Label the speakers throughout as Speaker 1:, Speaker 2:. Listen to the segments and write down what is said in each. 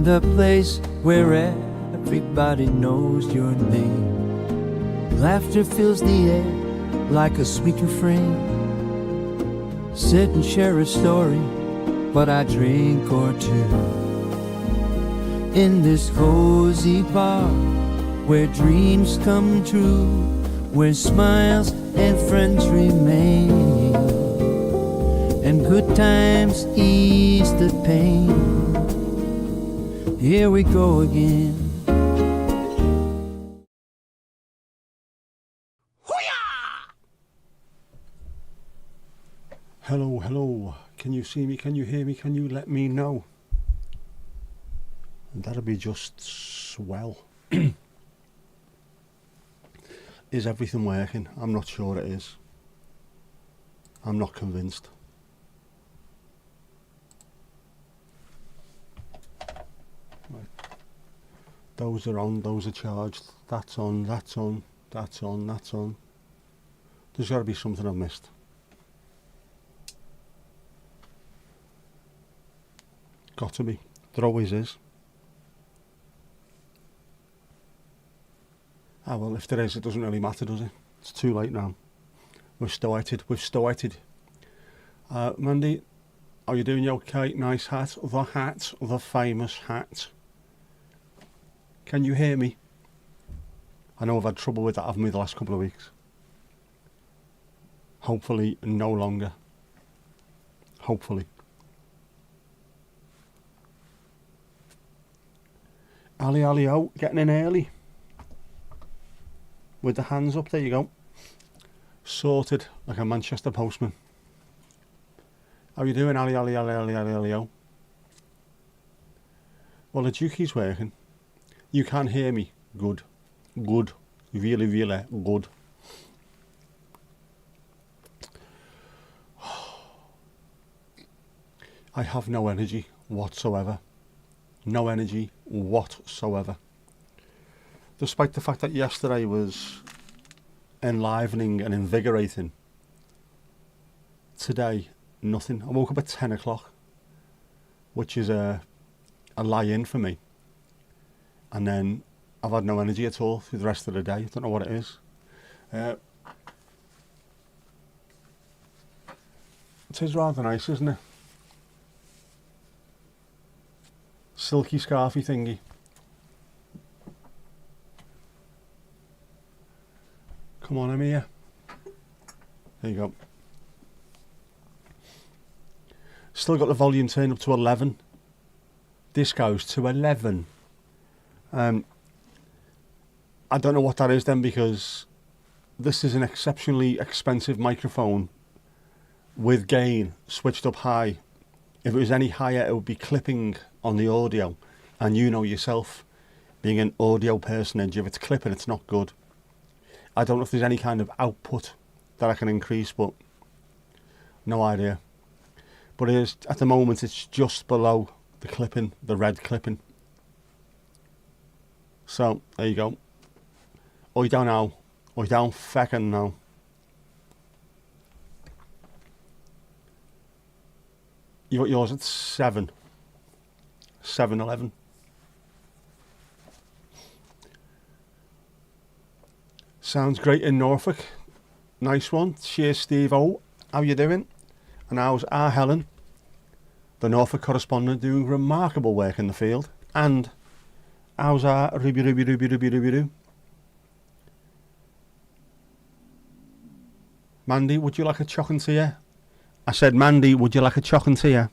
Speaker 1: the place where everybody knows your name. Laughter fills the air like a sweet refrain. Sit and share a story, but I drink or two. In this cozy bar, where dreams come true, where smiles and friends remain, and good times ease the pain. Here we go again.
Speaker 2: Hello, hello. Can you see me? Can you hear me? Can you let me know? That'll be just swell. Is everything working? I'm not sure it is. I'm not convinced. Right. Those are on, those are charged. That's on, that's on, that's on, that's on. There's got to be something I've missed. Got to be. There always is. Ah well, if there is, it doesn't really matter, does it? It's too late now. We've started. Mandy, are you doing okay? Nice hat. The famous hat. Can you hear me? I know I've had trouble with that, haven't we, the last couple of weeks? Hopefully no longer. Hopefully. Ali, oh, getting in early. With the hands up, there you go. Sorted like a Manchester postman. How you doing, Ali, oh? Well, the Dukey's working. You can hear me. Good. Good. Really, really good. I have no energy whatsoever. No energy whatsoever. Despite the fact that yesterday was enlivening and invigorating, today, nothing. I woke up at 10 o'clock, which is a lie-in for me. And then I've had no energy at all through the rest of the day. I don't know what it is. It is rather nice, isn't it? Silky scarfy thingy. Come on, I'm here. There you go. Still got the volume turned up to 11. This goes to 11. I don't know what that is then, because this is an exceptionally expensive microphone with gain switched up high. If it was any higher, it would be clipping on the audio, and you know yourself, being an audio personage, if it's clipping, it's not good. I don't know if there's any kind of output that I can increase, but no idea. But it is, at the moment, it's just below the clipping, the red clipping. So there you go. I don't know. I don't fucking know. You got yours at 7. 7:11. Sounds great in Norfolk. Nice one. Cheers, Steve O. How you doing? And how's our Helen, the Norfolk correspondent, doing remarkable work in the field? And how's our Ruby? Mandy, would you like a choc and tea? I said, Mandy, would you like a choc and tea?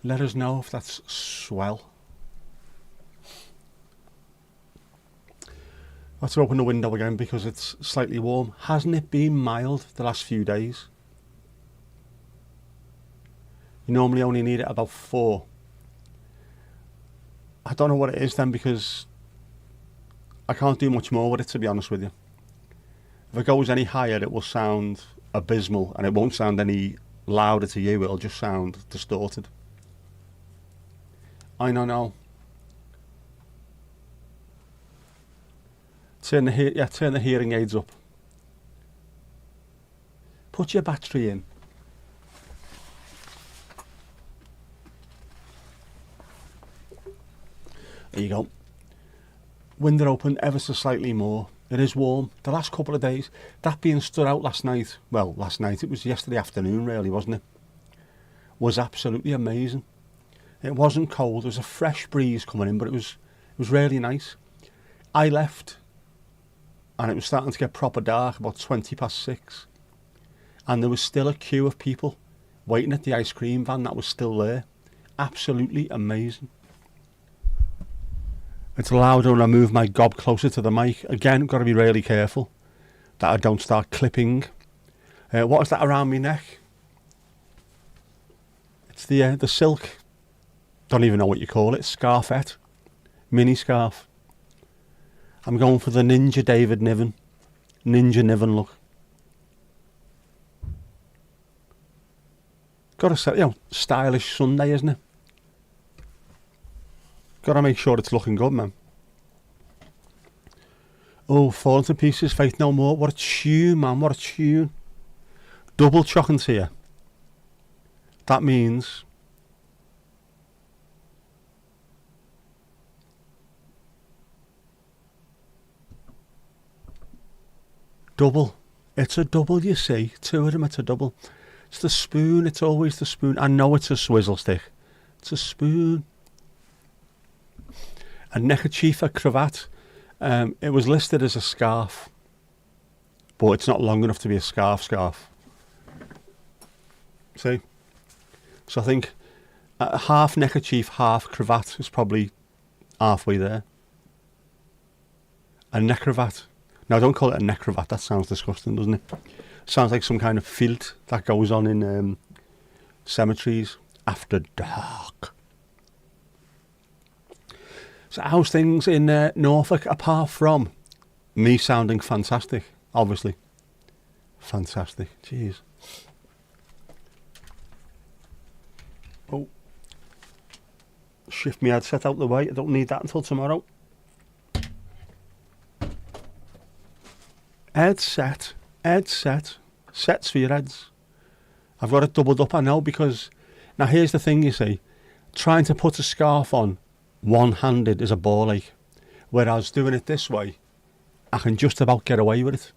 Speaker 2: Let us know if that's swell. Let's open the window again because it's slightly warm. Hasn't it been mild the last few days? You normally only need it about 4. I don't know what it is then, because I can't do much more with it, to be honest with you. If it goes any higher, it will sound abysmal, and it won't sound any louder to you. It'll just sound distorted. I know. Turn the hearing aids up. Put your battery in. There you go. Window open ever so slightly more. It is warm. The last couple of days, that being stood out last night, well, last night, it was yesterday afternoon really, wasn't it? Was absolutely amazing. It wasn't cold, there was a fresh breeze coming in, but it was really nice. I left, and it was starting to get proper dark, about 6:20. And there was still a queue of people waiting at the ice cream van that was still there. Absolutely amazing. It's louder when I move my gob closer to the mic. Again, got to be really careful that I don't start clipping. What is that around my neck? It's the silk. Don't even know what you call it. Scarfette. Mini scarf. I'm going for the Ninja David Niven. Ninja Niven look. Gotta say, stylish Sunday, isn't it? Gotta make sure it's looking good, man. Oh, Falling to Pieces, Faith No More. What a tune, man, what a tune. Double chocolate here. That means double. It's a double, you see. Two of them, it's a double. It's the spoon, it's always the spoon. I know it's a swizzle stick. It's a spoon. A neckerchief, a cravat. It was listed as a scarf, but it's not long enough to be a scarf. See? So I think half neckerchief, half cravat is probably halfway there. A neck cravat. Now don't call it a neck cravat, that sounds disgusting, doesn't it? Sounds like some kind of filt that goes on in cemeteries after dark. So how's things in Norfolk, apart from me sounding fantastic, obviously. Fantastic, jeez. Oh. Shift my headset out the way, I don't need that until tomorrow. Headset, sets for your heads. I've got it doubled up, I know, because now here's the thing, you see, trying to put a scarf on one-handed is a ball ache, whereas doing it this way, I can just about get away with it.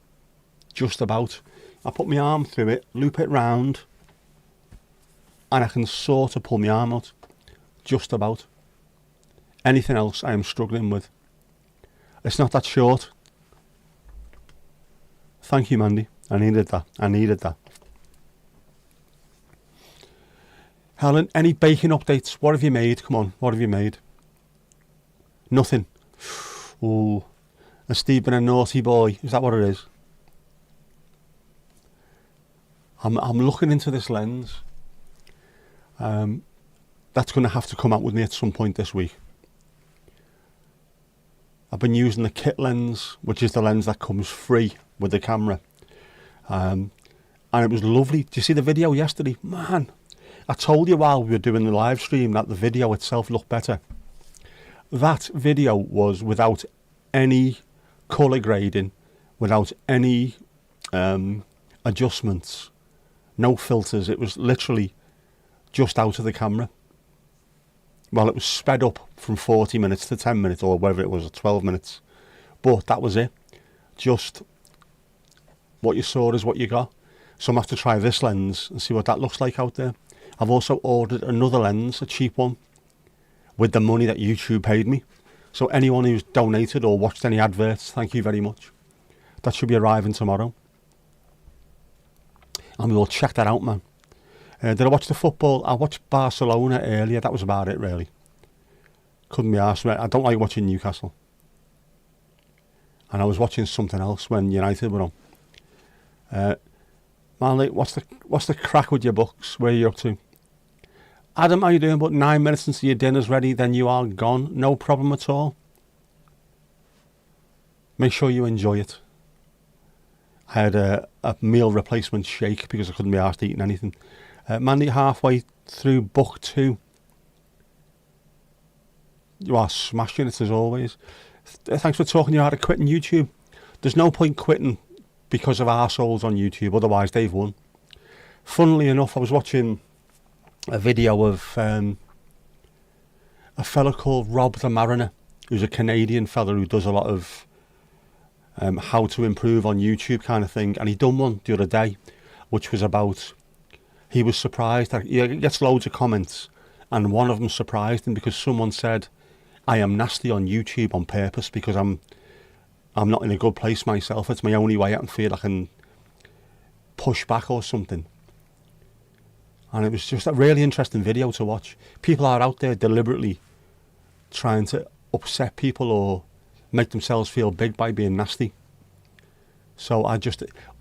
Speaker 2: Just about. I put my arm through it, loop it round, and I can sort of pull my arm out. Just about. Anything else I am struggling with. It's not that short. Thank you, Mandy. I needed that. Helen, any baking updates? What have you made? Come on, what have you made? Nothing. Oh, has Steve been a naughty boy? Is that what it is? I'm looking into this lens. That's going to have to come out with me at some point this week. I've been using the kit lens, which is the lens that comes free with the camera. And it was lovely. Did you see the video yesterday? Man, I told you while we were doing the live stream that the video itself looked better. That video was without any colour grading, without any adjustments, no filters. It was literally just out of the camera. Well, it was sped up from 40 minutes to 10 minutes, or whatever it was, 12 minutes. But that was it. Just what you saw is what you got. So I'm going to have to try this lens and see what that looks like out there. I've also ordered another lens, a cheap one, with the money that YouTube paid me. So anyone who's donated or watched any adverts, thank you very much. That should be arriving tomorrow. And we will check that out, man. Did I watch the football? I watched Barcelona earlier. That was about it, really. Couldn't be arsed. I don't like watching Newcastle. And I was watching something else when United were on. Manly, what's the crack with your books? Where are you up to? Adam, how you doing? But 9 minutes until your dinner's ready, then you are gone. No problem at all. Make sure you enjoy it. I had a meal replacement shake because I couldn't be arsed eating anything. Mandy, halfway through book 2. You are smashing it as always. Thanks for talking you out of quitting YouTube. There's no point quitting because of arseholes on YouTube, otherwise they've won. Funnily enough, I was watching a video of a fella called Rob the Mariner, who's a Canadian fella who does a lot of how to improve on YouTube kind of thing, and he done one the other day, which was about, he was surprised that he gets loads of comments, and one of them surprised him because someone said, I am nasty on YouTube on purpose because I'm not in a good place myself. It's my only way I can feel I can push back or something. And it was just a really interesting video to watch. People are out there deliberately trying to upset people or make themselves feel big by being nasty. So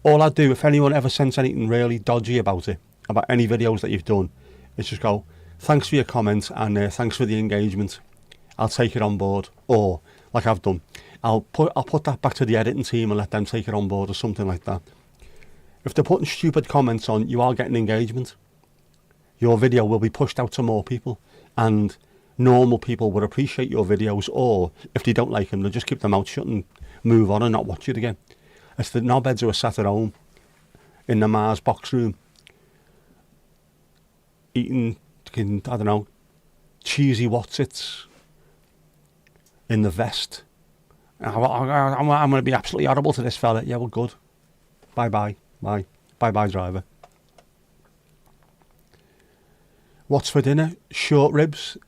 Speaker 2: all I do, if anyone ever sends anything really dodgy about it, about any videos that you've done, is just go, thanks for your comment and thanks for the engagement. I'll take it on board. Or, like I've done, I'll put that back to the editing team and let them take it on board or something like that. If they're putting stupid comments on, you are getting engagement. Your video will be pushed out to more people, and normal people will appreciate your videos, or if they don't like them, they'll just keep their mouth shut and move on and not watch it again. It's the knobheads who are sat at home in the Mars box room eating, I don't know, cheesy Wotsits in the vest. I'm going to be absolutely horrible to this fella. Yeah, well, good. Bye-bye. Bye. Bye-bye, driver. What's for dinner? Short ribs.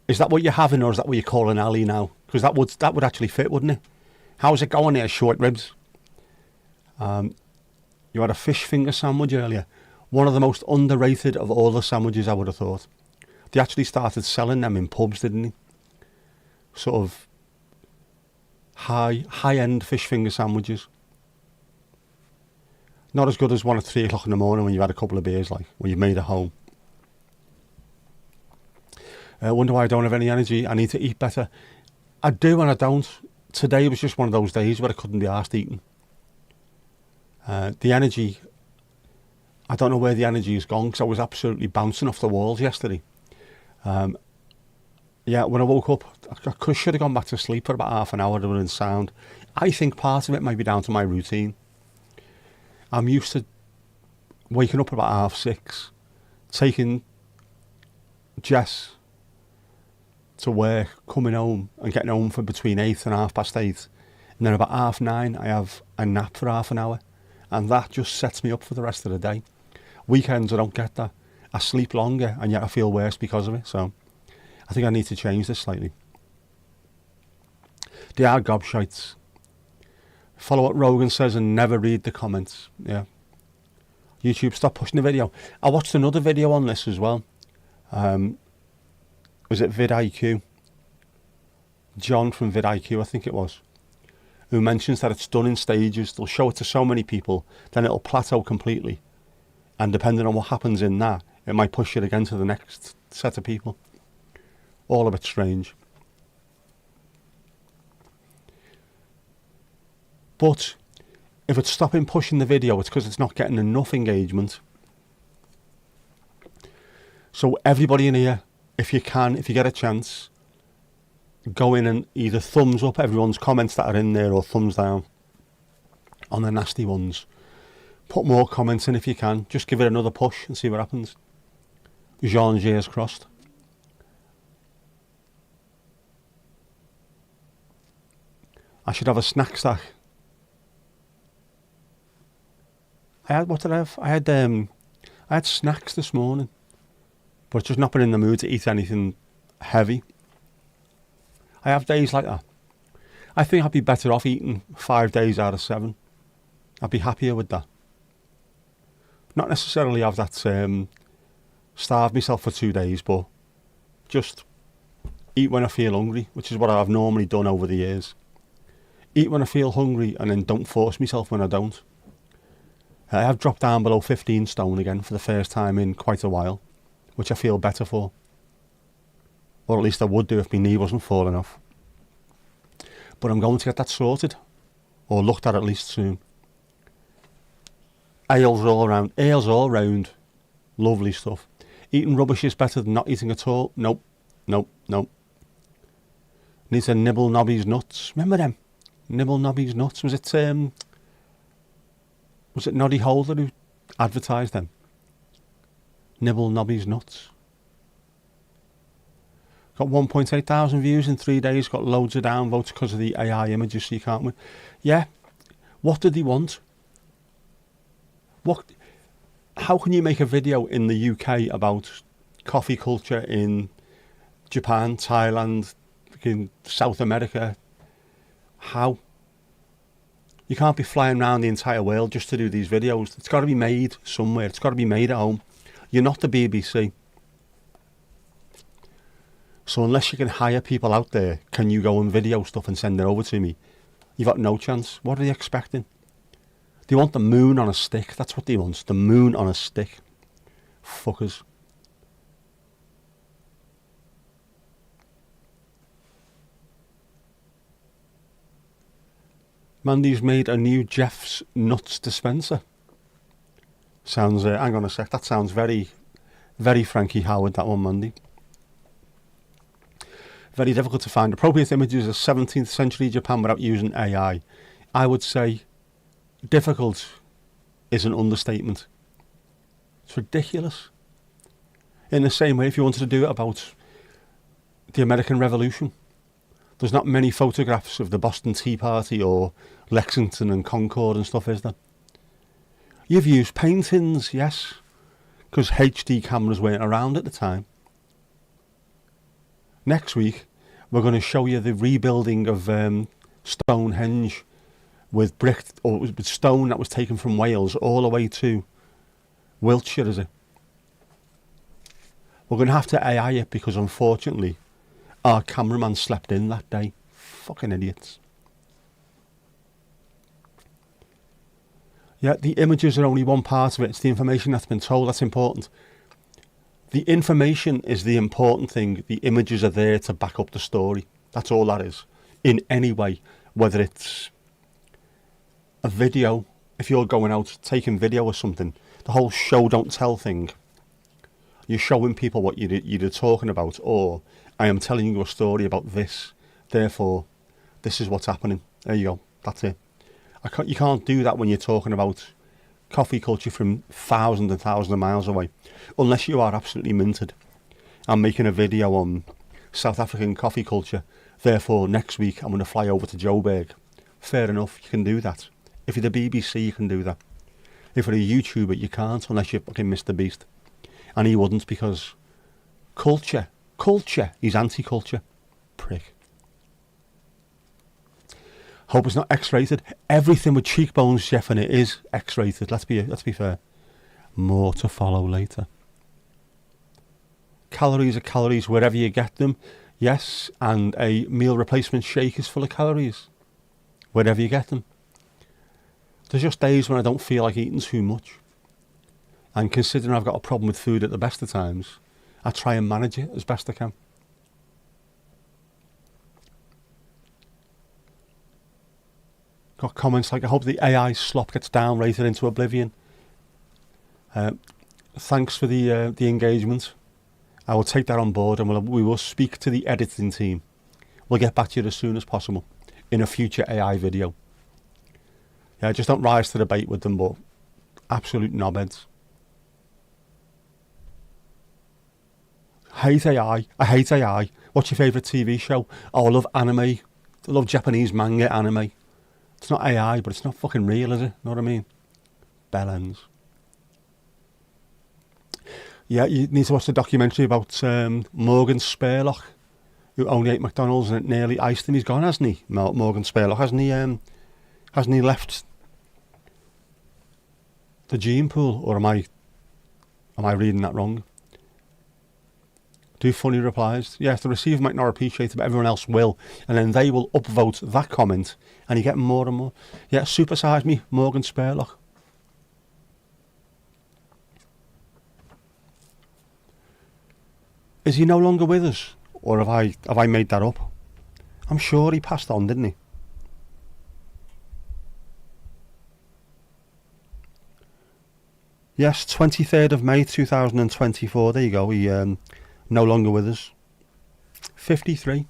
Speaker 2: Is that what you're having, or is that what you're calling Ali now? Because that would actually fit, wouldn't it? How's it going there, short ribs? You had a fish finger sandwich earlier. One of the most underrated of all the sandwiches, I would have thought. They actually started selling them in pubs, didn't they? Sort of high-end fish finger sandwiches. Not as good as one at 3 o'clock in the morning when you had a couple of beers, like when you've made it home. I wonder why I don't have any energy. I need to eat better. I do and I don't. Today was just one of those days where I couldn't be arsed eating. The energy, I don't know where the energy has gone because I was absolutely bouncing off the walls yesterday. Yeah, when I woke up, I should have gone back to sleep for about half an hour doing sound. I think part of it might be down to my routine. I'm used to waking up about 6:30, taking Jess to work, coming home and getting home for between 8 and 8:30. And then about 9:30, I have a nap for half an hour. And that just sets me up for the rest of the day. Weekends, I don't get that. I sleep longer and yet I feel worse because of it. So I think I need to change this slightly. They are gobshites. Follow what Rogan says and never read the comments. Yeah. YouTube, stop pushing the video. I watched another video on this as well. Was it vidIQ? John from vidIQ, I think it was, who mentions that it's done in stages. They'll show it to so many people, then it'll plateau completely. And depending on what happens in that, it might push it again to the next set of people. All a bit strange. But if it's stopping pushing the video, it's because it's not getting enough engagement. So everybody in here, if you get a chance, go in and either thumbs up everyone's comments that are in there or thumbs down on the nasty ones. Put more comments in if you can. Just give it another push and see what happens. Jean crossed. I should have a snack stack. What did I have? I had snacks this morning, but just not been in the mood to eat anything heavy. I have days like that. I think I'd be better off eating 5 days out of 7. I'd be happier with that. Not necessarily have that starve myself for 2 days, but just eat when I feel hungry, which is what I've normally done over the years. Eat when I feel hungry and then don't force myself when I don't. I have dropped down below 15 stone again for the first time in quite a while, which I feel better for. Or at least I would do if my knee wasn't falling off. But I'm going to get that sorted, or looked at least soon. Ales all round. Lovely stuff. Eating rubbish is better than not eating at all. Nope. Need to nibble Nobby's nuts. Remember them? Nibble Nobby's nuts. Was it Noddy Holder who advertised them? Nibble Nobby's nuts. Got 1.8 thousand views in 3 days, got loads of downvotes because of the AI images, so you can't win. Yeah, what did they want? How can you make a video in the UK about coffee culture in Japan, Thailand, in South America? How? You can't be flying around the entire world just to do these videos. It's got to be made somewhere. It's got to be made at home. You're not the BBC. So unless you can hire people out there, can you go and video stuff and send it over to me? You've got no chance. What are they expecting? They want the moon on a stick. That's what they want. The moon on a stick. Fuckers. Mandy's made a new Jeff's Nuts dispenser. Sounds, hang on a sec, that sounds very, very Frankie Howard, that one, Mandy. Very difficult to find appropriate images of 17th century Japan without using AI. I would say difficult is an understatement. It's ridiculous. In the same way, if you wanted to do it about the American Revolution, there's not many photographs of the Boston Tea Party or Lexington and Concord and stuff, is there? You've used paintings, yes, because HD cameras weren't around at the time. Next week, we're going to show you the rebuilding of Stonehenge with brick, or with stone that was taken from Wales all the way to Wiltshire, is it? We're going to have to AI it because, unfortunately, our cameraman slept in that day. Fucking idiots. Yeah, the images are only one part of it. It's the information that's been told that's important. The information is the important thing. The images are there to back up the story. That's all that is. In any way, whether it's a video, if you're going out taking video or something, the whole show don't tell thing. You're showing people what you're talking about, or I am telling you a story about this, therefore this is what's happening. There you go, that's it. You can't do that when you're talking about coffee culture from thousands and thousands of miles away, unless you are absolutely minted. I'm making a video on South African coffee culture, therefore next week I'm going to fly over to Joburg. Fair enough, you can do that. If you're the BBC, you can do that. If you're a YouTuber, you can't, unless you're fucking Mr. Beast. And he wouldn't, because culture, he's anti-culture. Prick. Hope it's not X-rated. Everything with cheekbones, Jeff, and it is X-rated. Let's be fair. More to follow later. Calories are calories wherever you get them. Yes, and a meal replacement shake is full of calories. Wherever you get them. There's just days when I don't feel like eating too much. And considering I've got a problem with food at the best of times, I try and manage it as best I can. Got comments like, I hope the AI slop gets downrated into oblivion. Thanks for the engagement. I will take that on board, and we will speak to the editing team. We'll get back to you as soon as possible in a future AI video. Yeah, just don't rise to the bait with them, but absolute knobheads. Hate AI. I hate AI. What's your favourite TV show? Oh, I love anime. I love Japanese manga anime. It's not AI, but it's not fucking real, is it? Know what I mean? Bellends. Yeah, you need to watch the documentary about Morgan Spurlock, who only ate McDonald's and it nearly iced him. He's gone, hasn't he? Morgan Spurlock, hasn't he? Hasn't he left the gene pool? Or am I reading that wrong? Do funny replies. Yes, the receiver might not appreciate it, but everyone else will. And then they will upvote that comment, and you get more and more. Yeah, supersize me, Morgan Spurlock. Is he no longer with us? Or have I made that up? I'm sure he passed on, didn't he? Yes, 23rd of May 2024. There you go. He no longer with us. 53.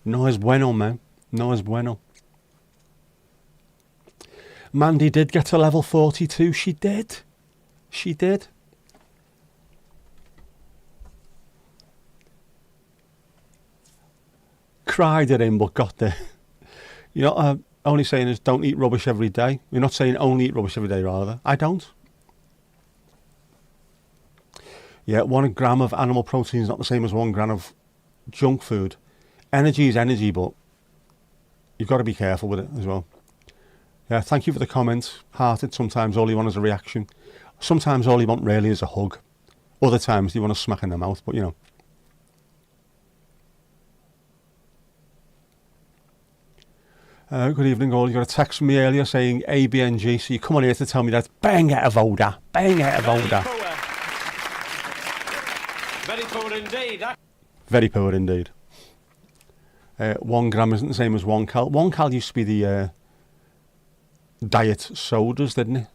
Speaker 2: No es bueno, man. No es bueno. Mandy did get to level 42. She did. She did. cried it in, but got there. You're not only saying is don't eat rubbish every day. You're not saying only eat rubbish every day, rather. I don't. Yeah, 1 gram of animal protein is not the same as 1 gram of junk food. Energy is energy, but you've got to be careful with it as well. Yeah, thank you for the comment. Hearted, sometimes all you want is a reaction. Sometimes all you want really is a hug. Other times you want to smack in the mouth, but you know. Good evening all. You got a text from me earlier saying ABNG, so you come on here to tell me that bang out of order. Bang out of order.
Speaker 3: Very poor indeed.
Speaker 2: Very poor indeed. 1 gram isn't the same as 1 cal. 1 cal used to be the diet sodas, didn't it?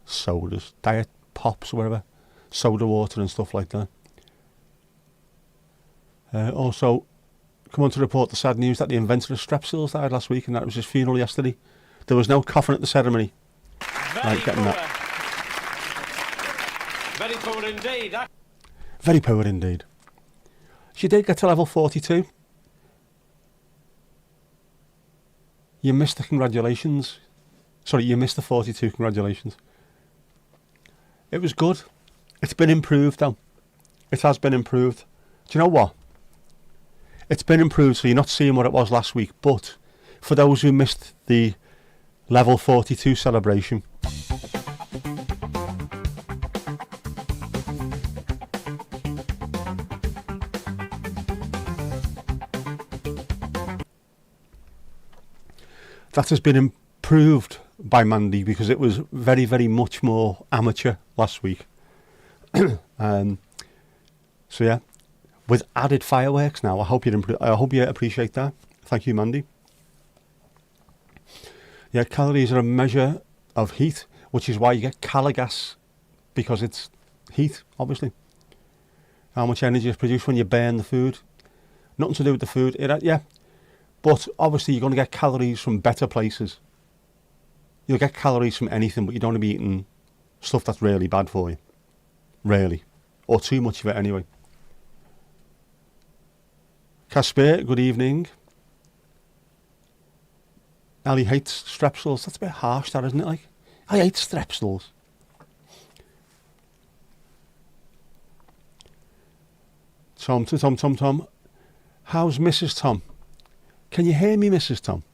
Speaker 2: Sodas. Diet pops or whatever. Soda water and stuff like that. Also, come on to report the sad news that the inventor of Strepsils died last week, and that was his funeral yesterday. There was no coffin at the ceremony.
Speaker 3: Very
Speaker 2: getting
Speaker 3: poor.
Speaker 2: that.
Speaker 3: Very poor indeed.
Speaker 2: Very poor indeed. She did get to level 42. You missed the congratulations. Sorry, you missed the 42 congratulations. It was good. It's been improved though. It has been improved. Do you know what? It's been improved, so you're not seeing what it was last week, but for those who missed the level 42 celebration, that has been improved by Mandy because it was very, very much more amateur last week. So yeah, with added fireworks now. I hope you appreciate that. Thank you, Mandy. Yeah, calories are a measure of heat, which is why you get calogas, because it's heat, obviously. How much energy is produced when you burn the food. Nothing to do with the food. Yeah. But obviously you're going to get calories from better places. You'll get calories from anything, but you don't want to be eating stuff that's really bad for you. Really. Or too much of it anyway. Casper, good evening. Ali hates Strepsils. That's a bit harsh, that, isn't it? Like, I hate Strepsils. Tom. How's Mrs. Tom? Can you hear me, Mrs. Tom?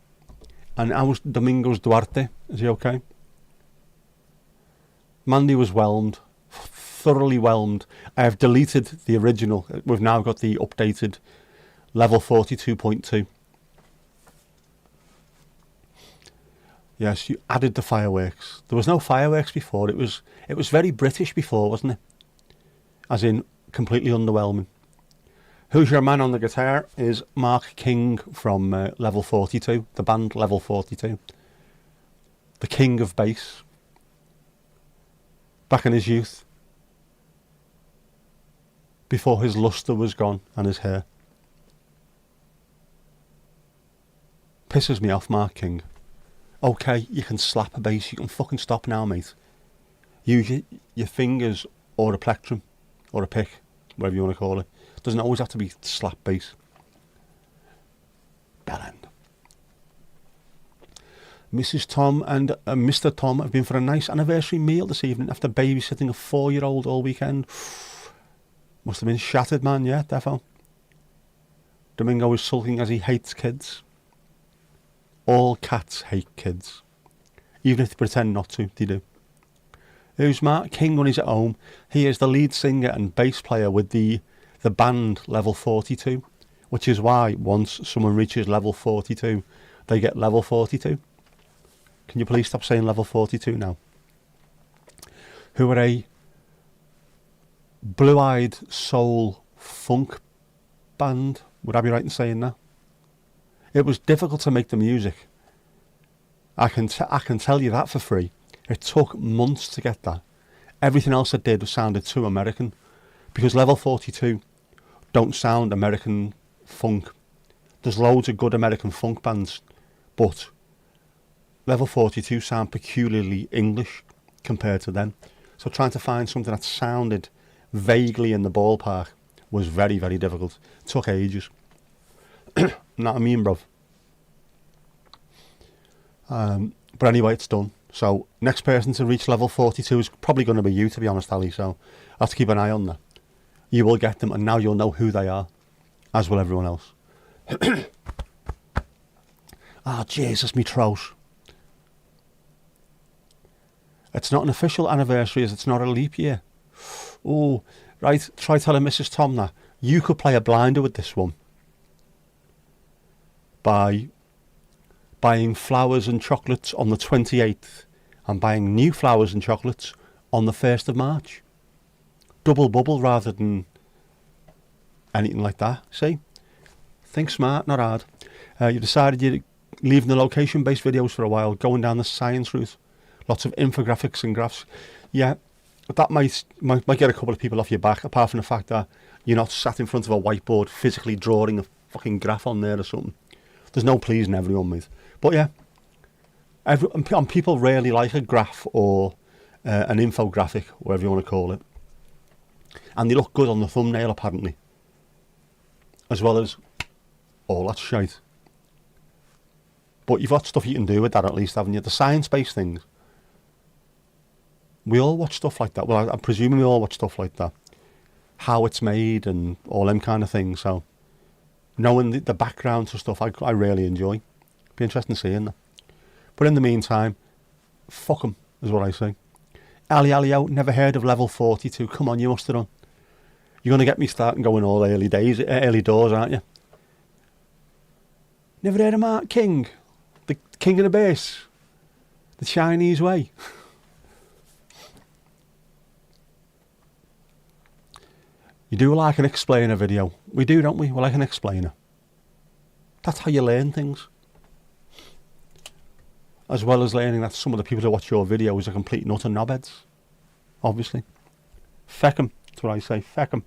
Speaker 2: And how's Domingos Duarte? Is he okay? Mandy was whelmed. Thoroughly whelmed. I have deleted the original. We've now got the updated level 42.2. Yes, you added the fireworks. There was no fireworks before. It was very British before, wasn't it? As in, completely underwhelming. Who's your man on the guitar is Mark King from level 42, the band level 42. The king of bass. Back in his youth. Before his lustre was gone and his hair. Pisses me off, Mark King. Okay, you can slap a bass. You can fucking stop now, mate. Use your fingers or a plectrum or a pick, whatever you want to call it. Doesn't always have to be slap bass. Bell end. Mrs. Tom and Mr. Tom have been for a nice anniversary meal this evening after babysitting a 4-year-old all weekend. Must have been shattered, man. Yeah, defo. Domingo is sulking as he hates kids. All cats hate kids. Even if they pretend not to, they do. Who's Mark King when he's at home? He is the lead singer and bass player with the band level 42, which is why once someone reaches level 42, they get level 42. Can you please stop saying level 42 now? Who are a blue-eyed soul funk band. Would I be right in saying that? It was difficult to make the music. I can tell you that for free. It took months to get that. Everything else I did sounded too American, because level 42 don't sound American funk. There's loads of good American funk bands, but level 42 sound peculiarly English compared to them. So trying to find something that sounded vaguely in the ballpark was very, very difficult. It took ages. You know what I mean, bruv? But anyway, it's done. So next person to reach level 42 is probably going to be you, to be honest, Ali. So I have to keep an eye on that. You will get them, and now you'll know who they are, as will everyone else. Ah, Jesus, me throat. It's not an official anniversary, as it's not a leap year. Oh, right, try telling Mrs. Tom that. You could play a blinder with this one by buying flowers and chocolates on the 28th and buying new flowers and chocolates on the 1st of March. Double bubble rather than anything like that, see? Think smart, not hard. You decided you're leaving the location-based videos for a while, going down the science route. Lots of infographics and graphs. Yeah, that might get a couple of people off your back, apart from the fact that you're not sat in front of a whiteboard physically drawing a fucking graph on there or something. There's no pleasing everyone, mate. But yeah, and people rarely like a graph or an infographic, whatever you want to call it. And they look good on the thumbnail, apparently. As well as all that shite. But you've got stuff you can do with that at least, haven't you? The science-based things. We all watch stuff like that. Well, I'm presuming we all watch stuff like that. How it's made and all them kind of things. So, knowing the background to stuff, I really enjoy. Be interesting seeing that. But in the meantime, fuck 'em, is what I say. Ali out, never heard of level 42. Come on, you must have done. You're going to get me starting going all early doors, aren't you? Never heard of Mark King, the king of the bass, the Chinese way. You do like an explainer video. We do, don't we? We like an explainer. That's how you learn things. As well as learning that some of the people who watch your videos are complete nut and knobheads. Obviously. Feck 'em. That's what I say. Feck 'em.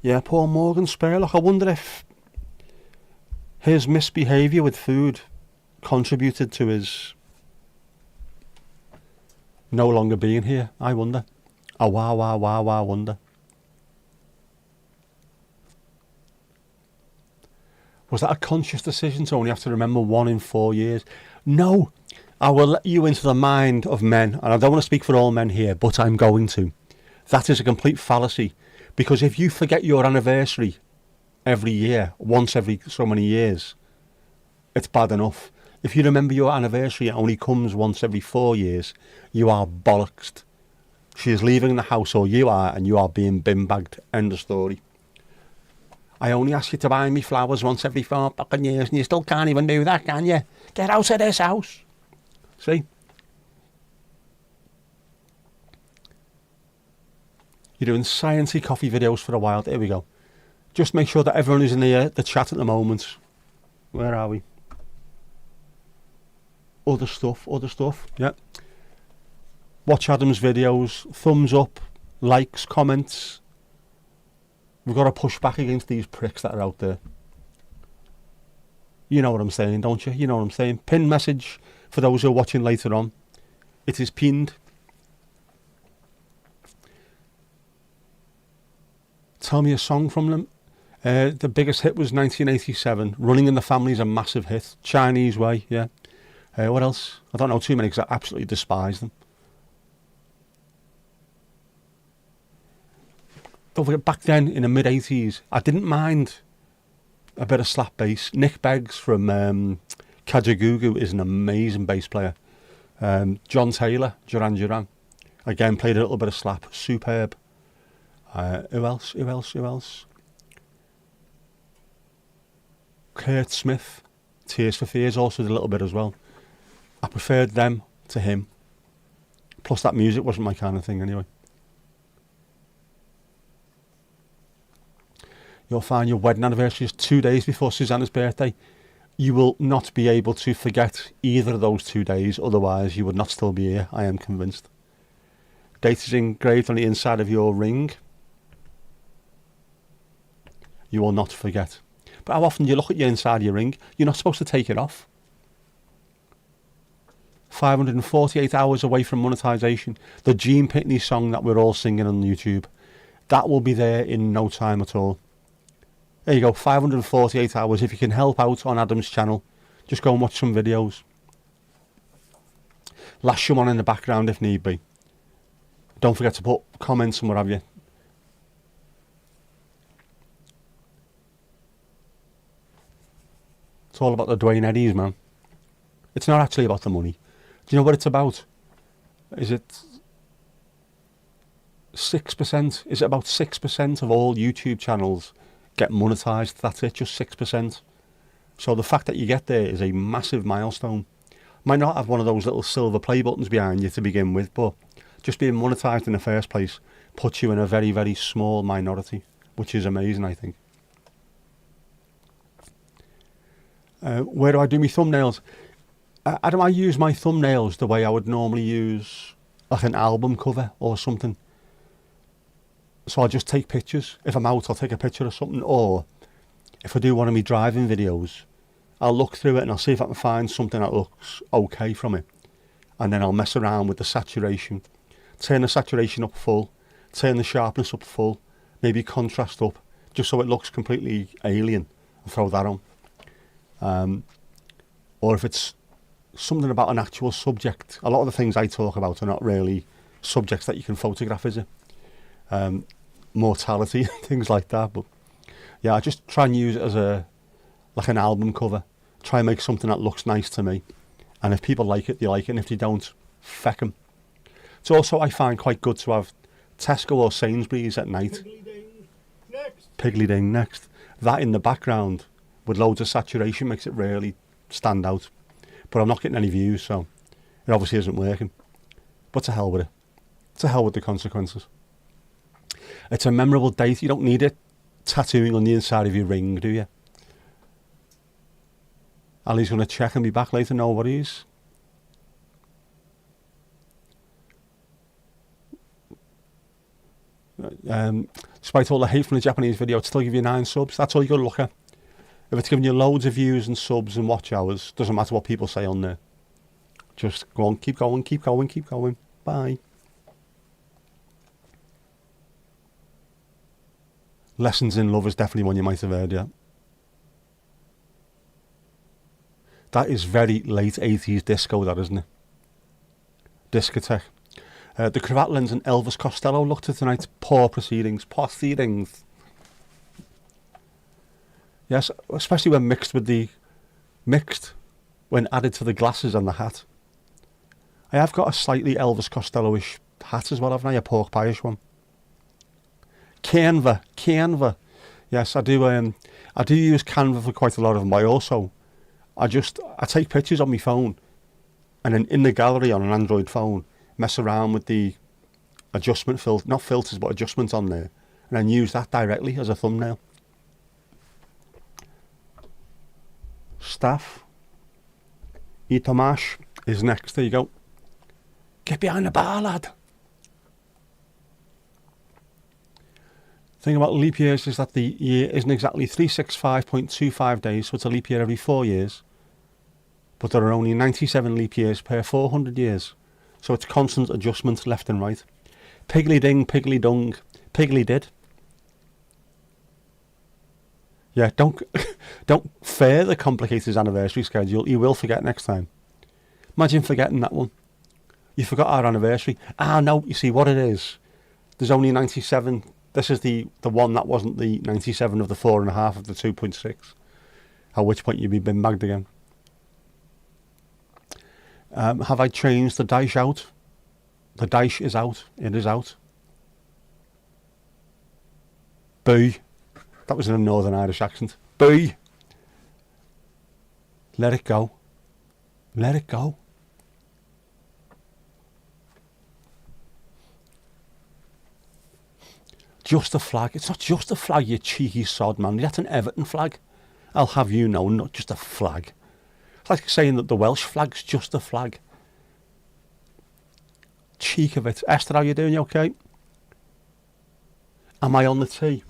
Speaker 2: Yeah, poor Morgan Spurlock. I wonder if his misbehaviour with food contributed to his no longer being here. I wonder. I wonder. Was that a conscious decision to only have to remember 1 in 4 years? No. I will let you into the mind of men, and I don't want to speak for all men here, but I'm going to. That is a complete fallacy. Because if you forget your anniversary every year, once every so many years, it's bad enough. If you remember your anniversary, it only comes once every 4 years, you are bollocksed. She is leaving the house, or you are, and you are being bin-bagged. End of story. I only ask you to buy me flowers once every 4 fucking years, and you still can't even do that, can you? Get out of this house. See? You're doing sciencey coffee videos for a while. There we go. Just make sure that everyone who's in the chat at the moment. Where are we? Other stuff. Yeah. Watch Adam's videos. Thumbs up. Likes. Comments. We've got to push back against these pricks that are out there. You know what I'm saying, don't you? You know what I'm saying. Pin message for those who are watching later on. It is pinned. Tell me a song from them. The biggest hit was 1987. Running in the Family is a massive hit. Chinese Way, yeah. What else? I don't know too many because I absolutely despise them. Don't forget, back then in the mid-80s, I didn't mind a bit of slap bass. Nick Beggs from Kajagoogoo is an amazing bass player. John Taylor, Duran Duran, again played a little bit of slap. Superb. Who else? Kurt Smith, Tears for Fears, also did a little bit as well. I preferred them to him. Plus that music wasn't my kind of thing anyway. You'll find your wedding anniversary is 2 days before Susanna's birthday. You will not be able to forget either of those 2 days, otherwise you would not still be here, I am convinced. Date is engraved on the inside of your ring. You will not forget. But how often do you look at your inside of your ring? You're not supposed to take it off. 548 hours away from monetization. The Gene Pitney song that we're all singing on YouTube, that will be there in no time at all. There you go, 548 hours. If you can help out on Adam's channel, just go and watch some videos. Lash someone in the background if need be. Don't forget to put comments and what have you. It's all about the Dwayne Eddies, man. It's not actually about the money. Do you know what it's about? Is it 6%? Is it about 6% of all YouTube channels get monetized? That's it, just 6%. So the fact that you get there is a massive milestone. Might not have one of those little silver play buttons behind you to begin with, but just being monetized in the first place puts you in a very, very small minority, which is amazing, I think. Where do I do my thumbnails? Adam, I use my thumbnails the way I would normally use like an album cover or something. So I'll just take pictures. If I'm out, I'll take a picture of something, or if I do one of my driving videos, I'll look through it and I'll see if I can find something that looks okay from it. And then I'll mess around with the saturation. Turn the saturation up full, turn the sharpness up full, maybe contrast up, just so it looks completely alien, and throw that on. Or if it's something about an actual subject, a lot of the things I talk about are not really subjects that you can photograph, is it? Mortality, things like that. But yeah, I just try and use it as like an album cover. Try and make something that looks nice to me. And if people like it, they like it. And if they don't, feck 'em. It's also, I find, quite good to have Tesco or Sainsbury's at night. Piggly Ding next. That in the background with loads of saturation makes it really stand out. But I'm not getting any views, so it obviously isn't working. But to hell with it. To hell with the consequences. It's a memorable date. You don't need it tattooing on the inside of your ring, do you? Ali's going to check and be back later. No worries. Despite all the hate from the Japanese video, it'll still give you 9 subs. That's all you got to look at. If it's giving you loads of views and subs and watch hours, doesn't matter what people say on there. Just go on, keep going, keep going, keep going. Bye. Lessons in Love is definitely one you might have heard, yeah. That is very late 80s disco, that, isn't it? Discotheque. The Cravat Lens and Elvis Costello looked at tonight's poor proceedings. Yes, especially when when added to the glasses and the hat. I have got a slightly Elvis Costello-ish hat as well, haven't I? A pork pie-ish one. Canva. Yes, I do. I do use Canva for quite a lot of them. I take pictures on my phone, and then in the gallery on an Android phone, mess around with the adjustment not filters, but adjustments on there, and then use that directly as a thumbnail. Staff. Itomash is next. There you go. Get behind the bar, lad. Thing about leap years is that the year isn't exactly 365.25 days, so it's a leap year every 4 years. But there are only 97 leap years per 400 years, so it's constant adjustment left and right. Piggly ding, piggly dung, piggly did. Yeah, don't further complicate his anniversary schedule. You will forget next time. Imagine forgetting that one. You forgot our anniversary. No, you see what it is. There's only 97. This is the one that wasn't the 97 of the 4.5 of the 2.6. At which point you'd be bin bagged again. Have I changed the dice out? The dice is out. It is out. Boo. That was in a Northern Irish accent. Boo. Let it go. Let it go. Just a flag. It's not just a flag, you cheeky sod, man. That's an Everton flag. I'll have you know, not just a flag. It's like saying that the Welsh flag's just a flag. Cheek of it. Esther, how you doing? You okay? Am I on the tee?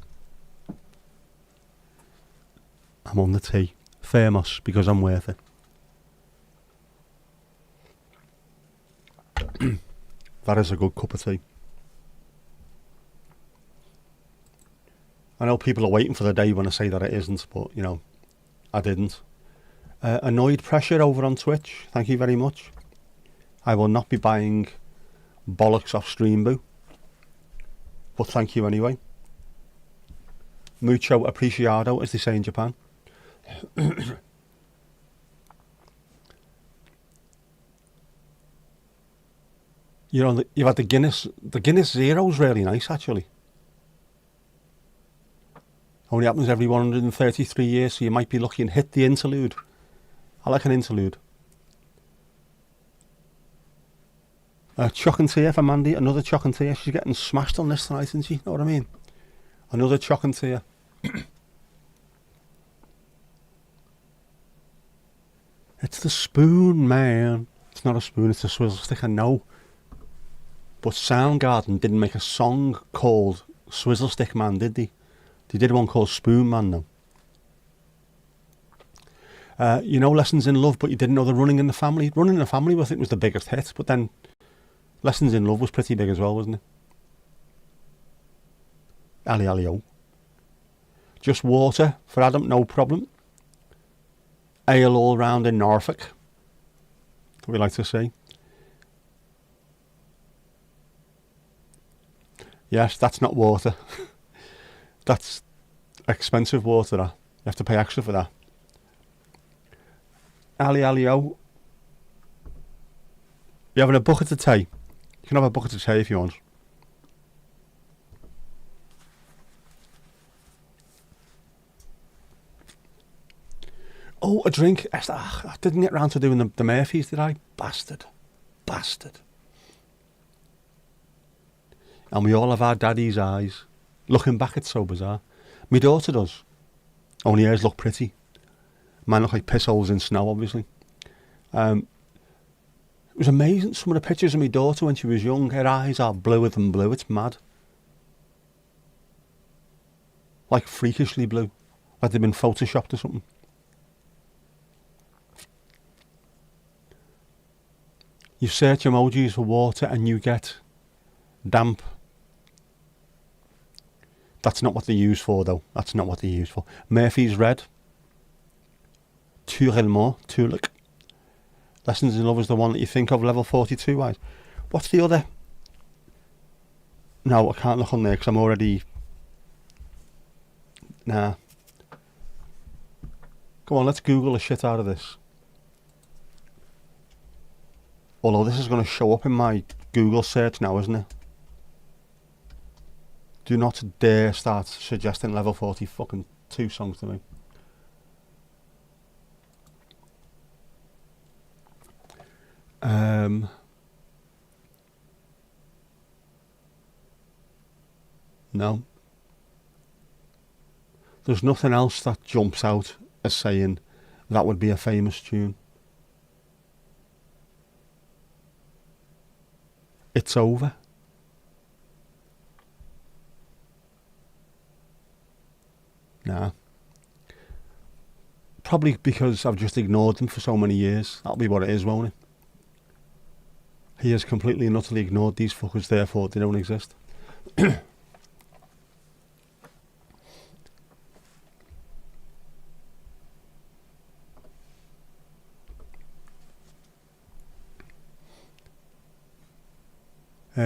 Speaker 2: I'm on the tee. Famous, because I'm worth it. That is a good cup of tea. I know people are waiting for the day when I say that it isn't, but, you know, I didn't. Annoyed Pressure over on Twitch, thank you very much. I will not be buying bollocks off Streamboo, but thank you anyway. Mucho apreciado, as they say in Japan. You know, you've had the Guinness. The Guinness Zero's really nice, actually. Only happens every 133 years, so you might be lucky and hit the interlude. I like an interlude. Choc and Tea for Mandy. Another Choc and Tea. She's getting smashed on this tonight, isn't she? Know what I mean? Another Choc and Tea. It's the spoon, man. It's not a spoon, it's a swizzle stick, I know. But Soundgarden didn't make a song called Swizzle Stick Man, did they? They did one called Spoon Man, though. You know Lessons in Love, but you didn't know the Running in the Family. Running in the Family, I think, was the biggest hit, but then Lessons in Love was pretty big as well, wasn't it? Ali Ali O. Just Water for Adam, no problem. Ale all round in Norfolk, we like to say. Yes, that's not water. That's expensive water, that. You have to pay extra for that. Ali Ali O. You having a bucket of tea? You can have a bucket of tea if you want. Oh, a drink. I didn't get round to doing the Murphys, did I? Bastard. And we all have our daddy's eyes. Looking back, it's so bizarre. My daughter does. Only hers look pretty. Mine look like piss holes in snow, obviously. It was amazing, some of the pictures of my daughter when she was young. Her eyes are bluer than blue. It's mad. Like freakishly blue. Like they've been photoshopped or something. You search emojis for water and you get damp. That's not what they're used for, though. That's not what they're used for. Murphy's Red. Turek. Lessons in Love is the one that you think of, level 42 wise. What's the other? No, I can't look on there because I'm already... Nah. Go on, let's Google the shit out of this. Although this is going to show up in my Google search now, isn't it? Do not dare start suggesting level 40 fucking 2 songs to me. No. There's nothing else that jumps out as saying that would be a famous tune. It's Over. Nah. Probably because I've just ignored them for so many years. That'll be what it is, won't it? He has completely and utterly ignored these fuckers, therefore they don't exist.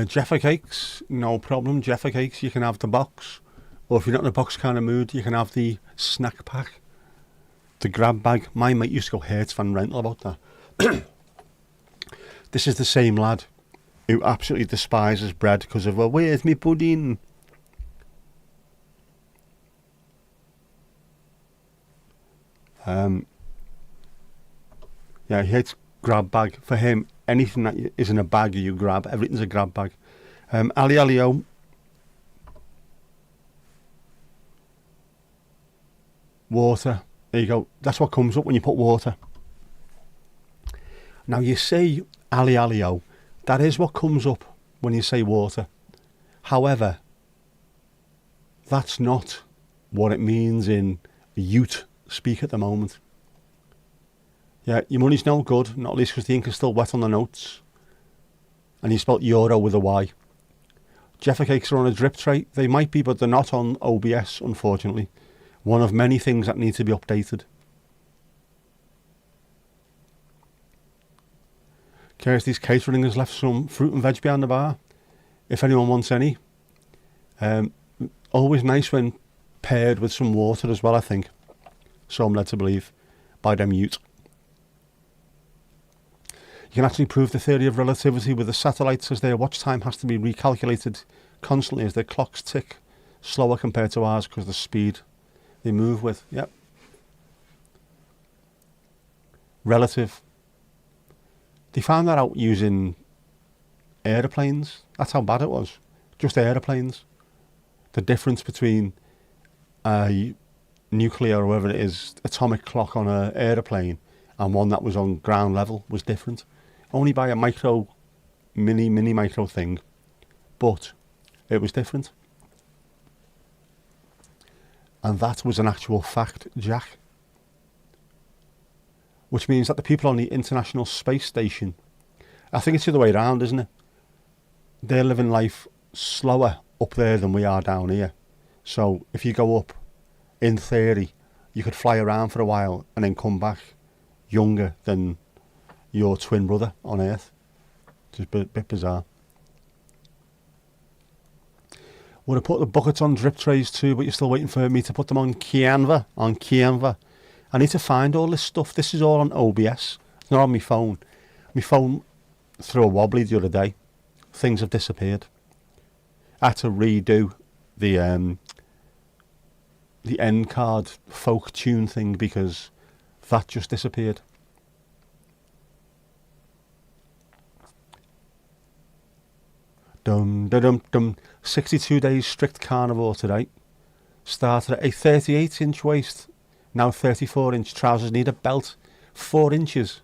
Speaker 2: Jaffa Cakes, no problem. Jaffa Cakes, you can have the box. Or if you're not in a box kind of mood, you can have the snack pack. The grab bag. My mate used to go Hertz Van Rental about that. This is the same lad who absolutely despises bread because of, well, where's me pudding? Yeah, he hates grab bag. For him, anything that is in a bag you grab, everything's a grab bag. Ali Ali O. Water. There you go. That's what comes up when you put water. Now you say Ali Ali O. That is what comes up when you say water. However, that's not what it means in Ute speak at the moment. Yeah, your money's no good, not least because the ink is still wet on the notes. and you spelt euro with a Y. Jaffa Cakes are on a drip tray. They might be, but they're not on OBS, unfortunately. One of many things that need to be updated. Kirsty's Catering has left some fruit and veg behind the bar, if anyone wants any. Always nice when paired with some water as well, I think. So I'm led to believe by them Ute. You can actually prove the theory of relativity with the satellites, as their watch time has to be recalculated constantly as their clocks tick slower compared to ours because of the speed they move with. Yep. Relative. They found that out using aeroplanes. That's how bad it was. Just aeroplanes. The difference between a nuclear or whatever it is, atomic clock on an aeroplane and one that was on ground level was different. Only by a mini micro thing. But it was different. And that was an actual fact, Jack. Which means that the people on the International Space Station, I think it's the other way around, isn't it? They're living life slower up there than we are down here. So if you go up, in theory, you could fly around for a while and then come back younger than your twin brother on Earth. Just a bit bizarre. Would have put the buckets on drip trays too, but you're still waiting for me to put them on Canva. I need to find all this stuff. This is all on OBS. It's not on my phone. My phone threw a wobbly the other day. Things have disappeared. I had to redo the end card folk tune thing because that just disappeared. Dum da dum dum. 62 days strict carnivore today. Started at a 38-inch waist. Now 34-inch trousers need a belt. 4 inches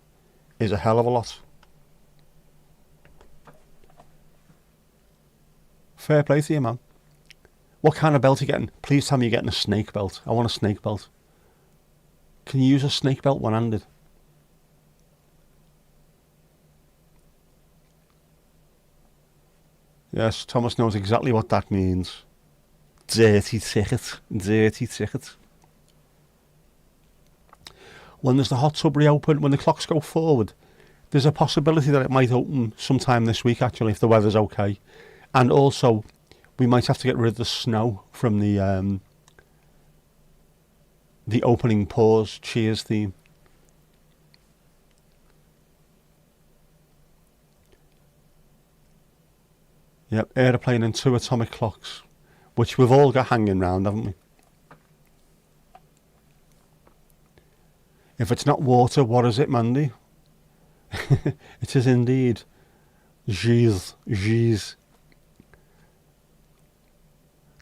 Speaker 2: is a hell of a lot. Fair play to you, man. What kind of belt are you getting? Please tell me you're getting a snake belt. I want a snake belt. Can you use a snake belt one-handed? Yes, Thomas knows exactly what that means. Dirty ticket. Dirty ticket. When there's the hot tub reopen, when the clocks go forward, there's a possibility that it might open sometime this week, actually, if the weather's okay. And also, we might have to get rid of the snow from the opening pause cheers theme. Yep, aeroplane and 2 atomic clocks, which we've all got hanging round, haven't we? If it's not water, what is it, Mandy? It is indeed. Jeez.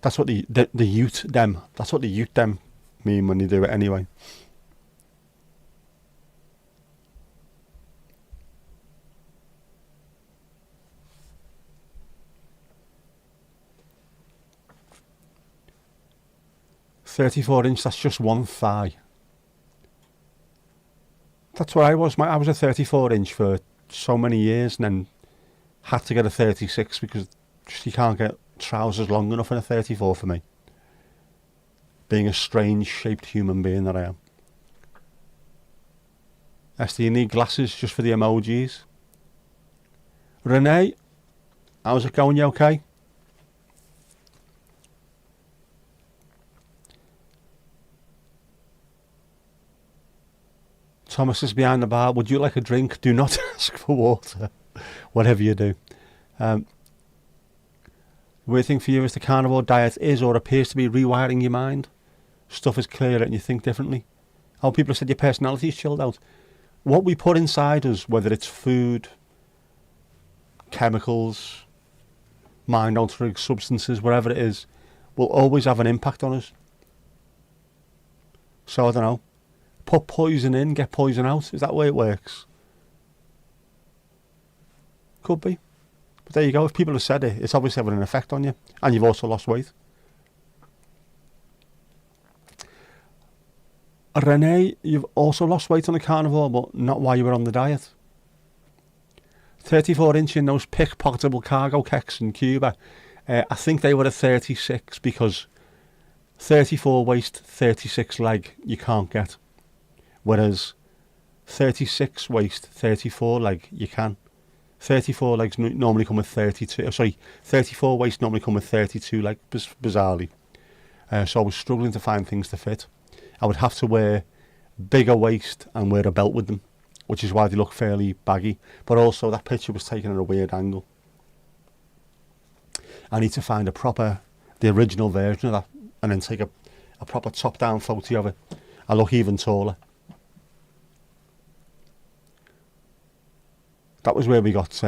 Speaker 2: That's what the ute them. That's what the ute them mean when they do it anyway. .34-inch, that's just one thigh. That's what I was. I was a 34-inch for so many years and then had to get a 36 because just you can't get trousers long enough in a 34 for me. Being a strange shaped human being that I am. Esther, you need glasses just for the emojis. Renee, how's it going? You okay? Thomas is behind the bar. Would you like a drink? Do not ask for water. Whatever you do. Weird thing for you is the carnivore diet is or appears to be rewiring your mind. Stuff is clearer and you think differently. How people have said your personality is chilled out. What we put inside us, whether it's food, chemicals, mind-altering substances, whatever it is, will always have an impact on us. So I don't know. Put poison in, get poison out. Is that the way it works? Could be. But there you go. If people have said it, it's obviously having an effect on you. And you've also lost weight. Renee, you've also lost weight on the carnivore, but not while you were on the diet. 34-inch in those pickpocketable cargo keks in Cuba. I think they were a 36 because 34 waist, 36 leg you can't get. Whereas 36 waist, 34 leg you can. 34 legs normally come with 32. Sorry, 34 waist normally come with 32 leg, bizarrely. So I was struggling to find things to fit. I would have to wear bigger waist and wear a belt with them, which is why they look fairly baggy. But also that picture was taken at a weird angle. I need to find the original version of that, and then take a proper top-down photo of it. I look even taller. That was where we got,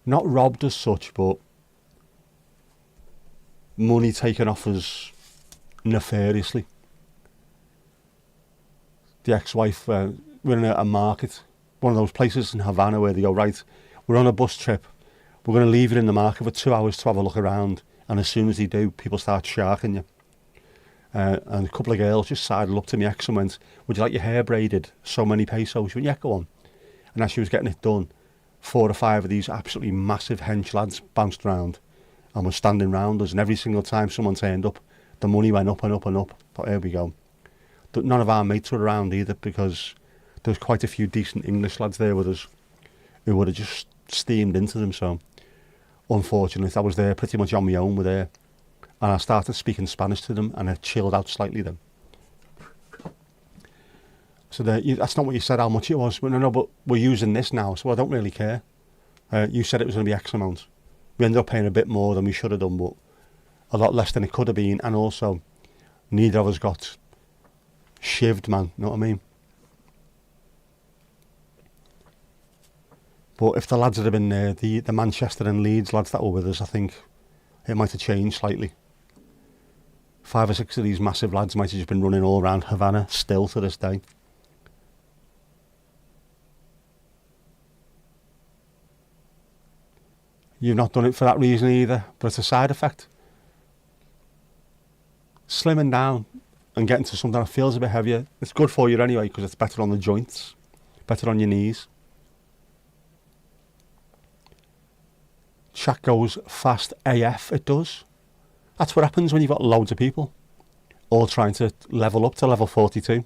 Speaker 2: not robbed as such, but money taken off us nefariously. The ex-wife, we're in a market, one of those places in Havana where they go, right, we're on a bus trip, we're going to leave you in the market for 2 hours to have a look around, and as soon as they do, people start sharking you. And a couple of girls just sidled up to me ex and went, would you like your hair braided? So many pesos. She went, yeah, go on. And as she was getting it done, 4 or 5 of these absolutely massive hench lads bounced round and were standing round us, and every single time someone turned up, the money went up and up and up. But here we go. But none of our mates were around either, because there was quite a few decent English lads there with us who would have just steamed into them. So unfortunately I was there pretty much on my own with her, and I started speaking Spanish to them, and I chilled out slightly then. So that's not what you said how much it was. Well, no, but we're using this now, so I don't really care. You said it was going to be X amount. We ended up paying a bit more than we should have done, but a lot less than it could have been, and also neither of us got shivved, man, you know what I mean? But if the lads had been there, the Manchester and Leeds lads that were with us, I think it might have changed slightly. 5 or 6 of these massive lads might have just been running all around Havana still to this day. You've not done it for that reason either, but it's a side effect. Slimming down and getting to something that feels a bit heavier, it's good for you anyway, because it's better on the joints, better on your knees. Chat goes fast AF, it does. That's what happens when you've got loads of people all trying to level up to level 42.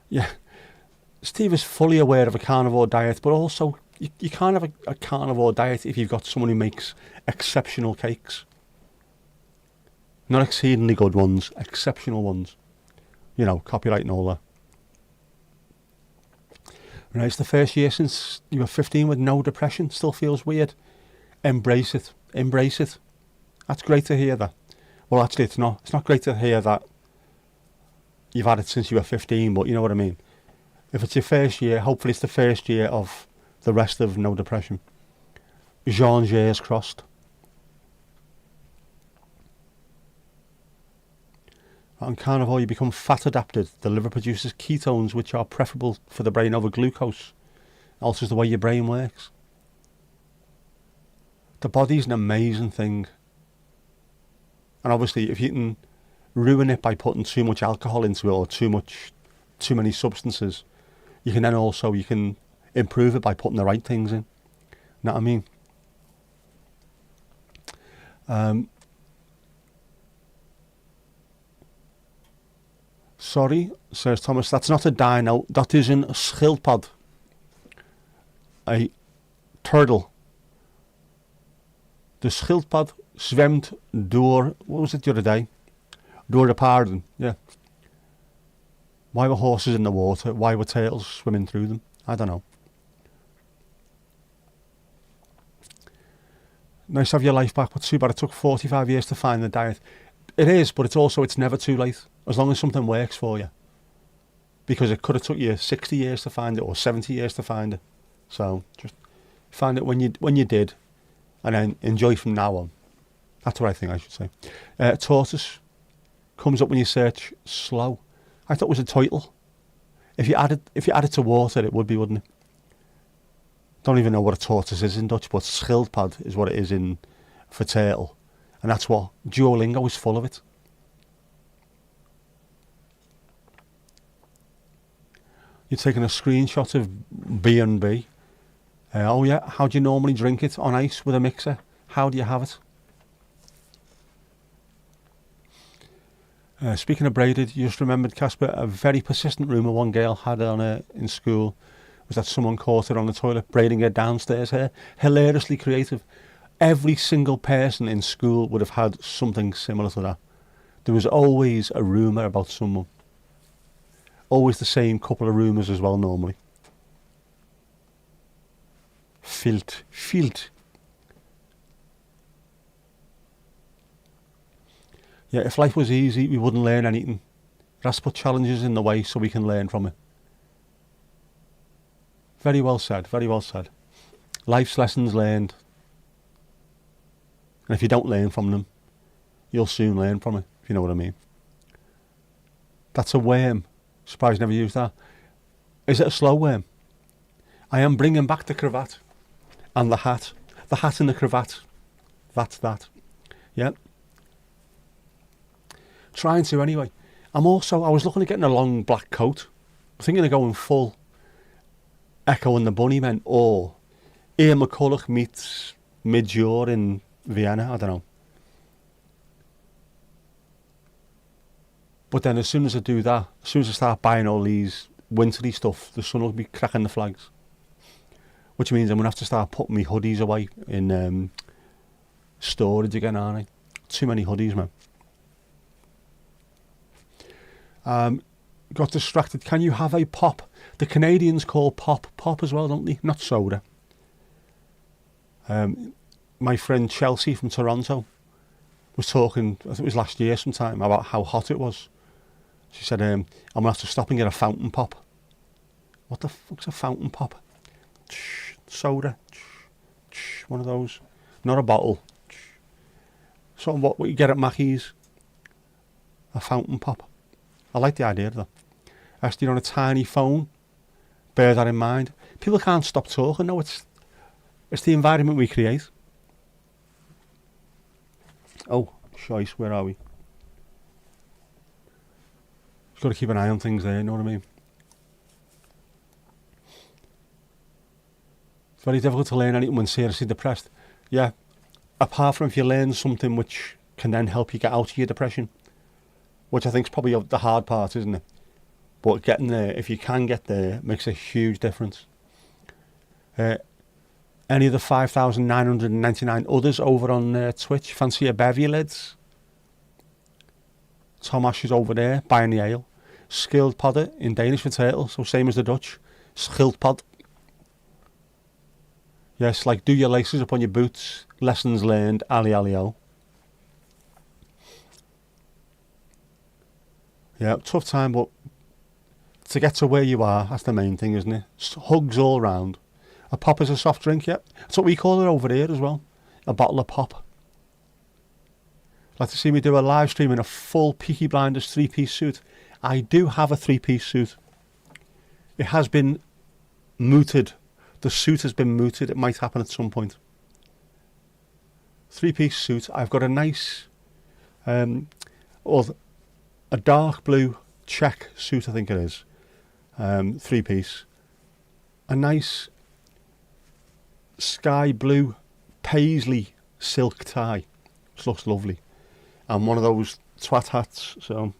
Speaker 2: Yeah, Steve is fully aware of a carnivore diet, but also you can't have a carnivore diet if you've got someone who makes exceptional cakes. Not exceedingly good ones, exceptional ones. You know, copyright and all that. Right, it's the first year since you were 15 with no depression. Still feels weird. Embrace it. Embrace it. That's great to hear that. Well, actually, it's not. It's not great to hear that you've had it since you were 15, but you know what I mean. If it's your first year, hopefully it's the first year of the rest of no depression. Jean-Jers crossed. On carnivore, you become fat adapted. The liver produces ketones, which are preferable for the brain over glucose. Alters the way your brain works. The body's an amazing thing. And obviously, if you can ruin it by putting too much alcohol into it or too many substances, you can improve it by putting the right things in. Know what I mean? Sorry, says Thomas, that's not a dino, that is een schildpad. A turtle. De schildpad zwemt door, what was it the other day? Door de paarden, yeah. Why were horses in the water? Why were turtles swimming through them? I don't know. Nice to have your life back, but too bad it took 45 years to find the diet. It is, but it's never too late, as long as something works for you. Because it could have took you 60 years to find it, or 70 years to find it. So, just find it when you did, and then enjoy from now on. That's what I think I should say. Tortoise comes up when you search slow. I thought it was a title. If you add it to water, it would be, wouldn't it? Don't even know what a tortoise is in Dutch, but schildpad is what it is for turtle. And that's what Duolingo is full of it. You're taking a screenshot of B&B. Oh yeah, how do you normally drink it? On ice with a mixer? How do you have it? Speaking of braided, you just remembered, Casper, a very persistent rumour one girl had on her in school was that someone caught her on the toilet braiding her downstairs hair. Hilariously creative. Every single person in school would have had something similar to that. There was always a rumour about someone. Always the same couple of rumours as well, normally. Filt. Yeah, if life was easy, we wouldn't learn anything. It has to put challenges in the way so we can learn from it. Very well said, very well said. Life's lessons learned. And if you don't learn from them, you'll soon learn from it, if you know what I mean. That's a worm. Surprised I never used that. Is it a slow worm? I am bringing back the cravat and the hat. The hat and the cravat. That's that. Yeah. Trying to anyway. I was looking at getting a long black coat. I'm thinking of going full Echo and the Bunnymen or Ian McCulloch meets Midjord in Vienna. I don't know. But then as soon as I do that, as soon as I start buying all these wintry stuff, the sun will be cracking the flags. Which means I'm going to have to start putting my hoodies away in storage again, aren't I? Too many hoodies, man. Got distracted. Can you have a pop? The Canadians call pop as well, don't they? Not soda. My friend Chelsea from Toronto was talking, I think it was last year sometime, about how hot it was. She said, I'm going to have to stop and get a fountain pop. What the fuck's a fountain pop? Soda. One of those. Not a bottle. Sort of what you get at Mackey's. A fountain pop. I like the idea of that. Actually, you're on a tiny phone. Bear that in mind. People can't stop talking. No, it's the environment we create. Oh, choice, where are we? Just got to keep an eye on things there, you know what I mean? It's very difficult to learn anything when seriously depressed. Yeah, apart from if you learn something which can then help you get out of your depression, which I think is probably the hard part, isn't it? But getting there, if you can get there, makes a huge difference. Any of the 5,999 others over on Twitch, fancy a bevy, lads? Tom Ash is over there buying the ale. Skildpadder in Danish for turtle, so same as the Dutch. Schildpad. Yes, like do your laces up on your boots. Lessons learned, ali ali o. Yeah, tough time, but to get to where you are, that's the main thing, isn't it? Hugs all round. A pop is a soft drink, yeah. That's what we call it over here as well. A bottle of pop. Like to see me do a live stream in a full Peaky Blinders 3-piece suit. I do have a 3-piece suit. It has been mooted. The suit has been mooted. It might happen at some point. 3-piece suit. I've got a nice, or a dark blue check suit, I think it is. 3-piece. A nice sky blue paisley silk tie. Which looks lovely. And one of those twat hats. So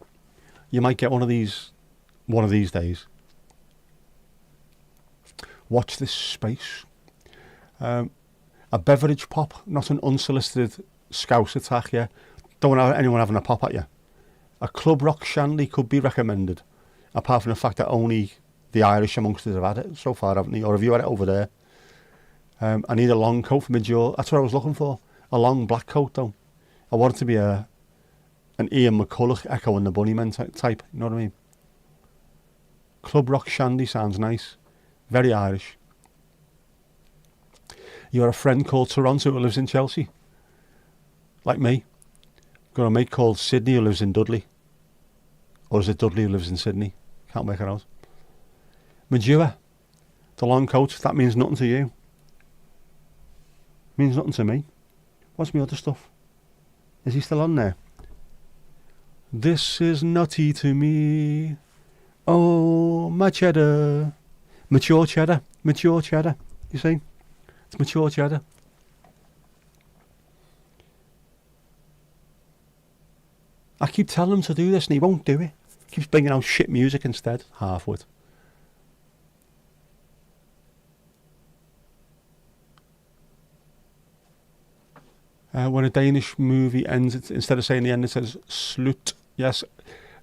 Speaker 2: you might get one of these days. Watch this space. A beverage pop, not an unsolicited scouse attack, yeah. Don't want anyone having a pop at you. A club rock shandy could be recommended. Apart from the fact that only the Irish amongst us have had it so far, haven't they? Or have you had it over there? I need a long coat for mid-jaw. That's what I was looking for. A long black coat, though. I want it to be an Ian McCulloch, Echo and the Bunnymen type. You know what I mean? Club rock shandy sounds nice. Very Irish. You have a friend called Toronto who lives in Chelsea. Like me. Got a mate called Sydney who lives in Dudley. Or is it Dudley who lives in Sydney? Can't make it out. Majua. The long coat. That means nothing to you. Means nothing to me. What's my other stuff? Is he still on there? This is nutty to me. Oh, my cheddar. Mature cheddar. Mature cheddar. You see? It's mature cheddar. I keep telling him to do this and he won't do it. Keeps bringing out shit music instead. Halfwit. When a Danish movie ends, instead of saying the end, it says slut. Yes,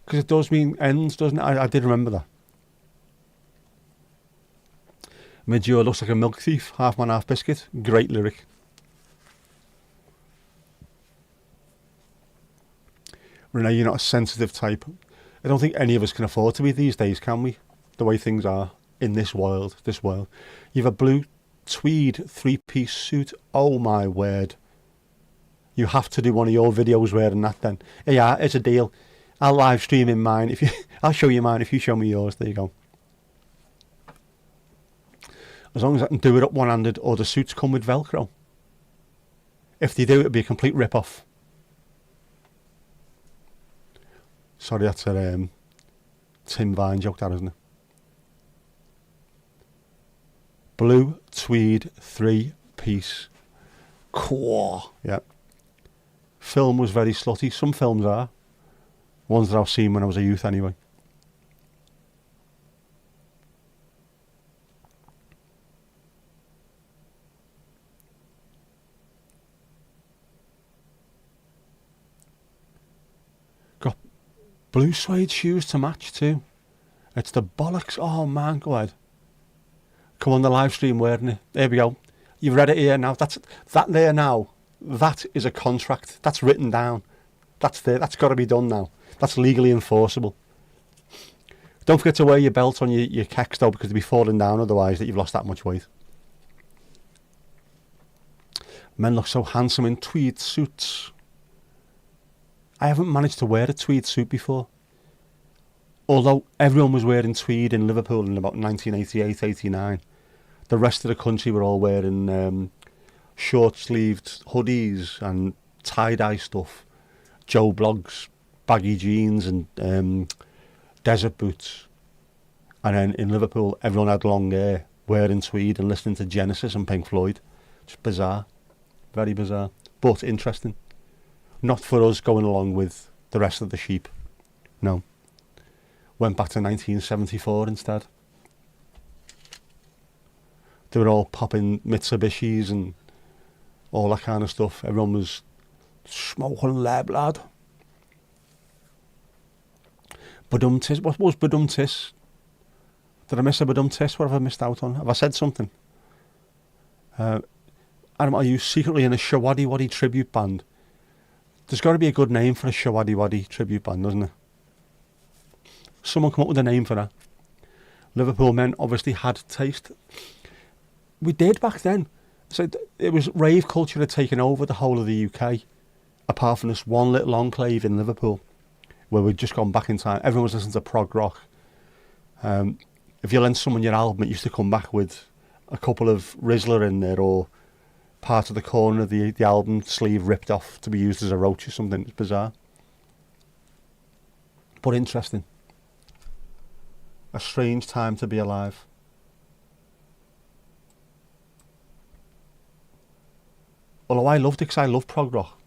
Speaker 2: because it does mean ends, doesn't it? I did remember that. Midge looks like a milk thief, half man, half biscuit. Great lyric. Renee, you're not a sensitive type. I don't think any of us can afford to be these days, can we? The way things are in this world. You've a blue tweed 3-piece suit. Oh my word. You have to do one of your videos wearing that then. Yeah, it's a deal. I'll live stream in mine. I'll show you mine if you show me yours. There you go. As long as I can do it up one-handed, or the suits come with Velcro. If they do, it'll be a complete rip-off. Sorry, that's a Tim Vine joke, that, isn't it? Blue tweed 3-piece. Cool. Yeah. Film was very slutty. Some films are. Ones that I've seen when I was a youth anyway. Got blue suede shoes to match too. It's the bollocks. Oh man, go ahead. Come on the live stream wearing it. There we go. You've read it here now. That there now. That is a contract. That's written down. That's there. That's got to be done now. That's legally enforceable. Don't forget to wear your belt on your kecks though, because they'll be falling down otherwise that you've lost that much weight. Men look so handsome in tweed suits. I haven't managed to wear a tweed suit before. Although everyone was wearing tweed in Liverpool in about 1988-89. The rest of the country were all wearing short-sleeved hoodies and tie-dye stuff. Joe Bloggs, baggy jeans and desert boots. And then in Liverpool, everyone had long hair, wearing tweed and listening to Genesis and Pink Floyd. Just bizarre. Very bizarre. But interesting. Not for us going along with the rest of the sheep. No. Went back to 1974 instead. They were all popping Mitsubishis and all that kind of stuff. Everyone was smoking lead, lad. Badum-tis. What was Badum-tis? Did I miss a Badum-tis? What have I missed out on? Have I said something? Are you secretly in a Shawaddy Waddy tribute band? There's got to be a good name for a Shawaddy Waddy tribute band, doesn't there? Someone come up with a name for that. Liverpool men obviously had taste. We did back then. So it was rave culture had taken over the whole of the UK, apart from this one little enclave in Liverpool, where we'd just gone back in time. Everyone was listening to prog rock. If you lent someone your album, it used to come back with a couple of Rizzler in there, or part of the corner of the album sleeve ripped off to be used as a roach or something. It's bizarre. But interesting. A strange time to be alive. Although I loved it because I love prog rock.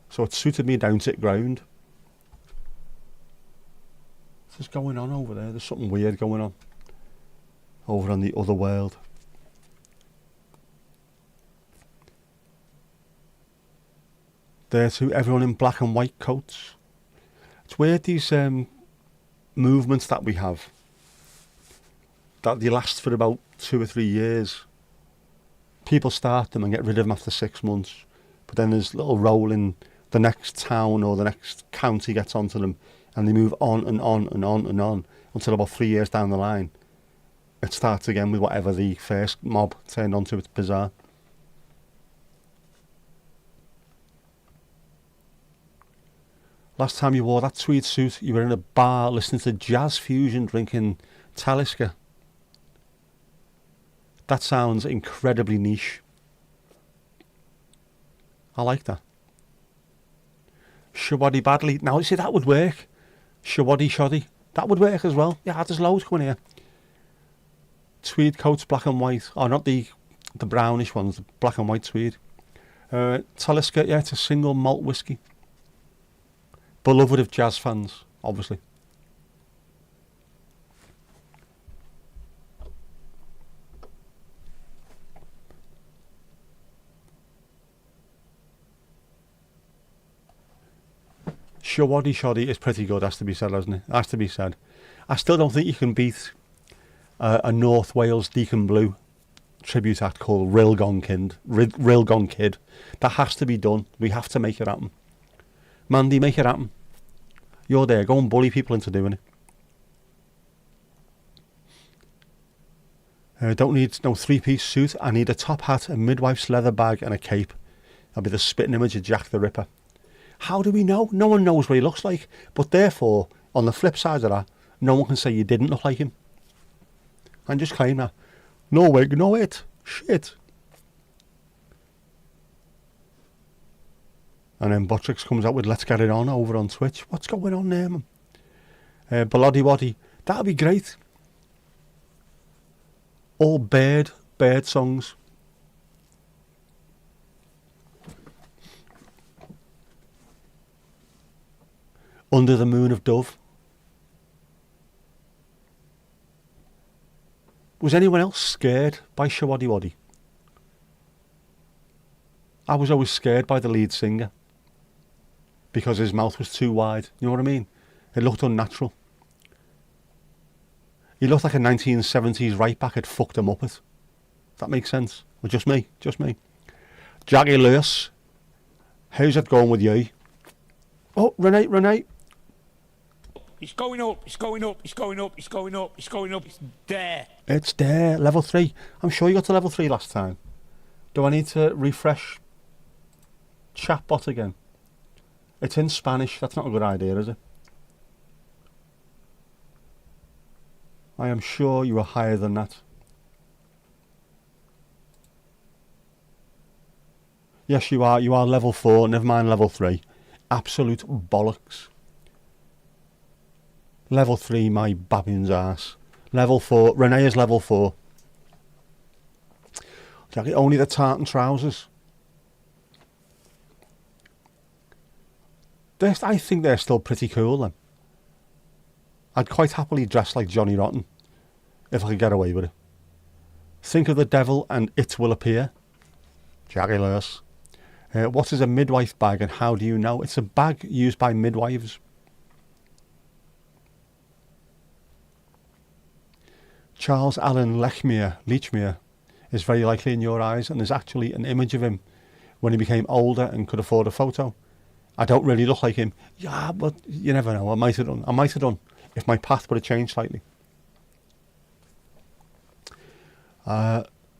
Speaker 2: So it suited me down to the ground. What's going on over there? There's something weird going on. Over on the other world. There too, everyone in black and white coats. It's weird, these movements that we have, that they last for about 2 or 3 years. People start them and get rid of them after 6 months, but then there's little rolling, the next town or the next county gets onto them, and they move on and on and on and on until about 3 years down the line it starts again with whatever the first mob turned onto. It's bizarre. Last time you wore that tweed suit, you were in a bar listening to jazz fusion, drinking Talisker. That sounds incredibly niche. I like that. Shawaddy badly. Now, you see, that would work. Shawaddy shoddy. That would work as well. Yeah, there's loads coming here. Tweed coats, black and white. Oh, not the brownish ones, the black and white tweed. Talisker, yeah, it's a single malt whiskey. Beloved of jazz fans, obviously. Shawaddy Shoddy is pretty good, has to be said, hasn't it? Has to be said. I still don't think you can beat a North Wales Deacon Blue tribute act called Rilgon Kid. That has to be done. We have to make it happen. Mandy, make it happen. You're there. Go and bully people into doing it. Don't need no three-piece suit. I need a top hat, a midwife's leather bag and a cape. I'll be the spitting image of Jack the Ripper. How do we know? No one knows what he looks like. But therefore, on the flip side of that, no one can say you didn't look like him. And just claim that. No wig, no it. Shit. And then Buttricks comes out with Let's Get It On over on Twitch. What's going on there, man? Baloddy Waddy. That'd be great. All bird songs. Under the Moon of Dove. Was anyone else scared by Shawaddy Waddy? I was always scared by the lead singer because his mouth was too wide. You know what I mean? It looked unnatural. He looked like a 1970s right back had fucked him up it. That makes sense. Well, just me. Jaggy Lewis. How's it going with you? Oh, Renee.
Speaker 4: It's going up. It's there.
Speaker 2: It's there. Level 3. I'm sure you got to level 3 last time. Do I need to refresh chatbot again? It's in Spanish. That's not a good idea, is it? I am sure you are higher than that. Yes, you are. You are level 4. Never mind level 3. Absolute bollocks. Level 3, my babbin's ass. Level 4. Renee is level 4. Jackie, only the tartan trousers. I think they're still pretty cool then. I'd quite happily dress like Johnny Rotten if I could get away with it. Think of the devil and it will appear. Jackie Lewis. What is a midwife bag and how do you know? It's a bag used by midwives. Charles Allen Lechmere is very likely in your eyes, and there's actually an image of him when he became older and could afford a photo. I don't really look like him. Yeah, but you never know. I might have done if my path would have changed slightly.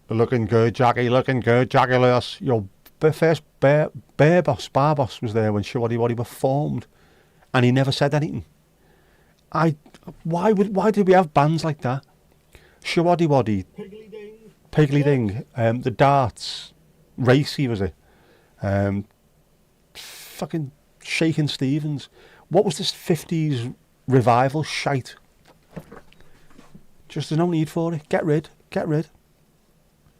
Speaker 2: Looking good, Jackie. Lewis. Your first bar boss was there when Shawaddy Waddy performed, and he never said anything. Why did we have bands like that? Shawaddy Waddy, Piggly Ding, the Darts, Racy was it? Fucking Shakin' Stevens. What was this 50s revival shite? Just there's no need for it. Get rid.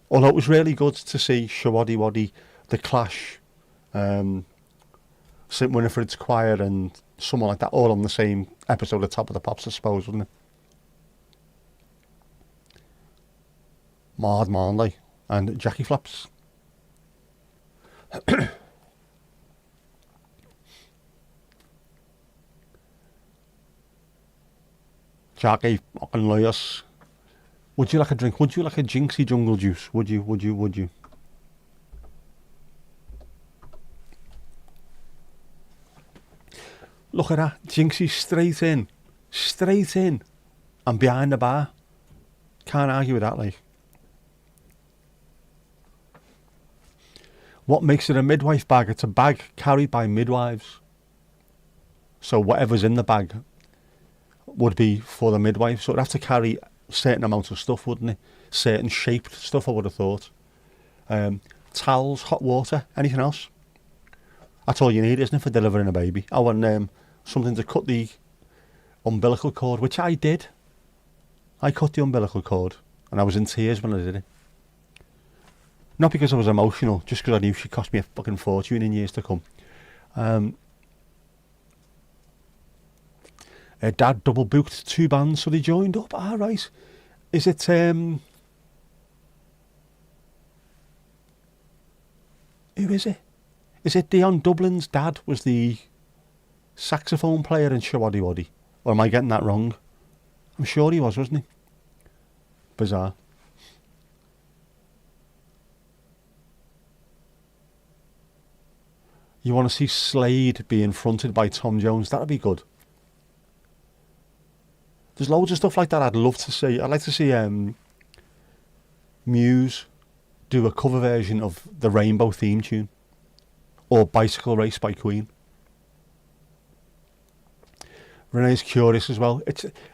Speaker 2: Although it was really good to see Shawaddy Waddy, The Clash, St Winifred's Choir and someone like that all on the same episode of Top of the Pops, I suppose, wasn't it? Maud Marley and Jackie Flaps. Jackie fucking Lewis. Would you like a drink? Would you like a Jinxie Jungle Juice? Would you? Look at that. Jinxie straight in. And behind the bar. Can't argue with that, like. What makes it a midwife bag? It's a bag carried by midwives. So whatever's in the bag would be for the midwife. So it'd have to carry a certain amount of stuff, wouldn't it? Certain shaped stuff, I would have thought. Towels, hot water, anything else? That's all you need, isn't it, for delivering a baby? Oh, and something to cut the umbilical cord, which I did. I cut the umbilical cord, and I was in tears when I did it. Not because I was emotional, just because I knew she'd cost me a fucking fortune in years to come. Her dad double booked 2 bands, so they joined up. Ah, right. Is it who is it? Is it Dion Dublin's dad was the saxophone player in Shawaddy Waddy? Or am I getting that wrong? I'm sure he was, wasn't he? Bizarre. You want to see Slade being fronted by Tom Jones? That'd be good. There's loads of stuff like that I'd love to see. I'd like to see Muse do a cover version of the Rainbow theme tune. Or Bicycle Race by Queen. Renee's curious as well.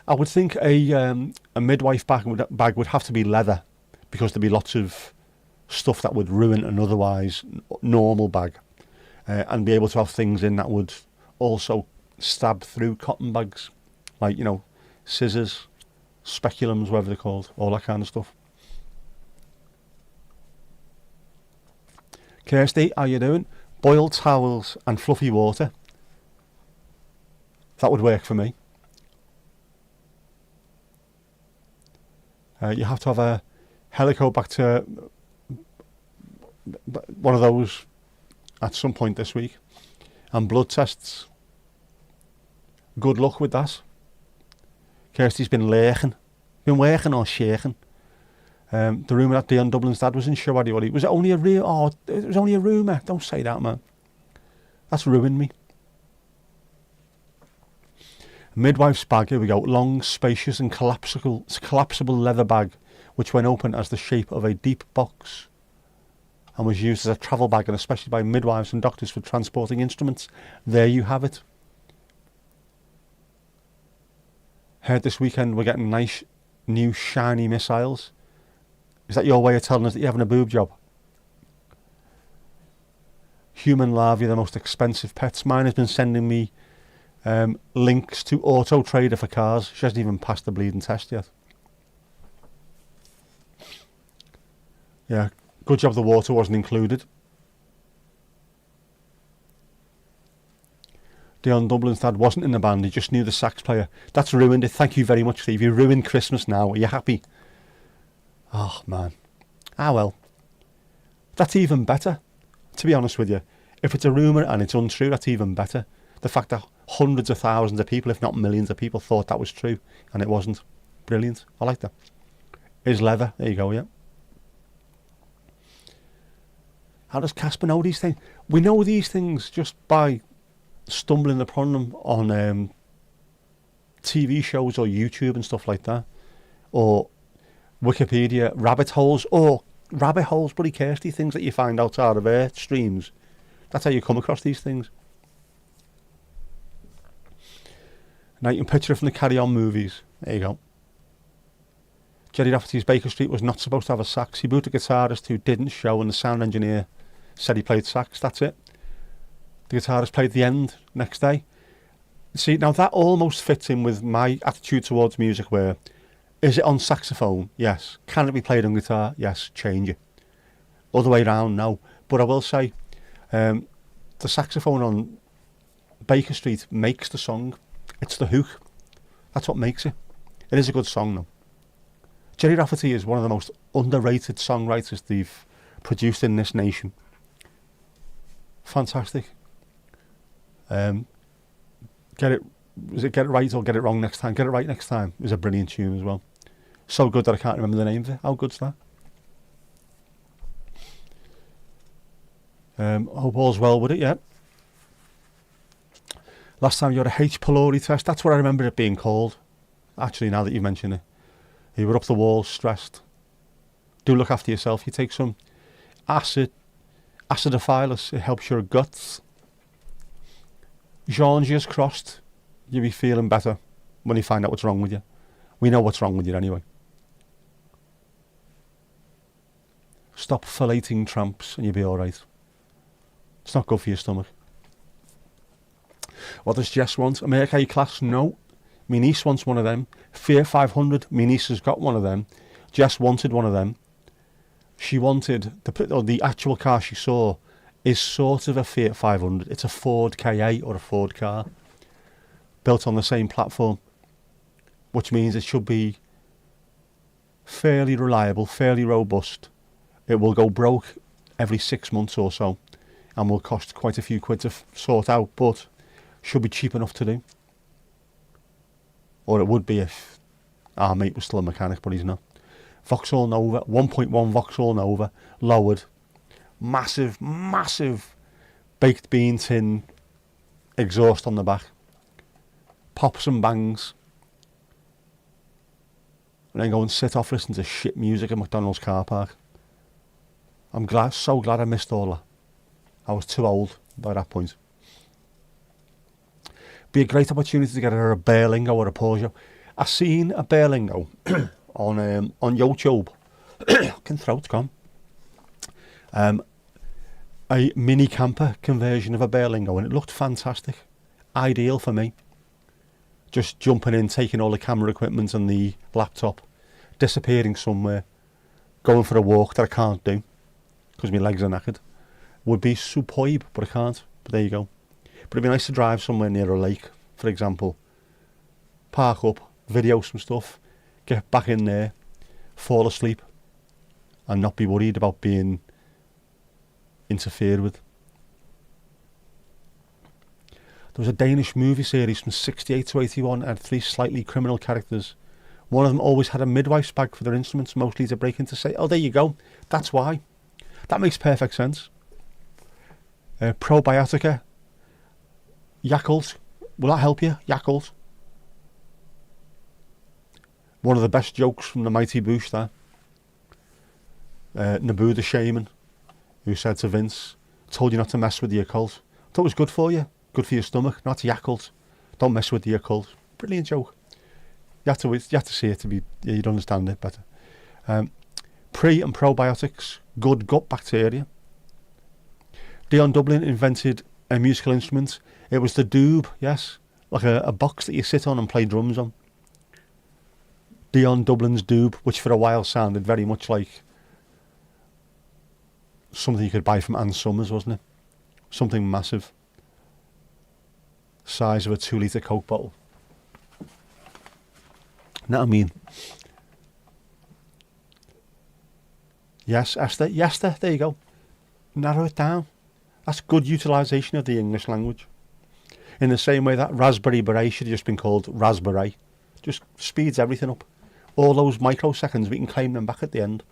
Speaker 2: I would think a midwife bag would have to be leather, because there'd be lots of stuff that would ruin an otherwise normal bag. And be able to have things in that would also stab through cotton bags. Like, you know, scissors, speculums, whatever they're called, all that kind of stuff. Kirsty, how you doing? Boiled towels and fluffy water. That would work for me. You have to have a Helicobacter, one of those at some point this week, and blood tests. Good luck with that. Kirsty's been working or shaking. The rumour that Dion Dublin's dad was in Shawaddy Waddy. Was it only a real? Oh, it was only a rumour. Don't say that, man. That's ruined me. Midwife's bag, here we go. Long, spacious and collapsible leather bag, which when open has the shape of a deep box and was used as a travel bag, and especially by midwives and doctors for transporting instruments. There you have it. Heard this weekend we're getting nice new shiny missiles. Is that your way of telling us that you're having a boob job? Human larvae are the most expensive pets. Mine has been sending me links to Auto Trader for cars. She hasn't even passed the bleeding test yet. Yeah, good job the water wasn't included. Dion Dublin's dad wasn't in the band, he just knew the sax player. That's ruined it. Thank you very much, Steve. You ruined Christmas now. Are you happy? Oh, man. Ah, well. That's even better, to be honest with you. If it's a rumour and it's untrue, that's even better. The fact that hundreds of thousands of people, if not millions of people, thought that was true and it wasn't. Brilliant. I like that. Is leather. There you go, yeah. How does Casper know these things? We know these things just by stumbling upon them on TV shows or YouTube and stuff like that. Or Wikipedia, rabbit holes, bloody Kirsty, things that you find outside of Earth streams. That's how you come across these things. Now you can picture it from the Carry On movies. There you go. Jerry Rafferty's Baker Street was not supposed to have a sax. He booked a guitarist who didn't show, and the sound engineer said he played sax. That's it. The guitarist played the end next day. See, now that almost fits in with my attitude towards music, where is it on saxophone? Yes. Can it be played on guitar? Yes. Change it. Other way round, no. But I will say, the saxophone on Baker Street makes the song. It's the hook. That's what makes it. It is a good song, though. Jerry Rafferty is one of the most underrated songwriters they've produced in this nation. Fantastic. Get it right or get it wrong next time? Get it right next time is a brilliant tune as well. So good that I can't remember the name of it. How good's that? Hope all's well with it, yeah. Last time you had a H. pylori test, that's what I remember it being called. Actually, now that you've mentioned it. You were up the wall, stressed. Do look after yourself. You take some acidophilus, it helps your guts. Janges crossed, you'll be feeling better when you find out what's wrong with you. We know what's wrong with you anyway. Stop filleting tramps and you'll be alright. It's not good for your stomach. What does Jess want? A Merc A class? No. My niece wants one of them. Fiat 500, my niece has got one of them. Jess wanted one of them. She wanted, the actual car she saw is sort of a Fiat 500. It's a Ford Ka or a Ford car, built on the same platform, which means it should be fairly reliable, fairly robust. It will go broke every 6 months or so and will cost quite a few quid to sort out, but should be cheap enough to do. Or it would be if our mate was still a mechanic, but he's not. Vauxhall Nova, 1.1 Vauxhall Nova, lowered. Massive, massive baked bean tin exhaust on the back. Pops and bangs. And then go and sit off listening to shit music at McDonald's car park. I'm so glad I missed all that. I was too old by that point. Be a great opportunity to get a Berlingo or a Porsche. I seen a Berlingo on YouTube. Can throat come. A mini camper conversion of a Berlingo, and it looked fantastic. Ideal for me. Just jumping in, taking all the camera equipment and the laptop, disappearing somewhere, going for a walk that I can't do because my legs are knackered. Would be superb, but I can't. But there you go. But it'd be nice to drive somewhere near a lake, for example. Park up, video some stuff, get back in there, fall asleep, and not be worried about being interfered with. There was a Danish movie series from 68 to 81 and had 3 slightly criminal characters. One of them always had a midwife's bag for their instruments, mostly to break into say, oh, there you go. That's why. That makes perfect sense. Probiotica. Yakult. Will that help you? Yakult. One of the best jokes from the Mighty Boosh there. Naboo the shaman, who said to Vince, told you not to mess with the occult. Thought it was good for you. Good for your stomach, not Yakult. Don't mess with the occult. Brilliant joke. You have to see it to be, you'd understand it better. Pre and probiotics, good gut bacteria. Dion Dublin invented a musical instrument. It was the doob, yes, like a box that you sit on and play drums on. Dion Dublin's doob, which for a while sounded very much like something you could buy from Ann Summers, wasn't it? Something massive. Size of a 2-litre Coke bottle. Know what I mean? Yes, Esther. Yes, Esther. There you go. Narrow it down. That's good utilisation of the English language. In the same way that Raspberry Beret should have just been called Raspberry. Just speeds everything up. All those microseconds, we can claim them back at the end.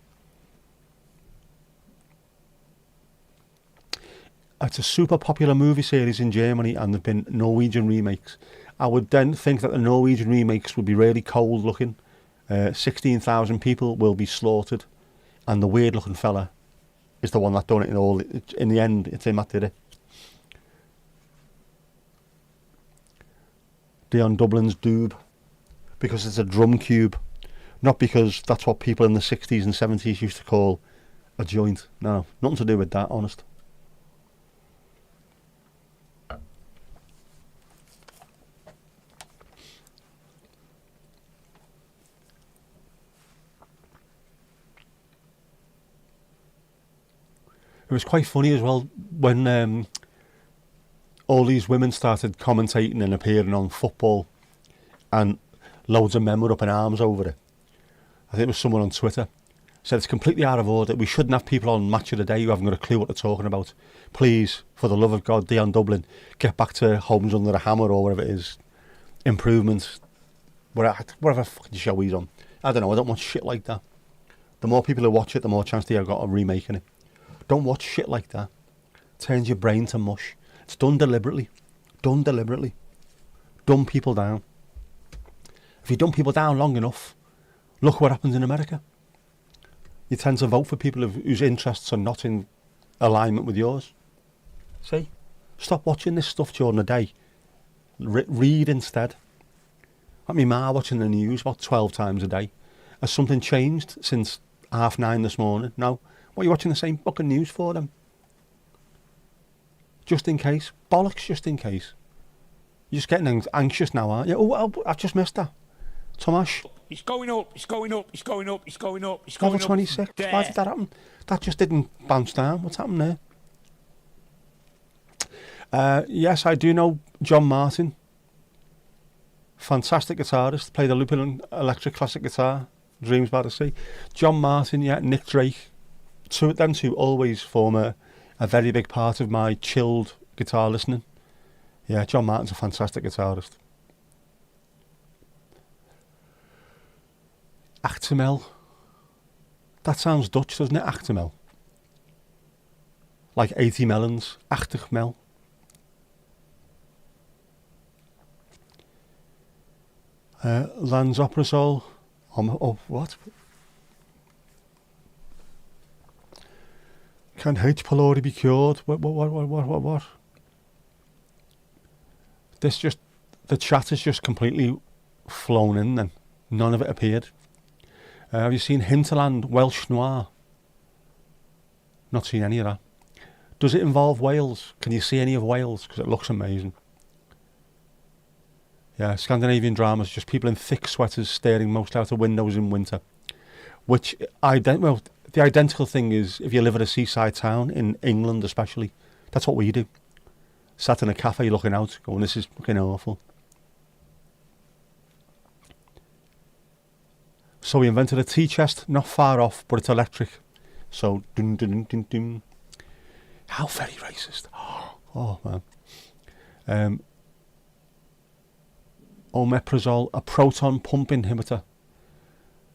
Speaker 2: It's a super popular movie series in Germany, and there have been Norwegian remakes. I would then think that the Norwegian remakes would be really cold looking. 16,000 people will be slaughtered, and the weird looking fella is the one that done it in all. In the end, it's him that did it. Dion Dublin's doob, because it's a drum cube, not because that's what people in the 60s and 70s used to call a joint. No, nothing to do with that, honest. It was quite funny as well when all these women started commentating and appearing on football, and loads of men were up in arms over it. I think it was someone on Twitter said it's completely out of order. We shouldn't have people on Match of the Day who haven't got a clue what they're talking about. Please, for the love of God, Dion Dublin, get back to Homes Under a Hammer or whatever it is. Improvements. Whatever fucking show he's on. I don't know, I don't want shit like that. The more people who watch it, the more chance they have got of remaking it. Don't watch shit like that. Turns your brain to mush. It's done deliberately. Done deliberately. Dumb people down. If you dumb people down long enough, look what happens in America. You tend to vote for people whose interests are not in alignment with yours. See? Stop watching this stuff during the day. Read instead. Like me ma watching the news about 12 times a day. Has something changed since 9:30 this morning? No. What are you watching the same fucking news for then? Just in case. Bollocks, just in case. You're just getting anxious now, aren't you? Oh, I've just missed that. Tomash,
Speaker 4: It's going up, it's going up, it's going up, it's going up, it's
Speaker 2: level
Speaker 4: going up.
Speaker 2: 26.
Speaker 4: There.
Speaker 2: Why did that happen? That just didn't bounce down. What's happened there? Yes, I do know John Martin. Fantastic guitarist. Played a looping electric classic guitar. Dreams by the Sea. John Martin, yeah. Nick Drake. Them two always form a very big part of my chilled guitar listening. Yeah, John Martin's a fantastic guitarist. Actimel. That sounds Dutch, doesn't it? Actimel. Like 80 melons. Achtigmel. Lansoprazole. What? Can H. pylori be cured? What? The chat has just completely flown in then. None of it appeared. Have you seen Hinterland Welsh Noir? Not seen any of that. Does it involve Wales? Can you see any of Wales? Because it looks amazing. Yeah, Scandinavian dramas, just people in thick sweaters staring mostly out of windows in winter. Which, the identical thing is if you live at a seaside town, in England especially, that's what we do. Sat in a cafe looking out, going, this is fucking awful. So we invented a tea chest, not far off, but it's electric. So, dun dun dun dun. How very racist. Oh, man. Omeprazole, a proton pump inhibitor.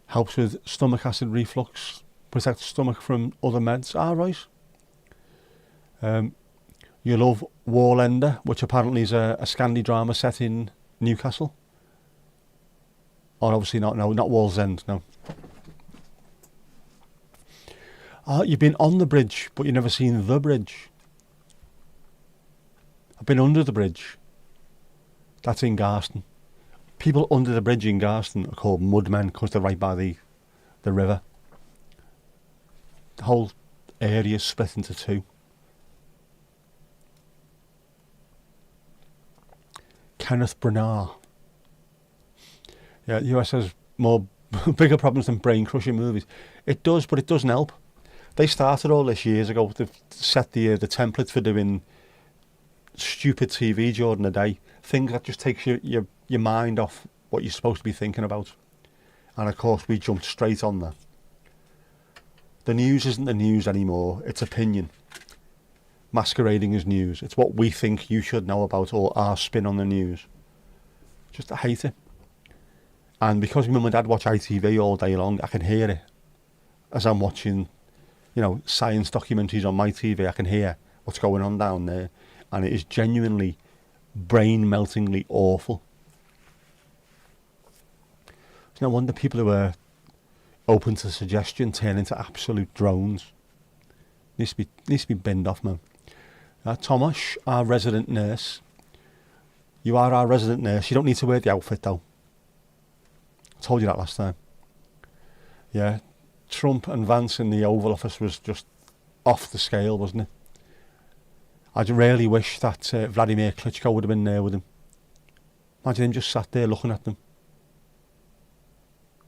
Speaker 2: Helps with stomach acid reflux. Protects the stomach from other meds. Right. You love Warlender, which apparently is a Scandi drama set in Newcastle. Or obviously not Wall's End, no. You've been on the bridge, but you've never seen the bridge. I've been under the bridge. That's in Garston. People under the bridge in Garston are called mudmen because they're right by the river. The whole area is split into two. Kenneth Branagh. Yeah, the US has more bigger problems than brain-crushing movies. It does, but it doesn't help. They started all this years ago. They've set the template for doing stupid TV during the day. Things that just takes your mind off what you're supposed to be thinking about. And of course, we jumped straight on that. The news isn't the news anymore. It's opinion. Masquerading as news. It's what we think you should know about, or our spin on the news. Just, I hate it. And because my mum and dad watch ITV all day long, I can hear it. As I'm watching, science documentaries on my TV, I can hear what's going on down there. And it is genuinely brain-meltingly awful. It's no wonder people who are open to suggestion turn into absolute drones. Needs to be binned off, man. Tomash, our resident nurse. You are our resident nurse. You don't need to wear the outfit, though. I told you that last time. Yeah, Trump and Vance in the Oval Office was just off the scale, wasn't it? I'd really wish that Vladimir Klitschko would have been there with him. Imagine him just sat there looking at them.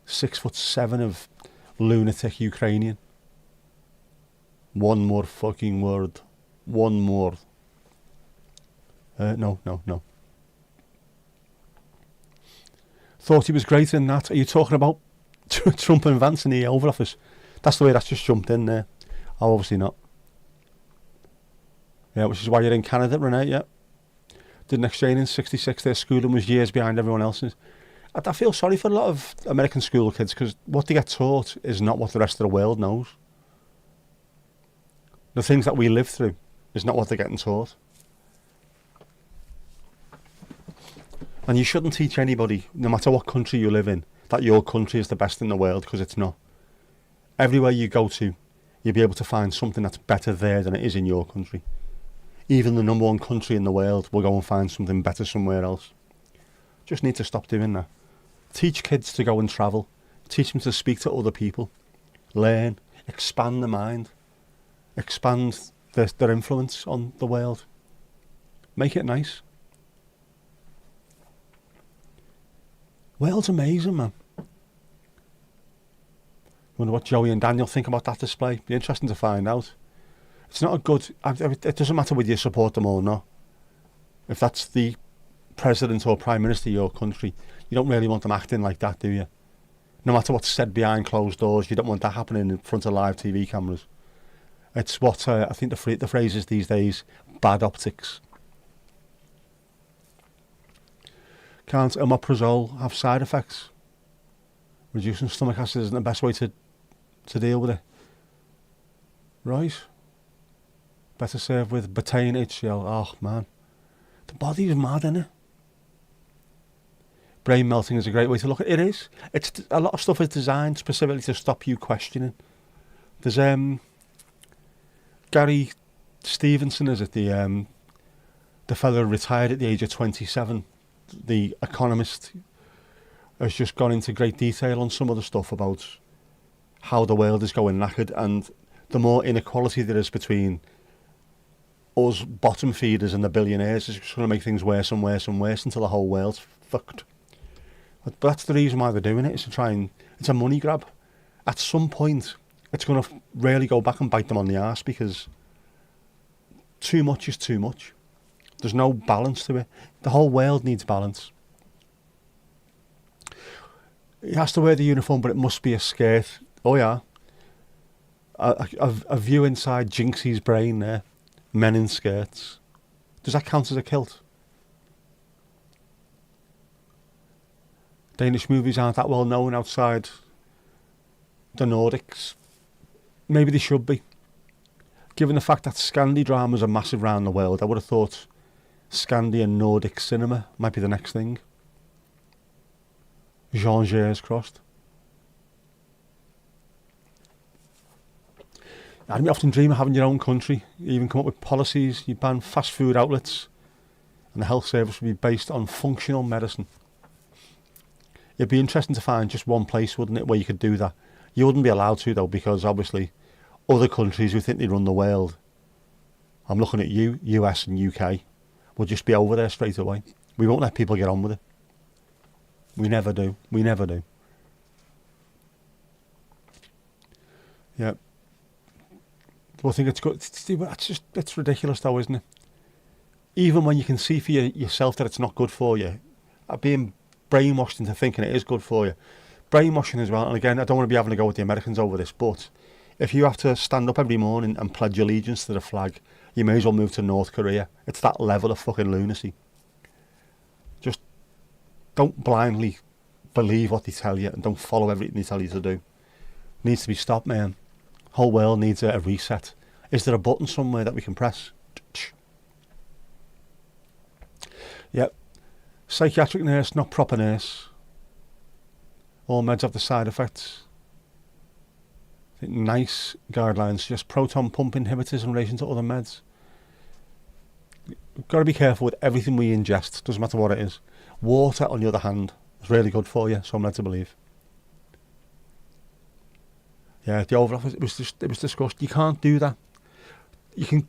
Speaker 2: 6'7" of lunatic Ukrainian. One more fucking word. One more. No. Thought he was great in that. Are you talking about Trump and Vance in the Oval Office? That's the way that's just jumped in there. Oh, obviously not. Yeah, which is why you're in Canada, Renee, yeah. Did an exchange in 66. Their schooling was years behind everyone else's. I feel sorry for a lot of American school kids because what they get taught is not what the rest of the world knows. The things that we live through is not what they're getting taught. And you shouldn't teach anybody, no matter what country you live in, that your country is the best in the world, because it's not. Everywhere you go to, you'll be able to find something that's better there than it is in your country. Even the number one country in the world will go and find something better somewhere else. Just need to stop doing that. Teach kids to go and travel. Teach them to speak to other people. Learn. Expand the mind. Expand their influence on the world. Make it nice. World's amazing, man. Wonder what Joey and Daniel think about that display. Be interesting to find out. It's not a good... It doesn't matter whether you support them or not. If that's the president or prime minister of your country, you don't really want them acting like that, do you? No matter what's said behind closed doors, you don't want that happening in front of live TV cameras. It's what I think the phrase is these days, bad optics. Can't omeprazole have side effects? Reducing stomach acid isn't the best way to deal with it. Right. Better served with betaine HCl. Oh, man. The body's mad, isn't it? Brain melting is a great way to look at it. It is. It's a lot of stuff is designed specifically to stop you questioning. There's Gary Stevenson, is it, the fellow retired at the age of 27, the economist, has just gone into great detail on some of the stuff about how the world is going knackered, and the more inequality there is between us bottom feeders and the billionaires is just going to make things worse and worse and worse until the whole world's fucked. But that's the reason why they're doing it, is to try and... It's a money grab. At some point, it's going to really go back and bite them on the arse, because too much is too much. There's no balance to it. The whole world needs balance. He has to wear the uniform, but it must be a skirt. Oh, yeah. A view inside Jinxie's brain there. Men in skirts. Does that count as a kilt? Danish movies aren't that well known outside the Nordics. Maybe they should be. Given the fact that Scandi dramas are massive around the world, I would have thought Scandi and Nordic cinema might be the next thing. Jean-Gers crossed. I often dream of having your own country. You even come up with policies. You ban fast food outlets, and the health service would be based on functional medicine. It'd be interesting to find just one place, wouldn't it, where you could do that. You wouldn't be allowed to, though, because obviously other countries who think they run the world, I'm looking at you, US and UK, will just be over there straight away. We won't let people get on with it. We never do. We never do. Yeah. Well, I think it's good. It's ridiculous, though, isn't it? Even when you can see for yourself that it's not good for you, being brainwashed into thinking it is good for you. Brainwashing as well. And again, I don't want to be having a go with the Americans over this, but if you have to stand up every morning and pledge allegiance to the flag, you may as well move to North Korea. It's that level of fucking lunacy. Just don't blindly believe what they tell you, and don't follow everything they tell you to do. It needs to be stopped, man. Whole world needs a reset. Is there a button somewhere that we can press? Yep. Psychiatric nurse, not proper nurse. All meds have the side effects. I think NICE guidelines suggest proton pump inhibitors in relation to other meds. We've got to be careful with everything we ingest. Doesn't matter what it is. Water, on the other hand, is really good for you, so I'm led to believe. Yeah, the Oval Office, it was discussed. You can't do that. You can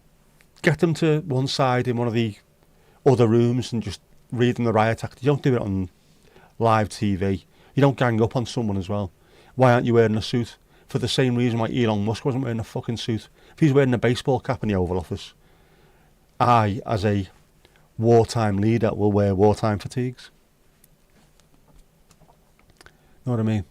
Speaker 2: get them to one side in one of the other rooms and just read them the riot act. You don't do it on live TV. You don't gang up on someone as well. Why aren't you wearing a suit? For the same reason why Elon Musk wasn't wearing a fucking suit. If he's wearing a baseball cap in the Oval Office, I, as a wartime leader, will wear wartime fatigues. Know what I mean?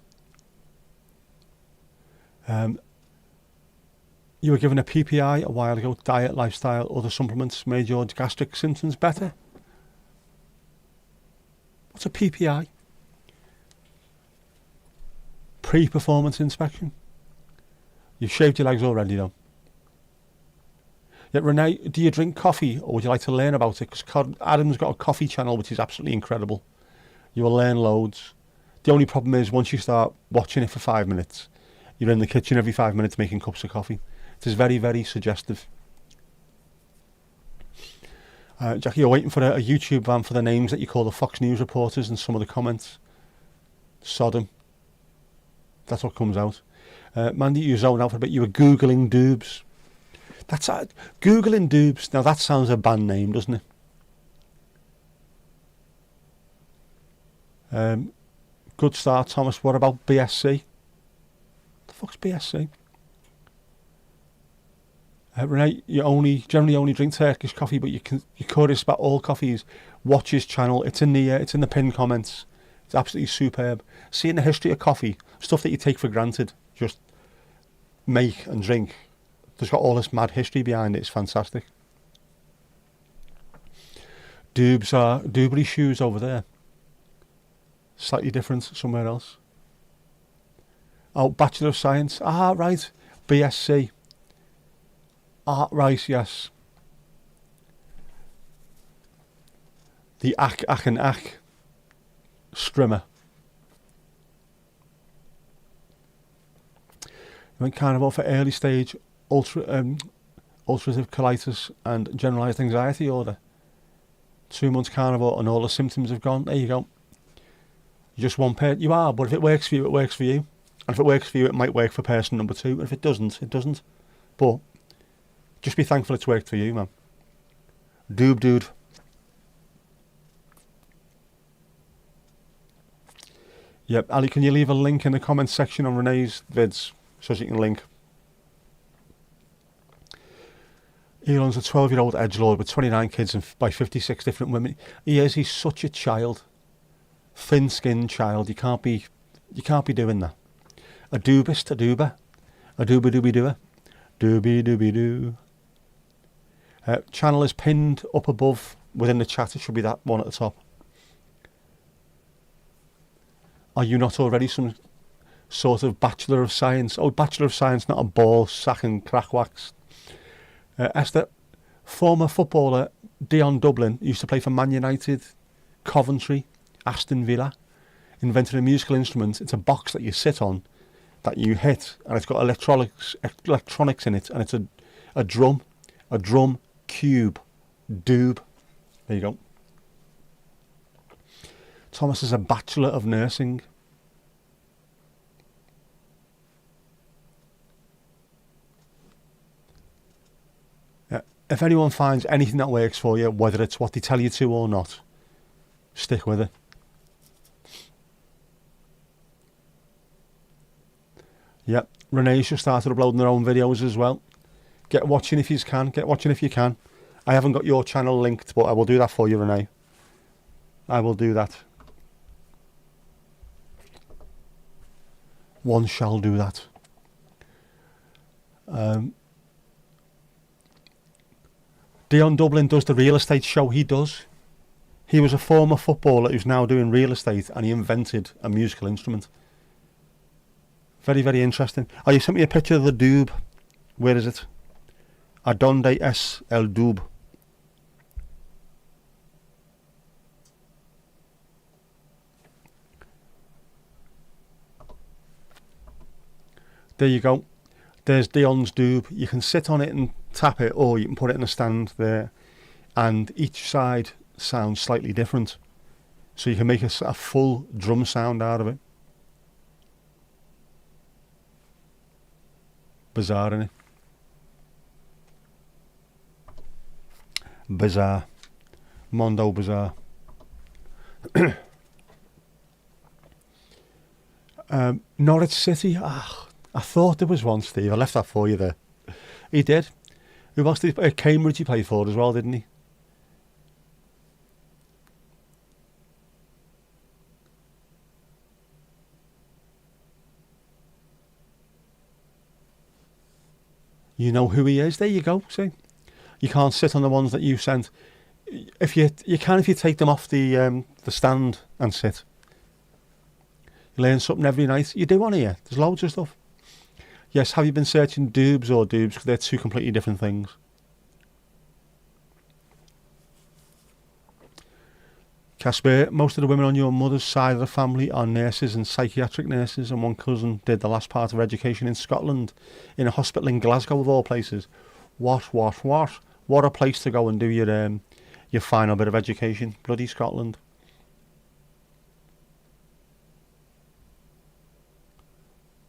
Speaker 2: You were given a PPI a while ago. Diet, lifestyle, other supplements made your gastric symptoms better. What's a PPI? Pre-performance inspection. You've shaved your legs already, though. Yet, Renee, do you drink coffee, or would you like to learn about it? Because Adam's got a coffee channel which is absolutely incredible. You will learn loads. The only problem is once you start watching it for 5 minutes, you're in the kitchen every 5 minutes making cups of coffee. It is very, very suggestive. Jackie, you're waiting for a YouTube ban for the names that you call the Fox News reporters and some of the comments. Sodom. That's what comes out. Mandy, you zoned out for a bit. You were Googling Doobs. That's Googling Doobs. Now that sounds a band name, doesn't it? Good start, Thomas. What about BSc? The fuck's BSc? Renee, you generally only drink Turkish coffee, but you're curious about all coffees. Watch his channel. It's in the pinned comments. It's absolutely superb. Seeing the history of coffee, stuff that you take for granted, just make and drink. There's got all this mad history behind it. It's fantastic. Doobry shoes over there. Slightly different somewhere else. Oh, Bachelor of Science. Ah, right. BSc. Ah, right, yes. The Ak Strimmer. Went carnivore for early stage ulcerative colitis and generalised anxiety order. 2 months carnivore and all the symptoms have gone. There you go. You're just one pair. You are, but if it works for you, it works for you. And if it works for you, it might work for person number 2. And if it doesn't, it doesn't. But just be thankful it's worked for you, man. Dude. Yep, Ali, can you leave a link in the comments section on Renee's vids so she can link? Elon's a 12-year-old edgelord with 29 kids and by 56 different women. He's such a child. Thin-skinned child. You can't be doing that. A doobist, a doober. A dooba-dooby-dooer. Dooby-dooby-doo. Channel is pinned up above within the chat. It should be that one at the top. Are you not already some sort of Bachelor of Science? Oh, Bachelor of Science, not a ball sack and crack wax. Esther, former footballer Dion Dublin, used to play for Man United, Coventry, Aston Villa, invented a musical instrument. It's a box that you sit on, that you hit, and it's got electronics in it, and it's a drum cube, doob. There you go. Thomas is a Bachelor of Nursing. If anyone finds anything that works for you, whether it's what they tell you to or not, stick with it. Yep, Renee's just started uploading their own videos as well. Get watching if you can. I haven't got your channel linked, but I will do that for you, Renee. I will do that. One shall do that. Dion Dublin does the real estate show. He does. He was a former footballer who's now doing real estate, and he invented a musical instrument. Very, very interesting. Oh, you sent me a picture of the doob. Where is it? Adonde es el doob. There you go. There's Dion's doob. You can sit on it and tap it, or you can put it in a stand there, and each side sounds slightly different. So you can make a full drum sound out of it. Bizarre, innit? Bizarre. Mondo bizarre. Norwich City. I thought there was one, Steve. I left that for you there. He did. Who else did he play? Cambridge he played for as well, didn't he? You know who he is. There you go. See, you can't sit on the ones that you sent. If you can, if you take them off the stand and sit. You learn something every night. You do on here. There's loads of stuff. Yes, have you been searching doobs or doobs? Because they're two completely different things. Casper, most of the women on your mother's side of the family are nurses and psychiatric nurses, and one cousin did the last part of her education in Scotland, in a hospital in Glasgow of all places. What a place to go and do your final bit of education. Bloody Scotland.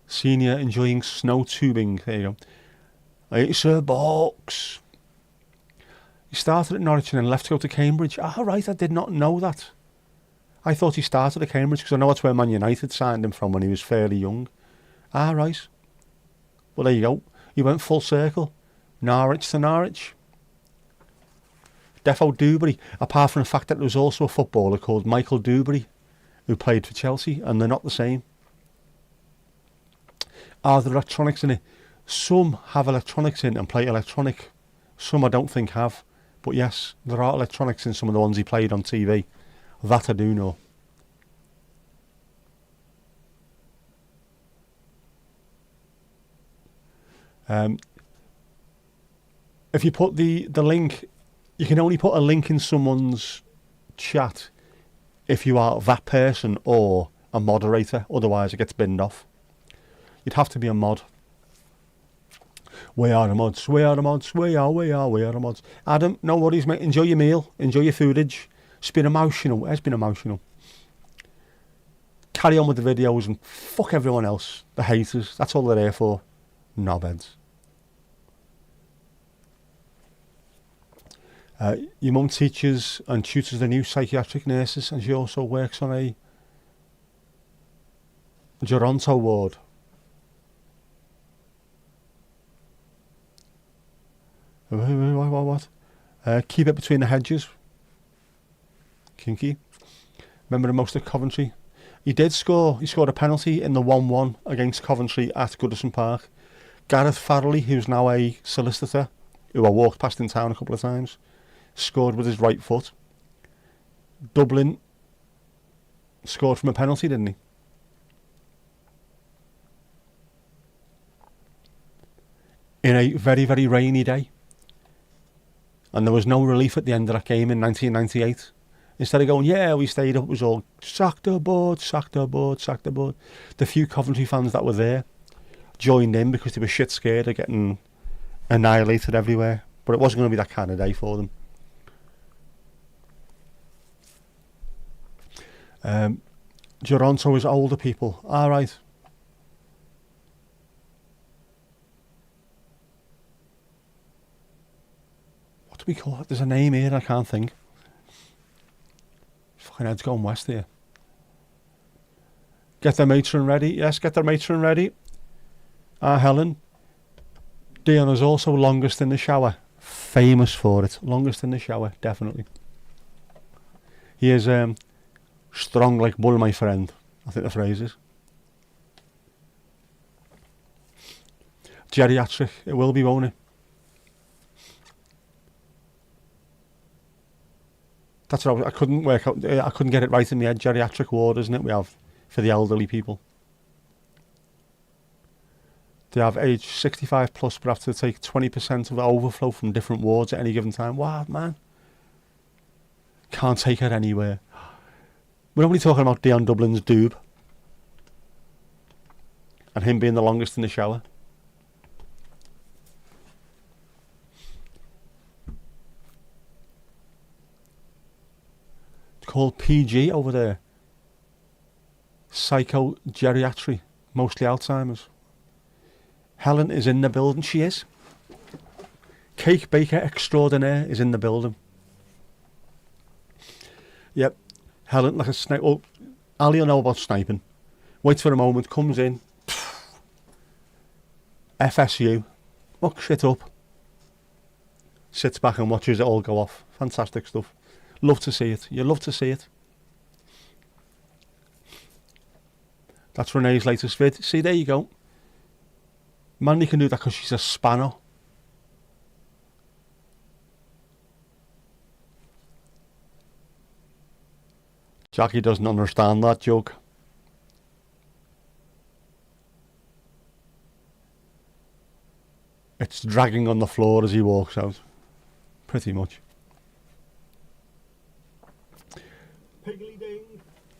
Speaker 2: Senior enjoying snow tubing. There you go. It's a box. He started at Norwich and then left to go to Cambridge. Ah, right, I did not know that. I thought he started at Cambridge because I know that's where Man United signed him from when he was fairly young. Ah, right. Well, there you go. He went full circle. Norwich to Norwich. Defo Dewberry, apart from the fact that there was also a footballer called Michael Dewberry who played for Chelsea, and they're not the same. Are there electronics in it? Some have electronics in and play electronic. Some I don't think have. But yes, there are electronics in some of the ones he played on TV. That I do know. If you put the link, you can only put a link in someone's chat if you are that person or a moderator. Otherwise it gets binned off. You'd have to be a mod. We are the mods, we are the mods, we are the mods. Adam, no worries, mate. Enjoy your meal, enjoy your foodage. It's been emotional, it's been emotional. Carry on with the videos and fuck everyone else. The haters, that's all they're there for. Knobheads. Your mum teaches and tutors the new psychiatric nurses, and she also works on a Geronto ward. What? Keep it between the hedges. Kinky. Remember the most at Coventry? He did score. He scored a penalty in the 1-1 against Coventry at Goodison Park. Gareth Farrelly, who's now a solicitor, who I walked past in town a couple of times, scored with his right foot. Dublin scored from a penalty, didn't he? In a very, very rainy day. And there was no relief at the end of that game in 1998. Instead of going, yeah, we stayed up, it was all, sack the board, sack the board, sack the board. The few Coventry fans that were there joined in because they were shit scared of getting annihilated everywhere. But it wasn't going to be that kind of day for them. Geronto is older people. All right. What do we call it? There's a name here, I can't think. Fucking head's going west here. Get their matron ready. Yes, get their matron ready. Helen. Dion is also longest in the shower. Famous for it. Longest in the shower, definitely. He is strong like bull, my friend. I think the phrase is. Geriatric. It will be, won't it? That's what I couldn't work out. I couldn't get it right in my head. Geriatric ward, isn't it? We have for the elderly people. They have age 65 plus, but have to take 20% of the overflow from different wards at any given time. Wow, man. Can't take it anywhere. We're only talking about Dion Dublin's doob. And him being the longest in the shower. It's called PG over there. Psychogeriatry. Mostly Alzheimer's. Helen is in the building. She is. Cake baker extraordinaire is in the building. Yep. Helen, like a sniper. Oh, Ali will know about sniping. Waits for a moment, comes in. FSU. Muck shit up. Sits back and watches it all go off. Fantastic stuff. Love to see it. You love to see it. That's Renee's latest vid. See, there you go. Mandy can do that because she's a spanner. Jackie doesn't understand that joke. It's dragging on the floor as he walks out. Pretty much. Piggly Ding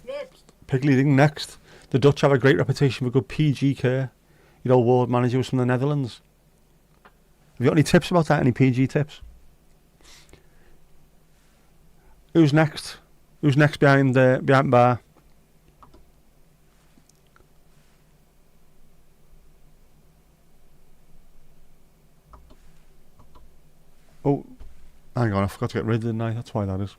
Speaker 2: next. Piggly Ding next. The Dutch have a great reputation for good PG care. Your old ward manager was from the Netherlands. Have you got any tips about that? Any PG tips? Who's next? Who's next behind bar? Oh, hang on, I forgot to get rid of the knife. That's why that is.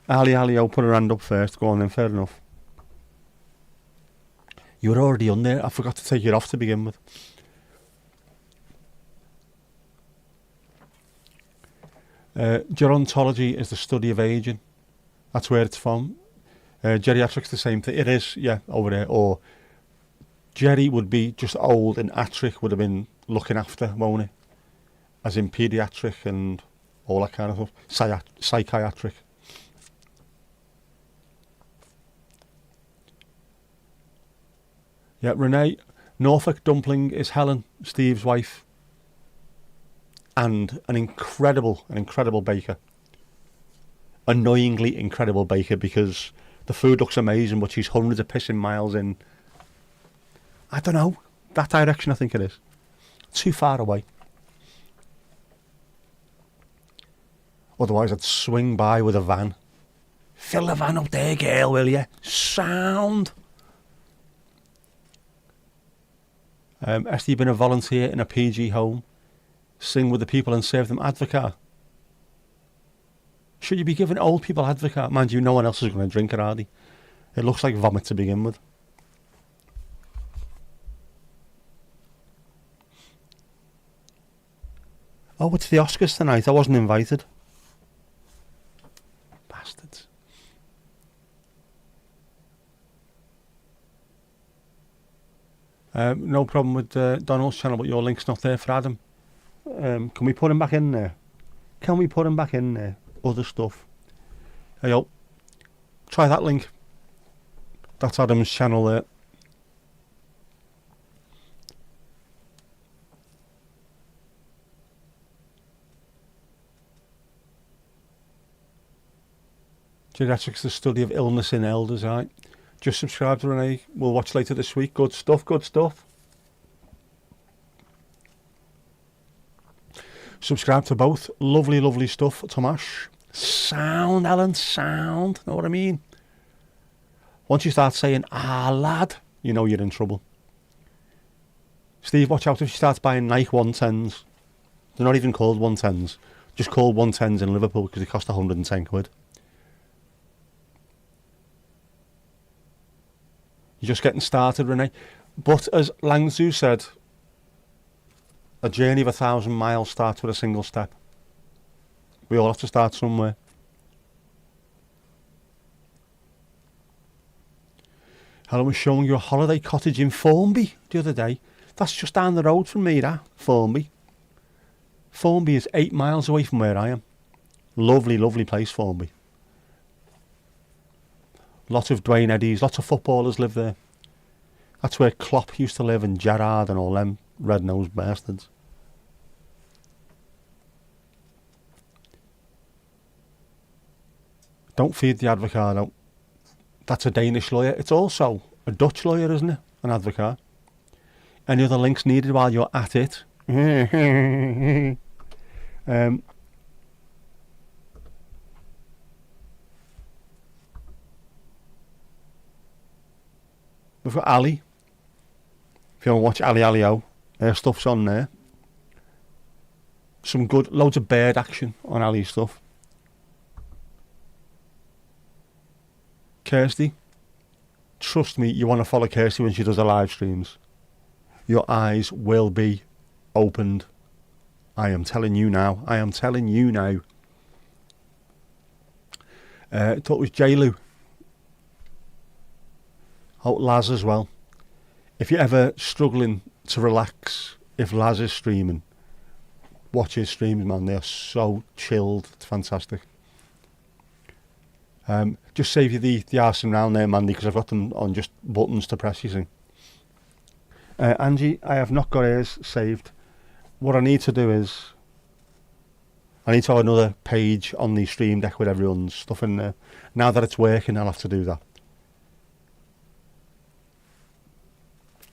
Speaker 2: Ali Alio put her hand up first. Go on then, fair enough. You were already on there. I forgot to take you off to begin with. Gerontology is the study of ageing. That's where it's from. Geriatrics the same thing. It is, yeah, over there. Or Geri would be just old, and atric would have been looking after, won't it? As in paediatric and all that kind of stuff. Psychiatric. Yeah, Renee. Norfolk Dumpling is Helen, Steve's wife. And an incredible baker. Annoyingly incredible baker, because the food looks amazing, but she's hundreds of pissing miles in, I don't know, that direction I think it is. Too far away. Otherwise I'd swing by with a van. Fill the van up there, girl, will you? Sound. Esther, you've been a volunteer in a PG home. Sing with the people and serve them Advocaat. Should you be giving old people Advocaat? Mind you, no one else is going to drink it, are they? It looks like vomit to begin with. Oh, it's the Oscars tonight. I wasn't invited. Bastards. No problem with Donald's channel, but your link's not there for Adam. Can we put him back in there? Can we put him back in there? Other stuff. Hey, yo. Try that link. That's Adam's channel there. Geriatrics, the study of illness in elders, right? Just subscribe to Renee. We'll watch later this week. Good stuff, good stuff. Subscribe to both. Lovely, lovely stuff, Tomash. Sound, Alan, sound. Know what I mean? Once you start saying, lad, you know you're in trouble. Steve, watch out if she starts buying Nike 110s. They're not even called 110s. Just called 110s in Liverpool because they cost 110 quid. You're just getting started, Renee. But as Lang Tzu said, a journey of 1,000 miles starts with a single step. We all have to start somewhere. Helen was showing you a holiday cottage in Formby the other day. That's just down the road from me, that, Formby. Formby is 8 miles away from where I am. Lovely, lovely place, Formby. Lots of Dwayne Eddies, lots of footballers live there. That's where Klopp used to live, and Gerrard and all them red-nosed bastards. Don't feed the Advocaat out. That's a Danish lawyer. It's also a Dutch lawyer, isn't it? An Advocaat. Any other links needed while you're at it? We've got Ali. If you want to watch Ali Alio, her stuff's on there. Some good, loads of bird action on Ali's stuff. Kirsty, trust me, you want to follow Kirsty when she does her live streams. Your eyes will be opened. I am telling you now. I am telling you now. I thought it was J-Lu. Oh, Laz as well. If you're ever struggling to relax, if Laz is streaming, watch his streams, man. They're so chilled. It's fantastic. Just save you the arsing round there, Mandy, because I've got them on just buttons to press, you see. Angie, I have not got hers saved. What I need to do is I need to have another page on the stream deck with everyone's stuff in there. Now that it's working, I'll have to do that.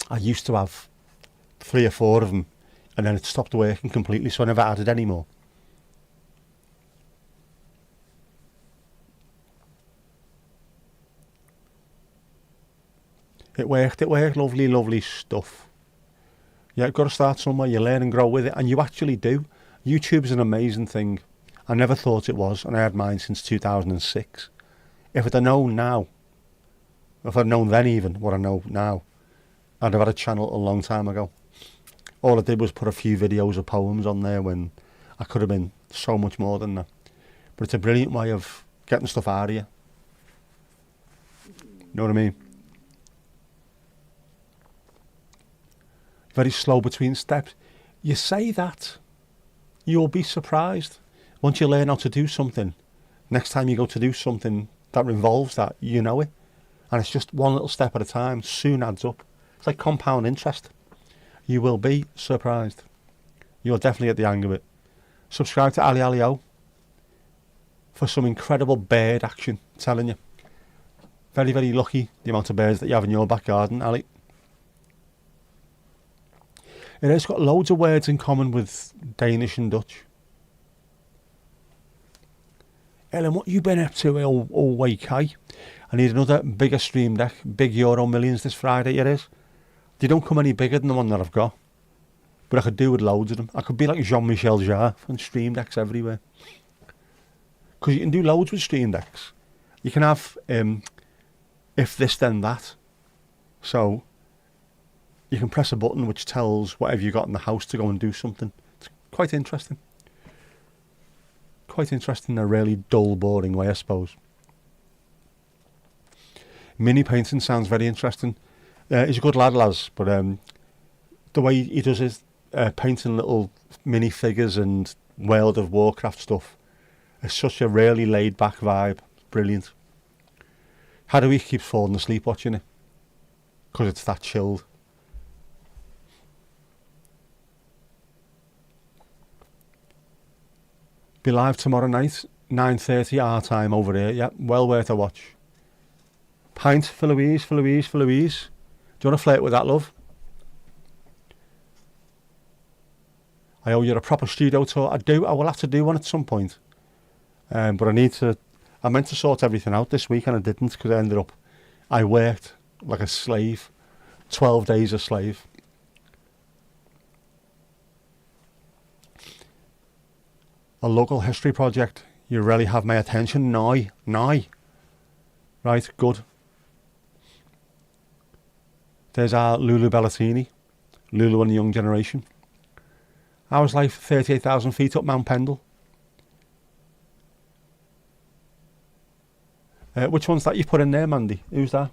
Speaker 2: I used to have 3 or 4 of them, and then it stopped working completely, so I never added any more. It worked, lovely, lovely stuff. Yeah, got to start somewhere, you learn and grow with it, and you actually do. YouTube's an amazing thing. I never thought it was, and I had mine since 2006. If I'd have known now, if I'd known then even what I know now, I'd have had a channel a long time ago. All I did was put a few videos of poems on there when I could have been so much more than that. But it's a brilliant way of getting stuff out of you. You know what I mean? Very slow between steps. You say that, you'll be surprised. Once you learn how to do something, next time you go to do something that involves that, you know it. And it's just one little step at a time, soon adds up. It's like compound interest. You will be surprised. You'll definitely get the hang of it. Subscribe to Ali Ali O for some incredible bird action, I'm telling you. Very, very lucky the amount of birds that you have in your back garden, Ali. It has got loads of words in common with Danish and Dutch. Ellen, what you been up to all week, eh? I need another bigger stream deck, big Euro Millions this Friday it is. They don't come any bigger than the one that I've got. But I could do with loads of them. I could be like Jean-Michel Jarre and stream decks everywhere. Because you can do loads with stream decks. You can have if this then that. So you can press a button which tells whatever you got in the house to go and do something. It's quite interesting. Quite interesting in a really dull, boring way, I suppose. Mini painting sounds very interesting. He's a good lad, Laz, but the way he does his painting little mini figures and World of Warcraft stuff, it's such a really laid back vibe. Brilliant. Hadouik keeps falling asleep watching it because it's that chilled. Be live tomorrow night, 9:30 our time over here. Yeah, well worth a watch. Pint for Louise, for Louise, for Louise. Do you want to flirt with that, love? I owe you a proper studio tour. I do. I will have to do one at some point. But I need to. I meant to sort everything out this week and I didn't because I worked like a slave. 12 days a slave. A local history project. You really have my attention. Now. Right, good. There's our Lulu Bellatini. Lulu and the young generation. How's life 38,000 feet up Mount Pendle? Which one's that you've put in there, Mandy? Who's that?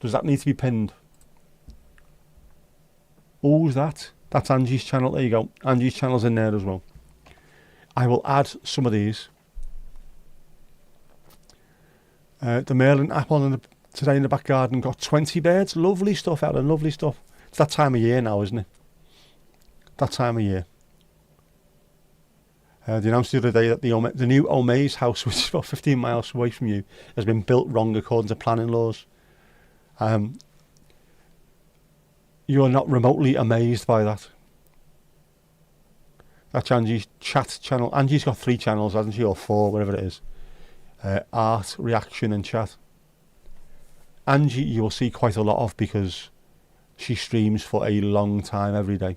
Speaker 2: Does that need to be pinned? Who's that? That's Angie's channel. There you go. Angie's channel's in there as well. I will add some of these. The Merlin apple today in the back garden got 20 birds. Lovely stuff, Ellen. Lovely stuff. It's that time of year now, isn't it? That time of year. They announced the other day that the new Omaze house, which is about 15 miles away from you, has been built wrong according to planning laws. You are not remotely amazed by that. That's Angie's chat channel. Angie's got 3 channels, hasn't she? Or 4, whatever it is. Art, reaction and chat. Angie you will see quite a lot of because she streams for a long time every day.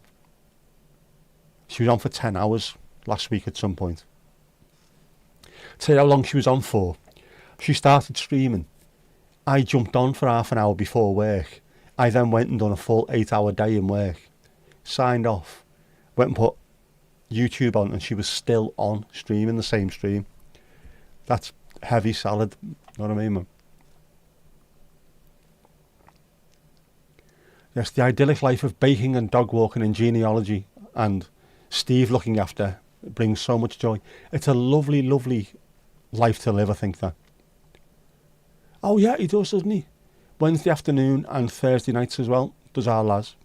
Speaker 2: She was on for 10 hours last week at some point. Tell you how long she was on for. She started streaming. I jumped on for half an hour before work. I then went and done a full 8-hour day in work. Signed off. Went and put YouTube on and she was still on streaming the same stream. That's heavy salad. You know what I mean, man? Yes, the idyllic life of baking and dog walking and genealogy and Steve looking after it brings so much joy. It's a lovely, lovely life to live, I think, that. Oh yeah, he does, doesn't he? Wednesday afternoon and Thursday nights as well, does our Laz.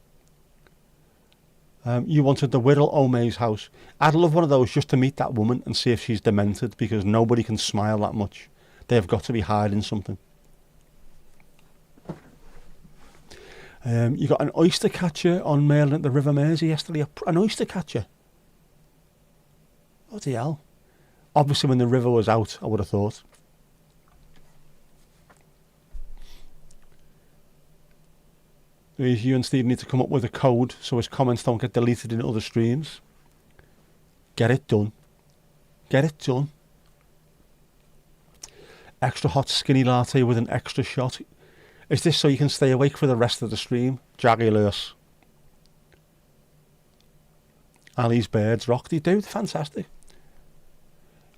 Speaker 2: You wanted the Wirral Omaze house. I'd love one of those just to meet that woman and see if she's demented because nobody can smile that much. They've got to be hiding something. You got an oyster catcher on Merlin at the River Mersey yesterday. An oyster catcher? What the hell? Obviously when the river was out, I would have thought. You and Steve need to come up with a code so his comments don't get deleted in other streams. Get it done. Get it done. Extra hot skinny latte with an extra shot. Is this so you can stay awake for the rest of the stream? Jaguars. Ali's birds rock. They do. Fantastic.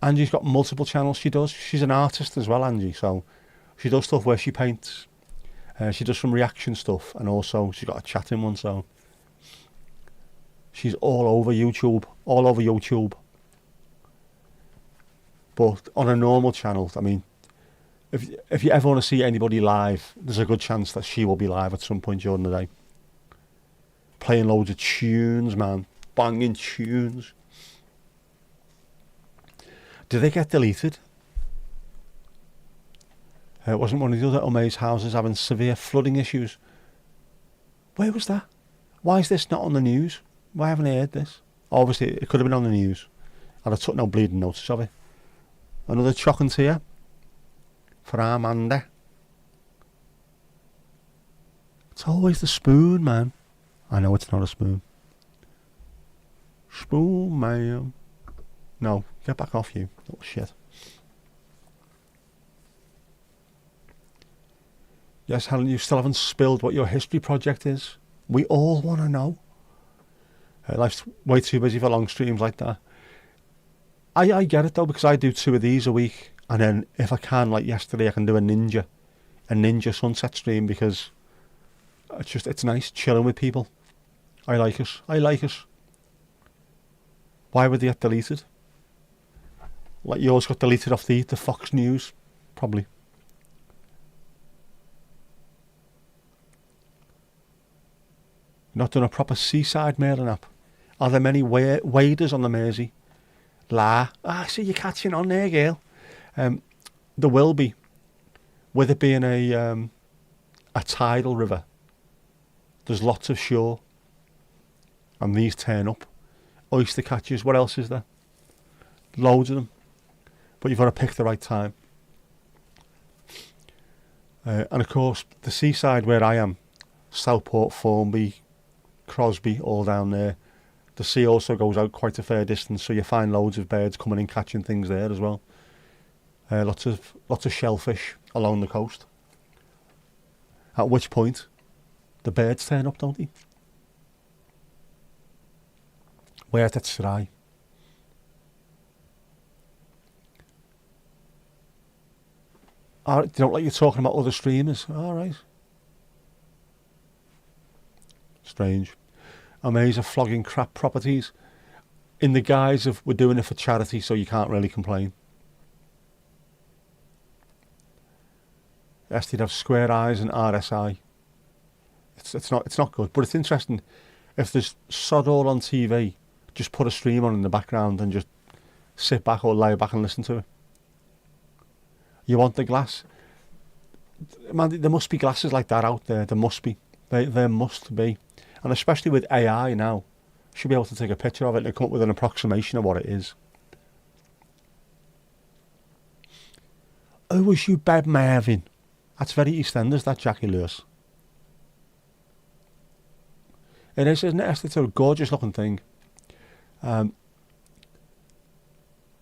Speaker 2: Angie's got multiple channels she does. She's an artist as well, Angie. So she does stuff where she paints. She does some reaction stuff. And also she's got a chatting one. So she's all over YouTube. All over YouTube. But on a normal channel, I mean, if you ever want to see anybody live, there's a good chance that she will be live at some point during the day. Playing loads of tunes, man. Banging tunes. Did they get deleted? It wasn't one of the other Umay's houses having severe flooding issues. Where was that? Why is this not on the news? Why haven't I heard this? Obviously, it could have been on the news. And I took no bleeding notice of it. Another chocolate here for Amanda. It's always the spoon, man. I know it's not a spoon. Spoon, man. No, get back off you, little shit. Yes, Helen, you still haven't spilled what your history project is. We all want to know. Life's way too busy for long streams like that. I get it though, because I do 2 of these a week, and then if I can, like yesterday, I can do a ninja sunset stream, because it's nice chilling with people. I like it. Why would they get deleted? Like yours got deleted off the Fox News, probably. Not done a proper seaside mailing app. Are there many waders on the Mersey? I see you catching on there, girl. There will be, with it being a tidal river. There's lots of shore, and these turn up. Oyster catchers. What else is there? Loads of them, but you've got to pick the right time. And of course, the seaside where I am, Southport, Formby, Crosby, all down there. The sea also goes out quite a fair distance, so you find loads of birds coming in catching things there as well. Lots of shellfish along the coast. At which point, the birds turn up, don't they? Where's that Sarai? They don't like you talking about other streamers. All right. Strange. Amazing flogging crap properties in the guise of we're doing it for charity, so you can't really complain. Yes, they'd have square eyes and RSI. It's not good, but it's interesting. If there's sod all on TV, just put a stream on in the background and just sit back or lie back and listen to it. You want the glass? Man, there must be glasses like that out there. There must be. There must be. And especially with AI now, you should be able to take a picture of it and come up with an approximation of what it is. Oh, was you Beb Marvin? That's very EastEnders, that Jackie Lewis. It is, isn't it? It's a gorgeous looking thing.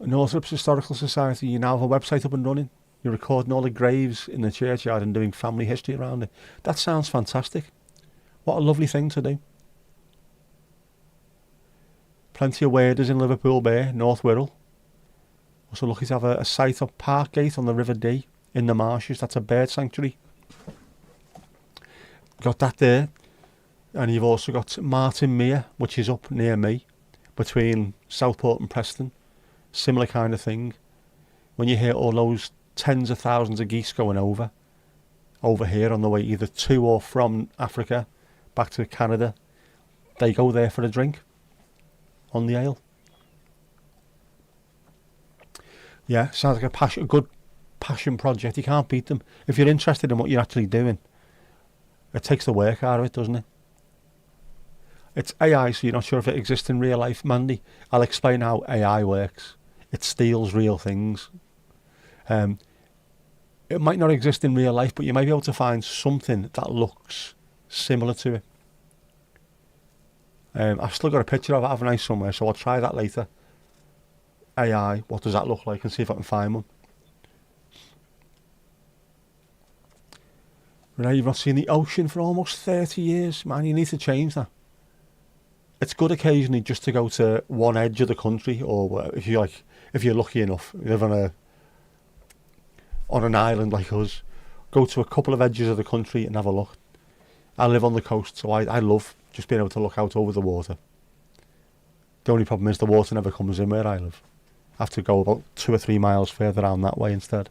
Speaker 2: Northrop's Historical Society, you now have a website up and running. You're recording all the graves in the churchyard and doing family history around it. That sounds fantastic. What a lovely thing to do. Plenty of waders in Liverpool Bay, North Wirral. Also lucky to have a site up Parkgate on the River Dee in the marshes. That's a bird sanctuary. Got that there. And you've also got Martin Mere, which is up near me, between Southport and Preston. Similar kind of thing. When you hear all those tens of thousands of geese going over here on the way either to or from Africa, back to Canada, they go there for a drink on the ale. Yeah, sounds like a good passion project. You can't beat them. If you're interested in what you're actually doing, it takes the work out of it, doesn't it? It's AI, so you're not sure if it exists in real life. Mandy, I'll explain how AI works. It steals real things. It might not exist in real life, but you might be able to find something that looks similar to it. I've still got a picture of it, haven't I, somewhere, so I'll try that later. AI, what does that look like, and see if I can find one. Right, you've not seen the ocean for almost 30 years. Man, you need to change that. It's good occasionally just to go to one edge of the country, or if you're lucky enough, you live on an island like us, go to a couple of edges of the country and have a look. I live on the coast, so I love just being able to look out over the water. The only problem is the water never comes in where I live. I have to go about 2 or 3 miles further down that way instead.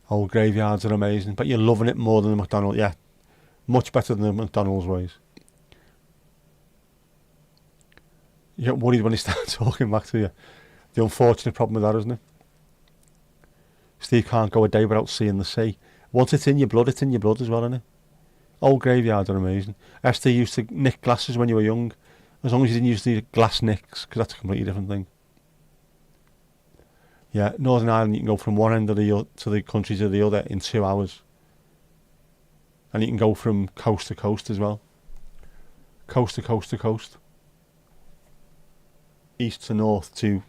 Speaker 2: Old graveyards are amazing, but you're loving it more than the McDonald's. Yeah, much better than the McDonald's ways. You get worried when they start talking back to you. The unfortunate problem with that, isn't it? Steve can't go a day without seeing the sea. Once it's in your blood as well, isn't it? Old graveyards are amazing. Esther used to nick glasses when you were young, as long as you didn't use the glass nicks, because that's a completely different thing. Yeah, Northern Ireland, you can go from one end of the country to the other in 2 hours. And you can go from coast to coast as well. Coast to coast to coast. East to north to...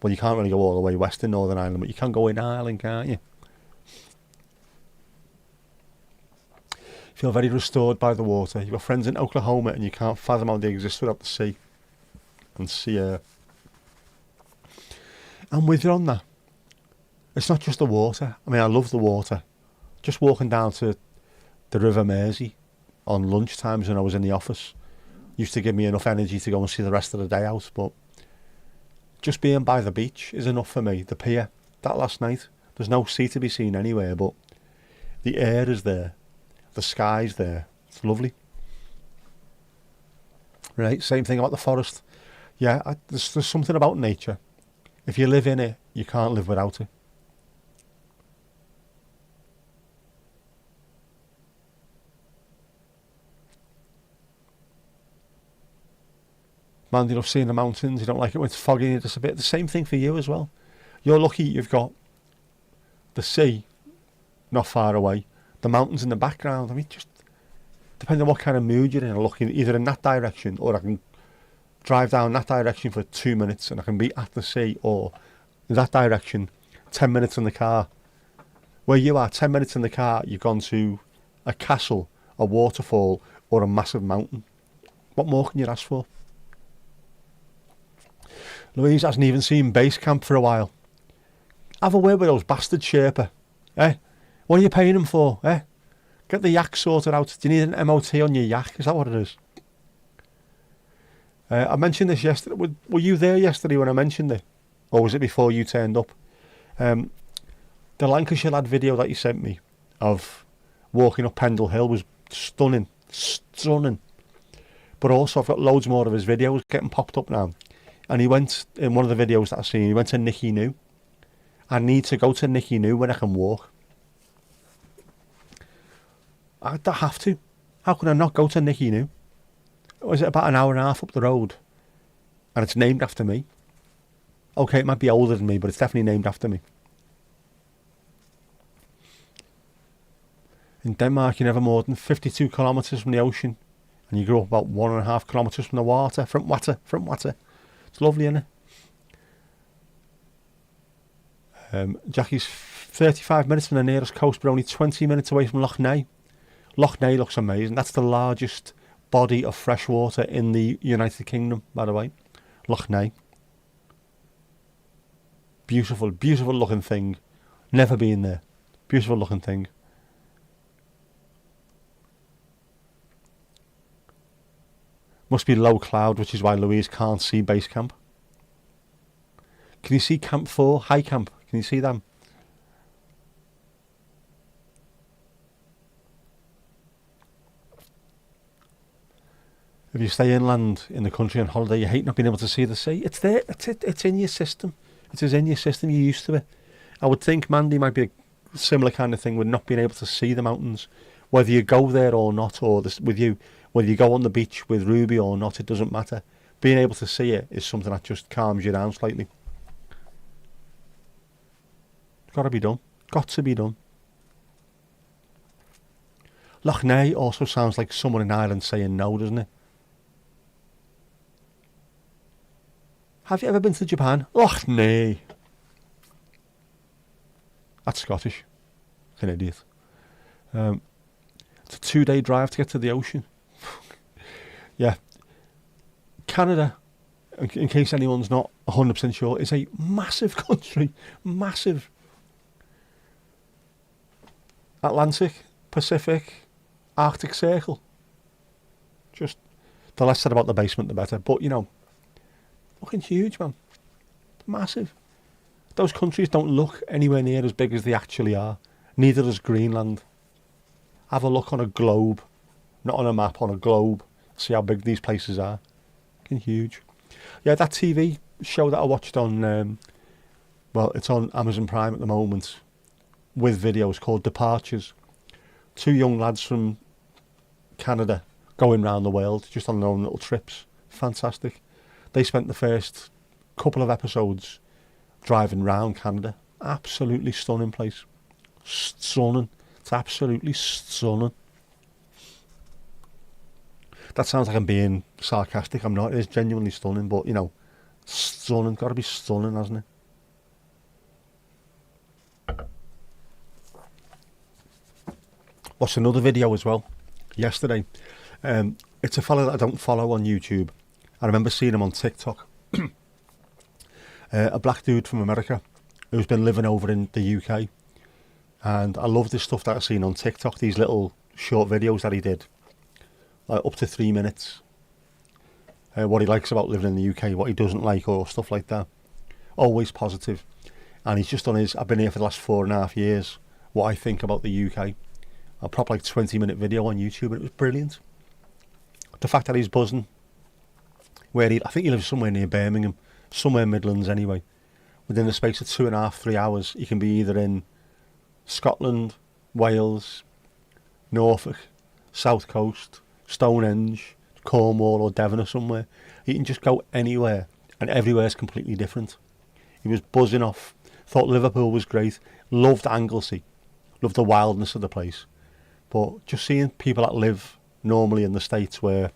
Speaker 2: Well, you can't really go all the way west in Northern Ireland, but you can go in Ireland, can't you? Feel very restored by the water. You've got friends in Oklahoma and you can't fathom how they exist without the sea. And sea air. I'm with you on that. It's not just the water. I mean, I love the water. Just walking down to the River Mersey on lunch times when I was in the office used to give me enough energy to go and see the rest of the day out. But just being by the beach is enough for me. The pier, that last night, there's no sea to be seen anywhere, but the air is there. The sky's there. It's lovely. Right, same thing about the forest. Yeah, there's something about nature. If you live in it, you can't live without it. Man, you love seeing the mountains. You don't like it when it's foggy. It's a bit the same thing for you as well. You're lucky you've got the sea not far away, the mountains in the background. I mean, just depending on what kind of mood you're in, I'm looking either in that direction, or I can drive down that direction for 2 minutes and I can be at the sea, or in that direction 10 minutes in the car. Where you are, 10 minutes in the car, you've gone to a castle, a waterfall, or a massive mountain. What more can you ask for? Louise hasn't even seen base camp for a while. Have a word with those bastard Sherpa. Eh? What are you paying them for? Eh? Get the yak sorted out. Do you need an MOT on your yak? Is that what it is? I mentioned this yesterday. Were you there yesterday when I mentioned it? Or was it before you turned up? The Lancashire lad video that you sent me of walking up Pendle Hill was stunning. Stunning. But also I've got loads more of his videos getting popped up now. And he went, in one of the videos that I've seen, he went to Nicky New. I need to go to Nicky New when I can walk. I have to. How can I not go to Nicky New? Or is it about an hour and a half up the road? And it's named after me. Okay, it might be older than me, but it's definitely named after me. In Denmark, you're never more than 52 kilometres from the ocean. And you grow up about 1.5 kilometres from the water. From water. It's lovely, isn't it? Jackie's 35 minutes from the nearest coast, but only 20 minutes away from Loch Ness. Loch Ness looks amazing. That's the largest body of fresh water in the United Kingdom, by the way. Loch Ness. Beautiful, beautiful looking thing. Never been there. Beautiful looking thing. Must be low cloud, which is why Louise can't see base camp. Can you see Camp 4? High Camp. Can you see them? If you stay inland in the country on holiday, you hate not being able to see the sea. It's there. It's in your system. It is in your system. You're used to it. I would think Mandy might be a similar kind of thing with not being able to see the mountains. Whether you go there or not, or with you, whether you go on the beach with Ruby or not, it doesn't matter. Being able to see it is something that just calms you down slightly. Got to be done. Got to be done. Loch Ness also sounds like someone in Ireland saying no, doesn't it? Have you ever been to Japan? Loch Ness. That's Scottish. An idiot. It's a 2-day drive to get to the ocean. Yeah. Canada, in case anyone's not 100% sure, is a massive country. Massive. Atlantic, Pacific, Arctic Circle. Just, the less said about the basement, the better. But, you know, fucking huge, man. Massive. Those countries don't look anywhere near as big as they actually are. Neither does Greenland. Have a look on a globe. Not on a map, on a globe. See how big these places are. Fucking huge. Yeah, that TV show that I watched on, well, it's on Amazon Prime at the moment, with videos, called Departures. 2 young lads from Canada going around the world, just on their own little trips. Fantastic. They spent the first couple of episodes driving round Canada. Absolutely stunning place. Stunning. It's absolutely stunning. That sounds like I'm being sarcastic. I'm not. It is genuinely stunning, but, you know, stunning. Got to be stunning, hasn't it? Watched another video as well yesterday. It's a fella that I don't follow on YouTube. I remember seeing him on TikTok. A black dude from America who's been living over in the UK. And I love this stuff that I've seen on TikTok, these little short videos that he did. Like up to 3 minutes. What he likes about living in the UK, what he doesn't like, or stuff like that. Always positive. And he's just done his, I've been here for the last 4.5 years, what I think about the UK. A proper like 20-minute video on YouTube, and it was brilliant. The fact that he's buzzing, I think he lives somewhere near Birmingham, somewhere Midlands anyway. Within the space of 2.5, 3 hours, he can be either in Scotland, Wales, Norfolk, South Coast, Stonehenge, Cornwall or Devon or somewhere. He can just go anywhere, and everywhere's completely different. He was buzzing off, thought Liverpool was great, loved Anglesey, loved the wildness of the place. But just seeing people that live normally in the States, where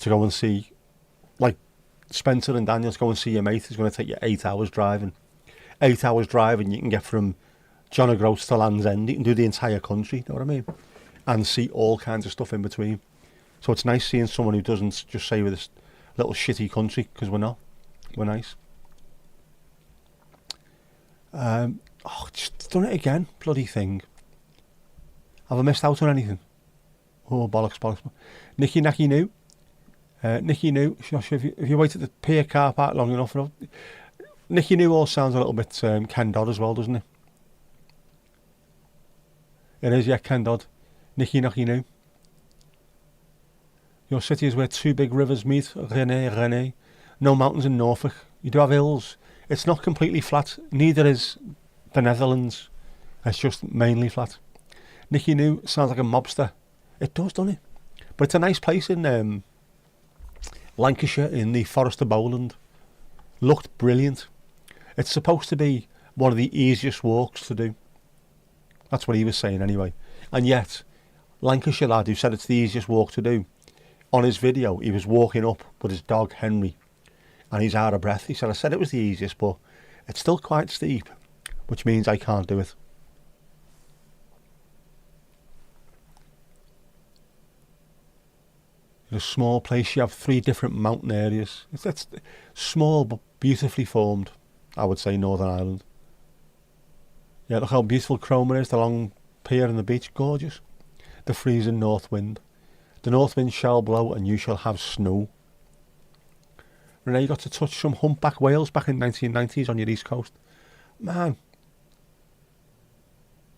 Speaker 2: to go and see, like Spencer and Daniels, go and see your mate is going to take you 8 hours driving. 8 hours driving, you can get from John O'Groats to Land's End. You can do the entire country, you know what I mean? And see all kinds of stuff in between. So it's nice seeing someone who doesn't just say we're this little shitty country, because we're not. We're nice. Just done it again, bloody thing. Have I missed out on anything? Oh, bollocks. Nicky Nacky New. Nicky New, if you wait at the pier car park long enough. Nicky New all sounds a little bit Ken Dodd as well, doesn't it? It is, yeah, Ken Dodd. Nicky Nacky New. Your city is where 2 big rivers meet. Rene. No mountains in Norfolk. You do have hills. It's not completely flat. Neither is the Netherlands. It's just mainly flat. Nicky New sounds like a mobster. It does, doesn't it? But it's a nice place in Lancashire, in the Forest of Bowland. Looked brilliant. It's supposed to be one of the easiest walks to do. That's what he was saying anyway. And yet, Lancashire lad who said it's the easiest walk to do, on his video, he was walking up with his dog Henry, and he's out of breath. He said, I said it was the easiest, but it's still quite steep, which means I can't do it. In a small place, you have 3 different mountain areas. It's small but beautifully formed, I would say, Northern Ireland. Yeah, look how beautiful Cromer is, the long pier and the beach, gorgeous. The freezing north wind. The north wind shall blow and you shall have snow. Renee, you got to touch some humpback whales back in the 1990s on your east coast. Man,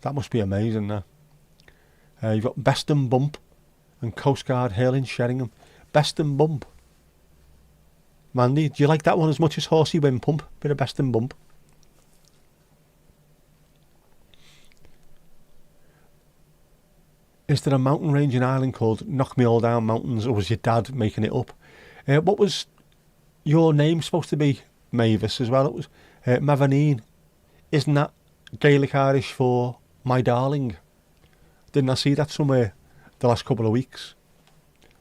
Speaker 2: that must be amazing now. You've got Best and Bump and Coast Guard Hill in Sheringham. Best and Bump. Mandy, do you like that one as much as Horsey Wind Pump? Bit of Best and Bump. Is there a mountain range in Ireland called Knock Me All Down Mountains, or was your dad making it up? What was your name supposed to be, Mavis, as well? It was Mavaneen. Isn't that Gaelic Irish for my darling? Didn't I see that somewhere? the last couple of weeks.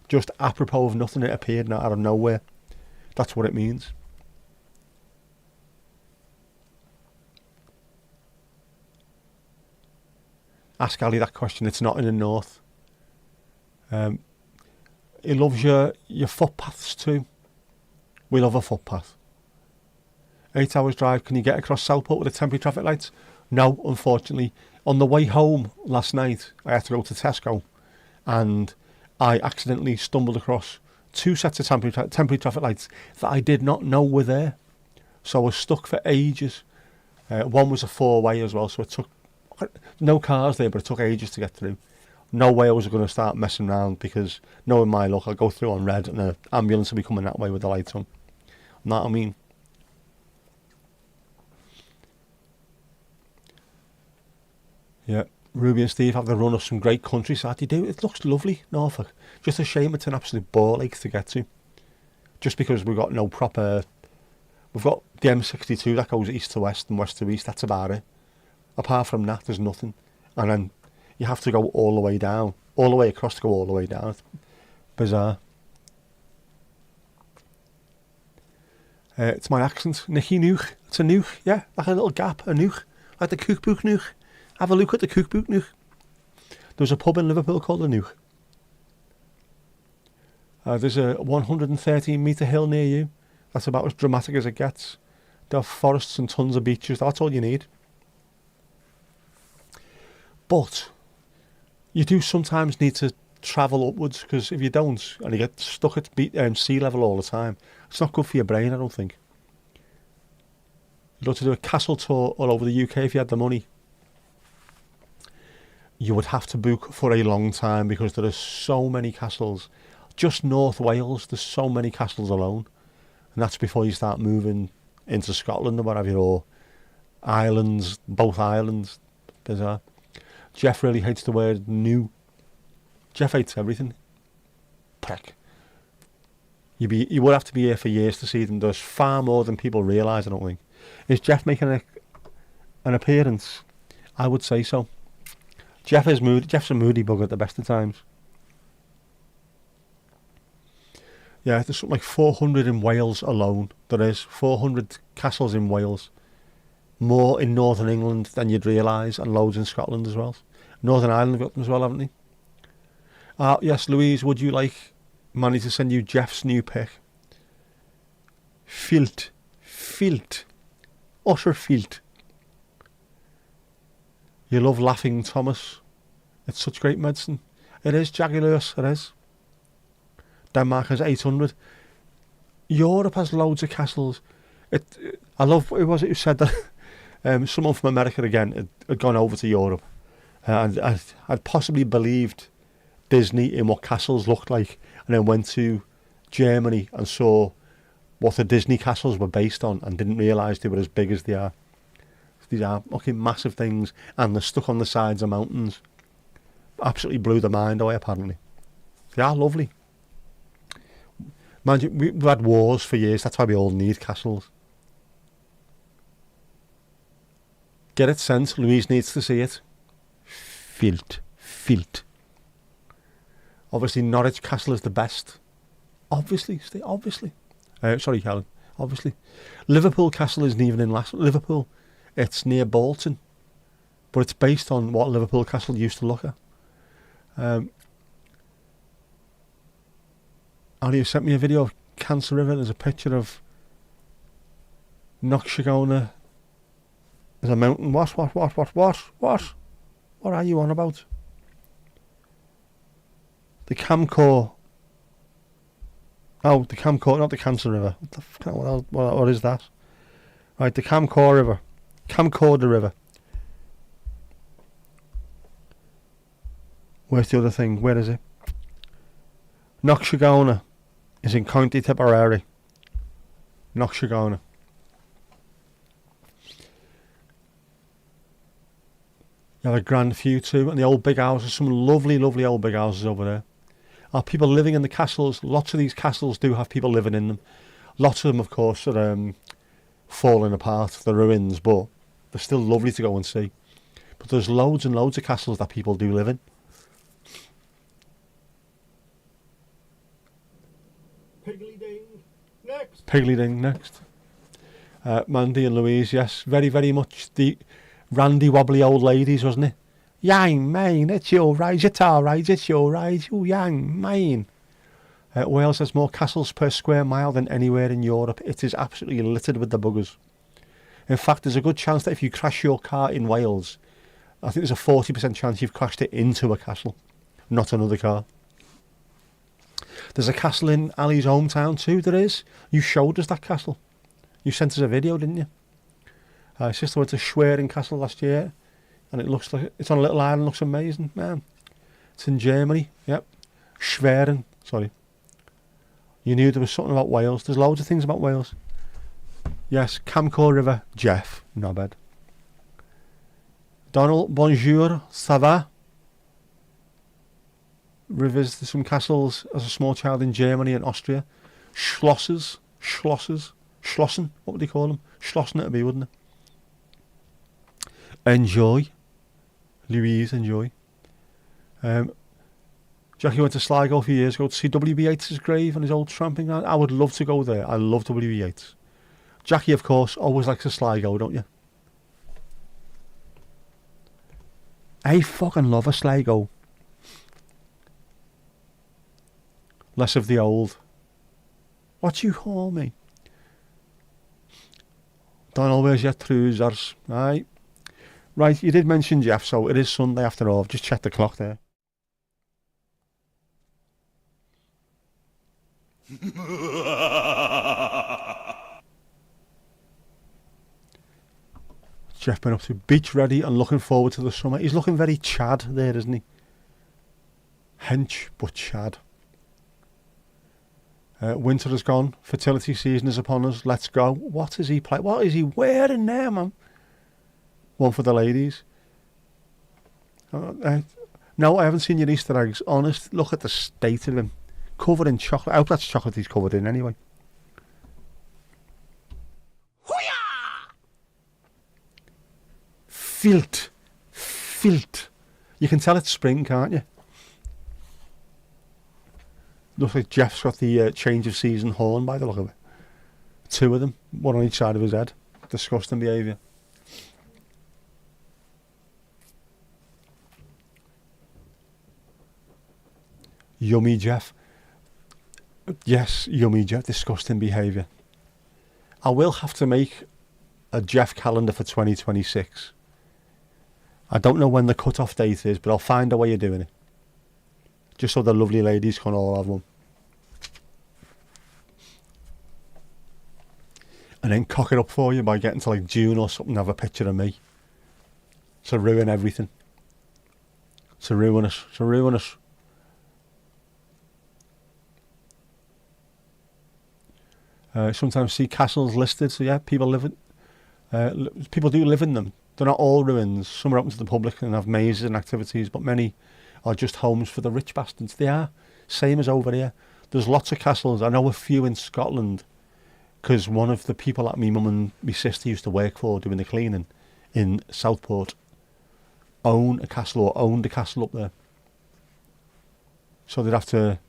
Speaker 2: Just apropos of nothing, it appeared out of nowhere. That's what it means. Ask Ali that question. It's not in the north. He loves your footpaths too. We love a footpath. 8 hours drive. Can you get across Southport with the temporary traffic lights? No, unfortunately. On the way home last night, I had to go to Tesco, and I accidentally stumbled across 2 sets of temporary traffic lights that I did not know were there. So I was stuck for ages. One was a 4-way as well, so it took no cars there, but it took ages to get through. No way I was going to start messing around, because knowing my luck, I'll go through on red and an ambulance will be coming that way with the lights on. You know what I mean? Yeah, Ruby and Steve have the run of some great countryside. They do. It looks lovely, Norfolk. Just a shame it's an absolute ball ache to get to. Just because we've got no proper... We've got the M62 that goes east to west and west to east. That's about it. Apart from that, there's nothing. And then you have to go all the way down. All the way across to go all the way down. It's bizarre. It's my accent. Nicky Nooch. It's a nooch, yeah. Like a little gap, a nooch. Like the Cookbook Nooch. Have a look at the Cookbook Nooch. There's a pub in Liverpool called the Nooch. There's a 113 metre hill near you. That's about as dramatic as it gets. There are forests and tons of beaches. That's all you need. But you do sometimes need to travel upwards, because if you don't, and you get stuck at sea level all the time, it's not good for your brain, I don't think. You'd love to do a castle tour all over the UK if you had the money. You would have to book for a long time, because there are so many castles. Just North Wales, there's so many castles alone. And that's before you start moving into Scotland or whatever, or islands, both islands. Bizarre. Jeff really hates the word new. Jeff hates everything. Prick. You would have to be here for years to see them. There's far more than people realise, I don't think. Is Jeff making an appearance? I would say so. Jeff is moody. Jeff's a moody bug at the best of times. Yeah, there's something like 400 in Wales alone. There is 400 castles in Wales. More in Northern England than you'd realise, and loads in Scotland as well. Northern Ireland have got them as well, haven't they? Yes, Louise, would you like Manny to send you Jeff's new pic? Filt. Utter filt. You love laughing, Thomas. It's such great medicine. It is, Jaguars, it is. Denmark has 800. Europe has loads of castles. I love, who was it who said that? Someone from America again had gone over to Europe. And I'd possibly believed Disney in what castles looked like, and then went to Germany and saw what the Disney castles were based on, and didn't realise they were as big as they are. These are fucking massive things, and they're stuck on the sides of mountains. Absolutely blew their mind away, apparently. They are lovely. Mind you, we've had wars for years, that's why we all need castles. Get it sent, Louise needs to see it. Filt. Obviously, Norwich Castle is the best. Obviously. Sorry, Helen. Obviously. Liverpool Castle isn't even in Liverpool. It's near Bolton. But it's based on what Liverpool Castle used to look at. Ali sent me a video of Cancer River. There's a picture of Knockshagona. There's a mountain. What? What are you on about? The Camcor. Oh, the Camcor, not the Cancer River. What the fuck? What is that? Right, the Camcor River. Camcorder River. Where's the other thing? Where is it? Knockshagona is in County Tipperary. Knockshagona. You have a grand view too, and the old big houses, some lovely old big houses over there. Are people living in the castles? Lots of these castles do have people living in them. Lots of them, of course, are falling apart, the ruins, but they're still lovely to go and see. But there's loads and loads of castles that people do live in. Piggly next. Mandy and Louise, yes, very, very much the randy wobbly old ladies, wasn't it? Yang, mine, it's your ride, it's our ride, it's your ride, you yang, mine. Wales has more castles per square mile than anywhere in Europe. It is absolutely littered with the buggers. In fact, there's a good chance that if you crash your car in Wales, I think there's a 40% chance you've crashed it into a castle, not another car. There's a castle in Ali's hometown too, there is. You showed us that castle. You sent us a video, didn't you? Sister went to Schwerin Castle last year, and it looks like it's on a little island, looks amazing, man. It's in Germany, yep. Schwerin, sorry. You knew there was something about Wales. There's loads of things about Wales. Yes, Camcore River, Jeff, not bad. Donald, bonjour, ça va? Revisited some castles as a small child in Germany and Austria. Schlossen, what would they call them? Schlossen it'd be, wouldn't it? Enjoy. Louise, enjoy. Jackie went to Sligo a few years ago to see W.B. Yeats' grave and his old tramping ground. I would love to go there. I love W.B. Yeats. Jackie, of course, always likes a Sligo, don't you? I fucking love a Sligo. Less of the old. What you call me? Don't always your trousers. Right. Right, you did mention Jeff, so it is Sunday after all. I've just checked the clock there. Jeff been up to beach ready and looking forward to the summer. He's looking very Chad there, isn't he? Hench, but Chad. Winter has gone. Fertility season is upon us. Let's go. What is he playing? What is he wearing there, man? One for the ladies. No, I haven't seen your Easter eggs. Honest, look at the state of him. Covered in chocolate. I hope that's chocolate he's covered in anyway. Filth. You can tell it's spring, can't you? Looks like Jeff's got the change of season horn by the look of it. Two of them, one on each side of his head. Disgusting behaviour. Yummy Jeff. Yes, yummy Jeff. Disgusting behaviour. I will have to make a Jeff calendar for 2026. I don't know when the cut-off date is, but I'll find a way of doing it. Just so the lovely ladies can all have one. And then cock it up for you by getting to like June or something and have a picture of me. To ruin everything. To ruin us. Sometimes see castles listed, so yeah, people do live in them. They're not all ruins. Some are open to the public and have mazes and activities, but many are just homes for the rich bastards. They are. Same as over here. There's lots of castles. I know a few in Scotland, because one of the people that me mum and my sister used to work for doing the cleaning in Southport owned a castle up there. So they'd have to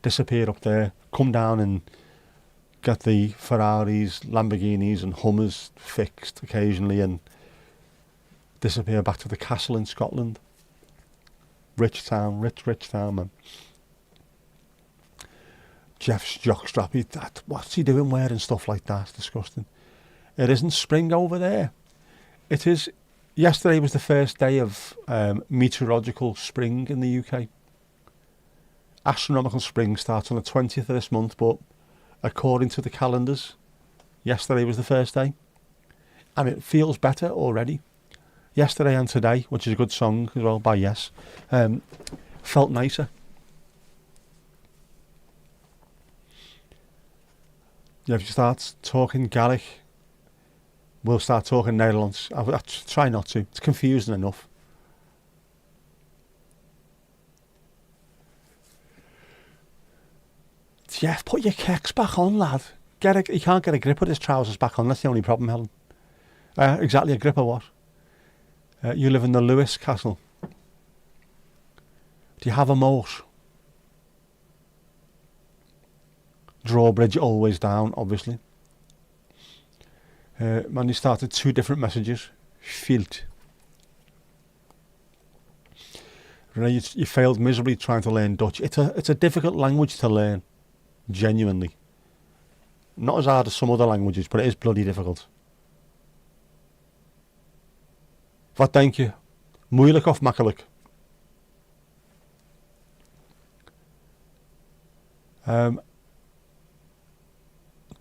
Speaker 2: disappear up there, come down and get the Ferraris, Lamborghinis and Hummers fixed occasionally and disappear back to the castle in Scotland. Rich town, man. Jeff's jockstrap, what's he doing wearing stuff like that? It's disgusting. It isn't spring over there. It is. Yesterday was the first day of meteorological spring in the UK. Astronomical spring starts on the 20th of this month, but according to the calendars, yesterday was the first day. And it feels better already. Yesterday and Today, which is a good song as well by Yes, felt nicer. Yeah, if you start talking Gaelic, we'll start talking Netherlands. I try not to. It's confusing enough. Jeff, put your kicks back on, lad. You can't get a grip with his trousers back on. That's the only problem, Helen. Exactly, a grip of what? You live in the Lewis Castle. Do you have a moat? drawbridge always down, obviously. Mandy started 2 different messages. Field. Renee, you failed miserably trying to learn Dutch. It's a difficult language to learn, genuinely. Not as hard as some other languages, but it is bloody difficult. Wat denk je? Moeilijk of makkelijk?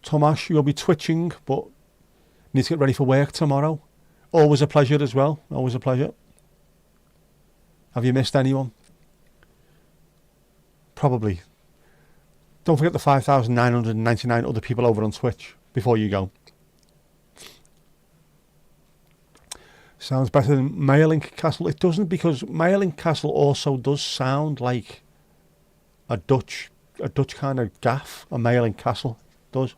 Speaker 2: Tomasz, you'll be twitching, but need to get ready for work tomorrow. Always a pleasure as well. Always a pleasure. Have you missed anyone? Probably. Don't forget the 5,999 other people over on Twitch before you go. Sounds better than Mayerlink Castle. It doesn't, because Mayerlink Castle also does sound like a Dutch kind of gaff. A Mayerlink Castle does.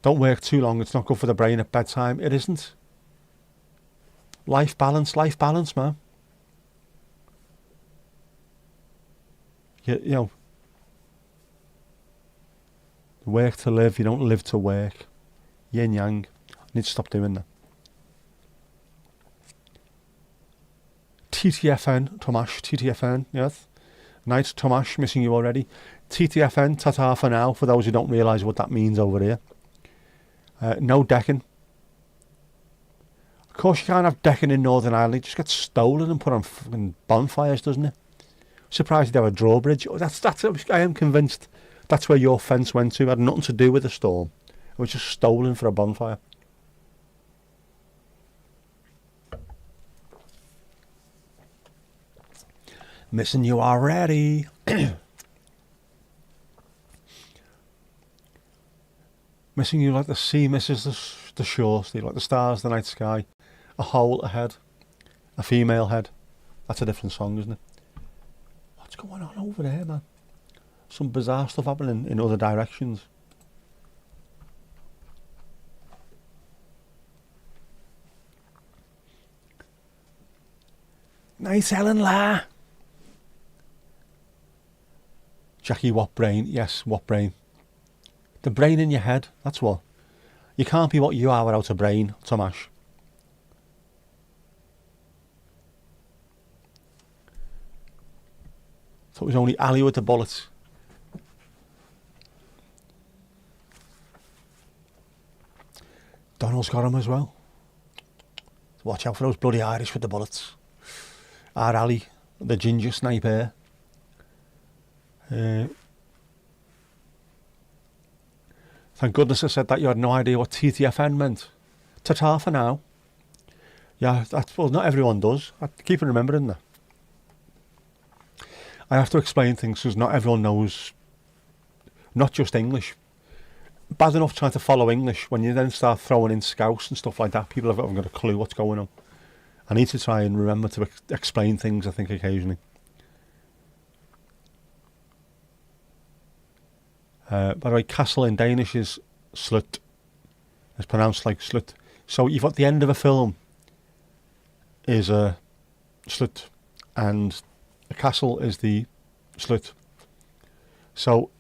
Speaker 2: Don't work too long. It's not good for the brain at bedtime. It isn't. Life balance, man. You know, work to live. You don't live to work. Yin yang. I need to stop doing that. TTFN, Tomasz, TTFN, yes. Night, Tomasz, missing you already. TTFN, ta-ta for now, for those who don't realise what that means over here. No decking. Of course you can't have decking in Northern Ireland. It just gets stolen and put on fucking bonfires, doesn't it? Surprised they have a drawbridge. I am convinced that's where your fence went to. It had nothing to do with the storm. It was just stolen for a bonfire. Missing you already. Missing you like the sea misses the shore, Steve, like the stars, the night sky. A hole ahead. A female head. That's a different song, isn't it? What's going on over there, man? Some bizarre stuff happening in other directions. Nice Ellen La. Jackie, what brain? Yes, what brain? The brain in your head, that's what. You can't be what you are without a brain, Tomasz. Thought it was only Ali with the bullets. Donald's got him as well. Watch out for those bloody Irish with the bullets. Our Ali, the ginger sniper. Thank goodness I said that. You had no idea what TTFN meant. Ta-ta for now. Yeah, well, not everyone does. I keep remembering that. I have to explain things because not everyone knows, not just English. Bad enough trying to follow English, when you then start throwing in Scouse and stuff like that, people haven't got a clue what's going on. I need to try and remember to explain things, I think, occasionally. By the way, castle in Danish is slut. It's pronounced like slut. So you've got the end of a film is a slut, and a castle is the slut. So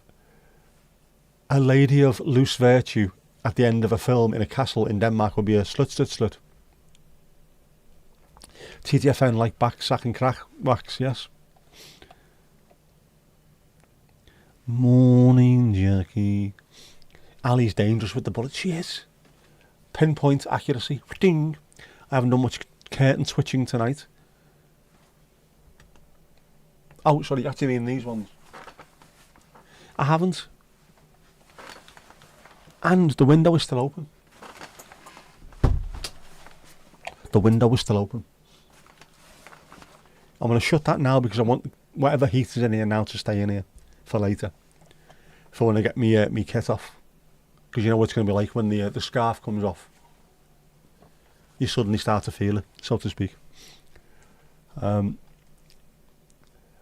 Speaker 2: a lady of loose virtue at the end of a film in a castle in Denmark would be a slut. TTFN like back, sack and crack wax, yes. Morning, Jackie. Ali's dangerous with the bullet. She is. Pinpoint accuracy. Ding. I haven't done much curtain twitching tonight. Oh, sorry, you actually mean these ones. I haven't. And the window is still open. The window is still open. I'm going to shut that now because I want whatever heat is in here now to stay in here for later. For when I get me kit off. Because you know what it's going to be like when the scarf comes off. You suddenly start to feel it, so to speak.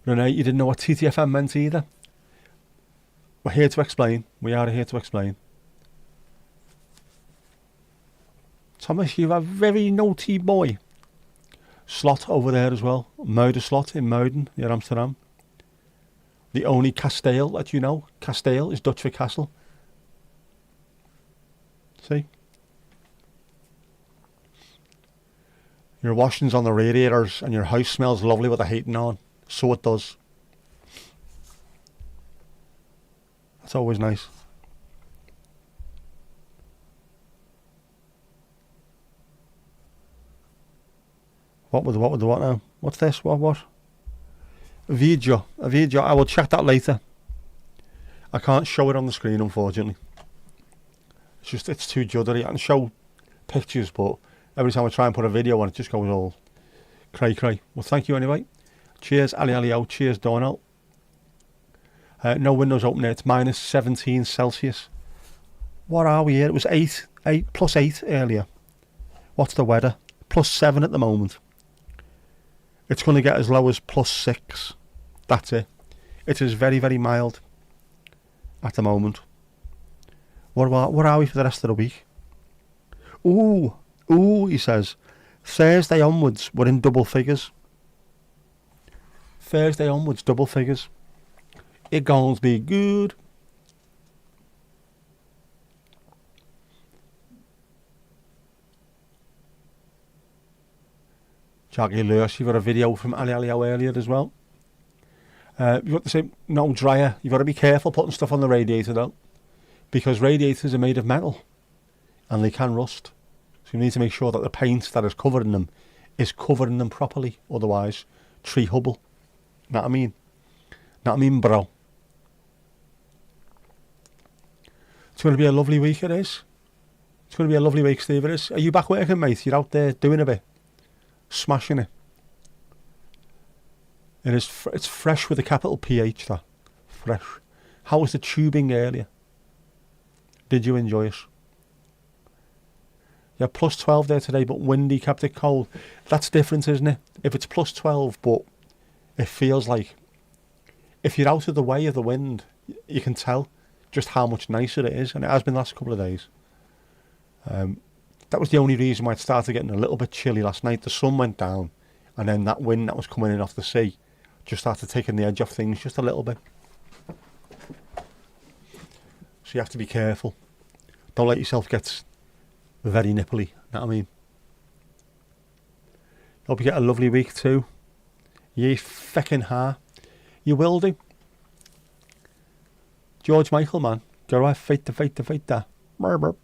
Speaker 2: Renee, you didn't know what TTFN meant either. We're here to explain. We are here to explain. Thomas, you're a very naughty boy. Slot over there as well. Murder slot in Mouden, near Amsterdam. The only Castile that you know. Castile is Dutch for castle. See? Your washing's on the radiators and your house smells lovely with the heating on. So it does. That's always nice. What now? What's this? What? A video. I will check that later. I can't show it on the screen, unfortunately. It's too juddery. I can show pictures, but every time I try and put a video on, it just goes all cray. Well, thank you anyway. Cheers, Ali Alio. Cheers, Donald. No windows open here. It's minus 17 Celsius. What are we here? It was 8 plus 8 earlier. What's the weather? Plus 7 at the moment. It's going to get as low as plus 6. That's it. It is very, very mild at the moment. What are we for the rest of the week? Ooh, he says. Thursday onwards, we're in double figures. Thursday onwards, double figures. It going to be good. Jackie Lewis, you've got a video from Ali Alio earlier as well. You've got to say no dryer. You've got to be careful putting stuff on the radiator though, because radiators are made of metal and they can rust. So you need to make sure that the paint that is covering them is covering them properly. Otherwise, tree hubble. Know what I mean? Know what I mean, bro? It's going to be a lovely week, it is. It's going to be a lovely week, Steve, it is. Are you back working, mate? You're out there doing a bit? Smashing it. It's fresh with a capital PH, that. Fresh. How was the tubing earlier? Did you enjoy it? Yeah, plus 12 there today, but windy, kept it cold. That's different, isn't it? If it's plus 12, but it feels like if you're out of the way of the wind, you can tell just how much nicer it is, and it has been the last couple of days. That was the only reason why it started getting a little bit chilly last night. The sun went down, and then that wind that was coming in off the sea just started taking the edge off things just a little bit. So you have to be careful. Don't let yourself get very nipply, know what I mean? Hope you get a lovely week too. Ye feckin' ha. You will do. George Michael, man. Go right, fight that. Burp.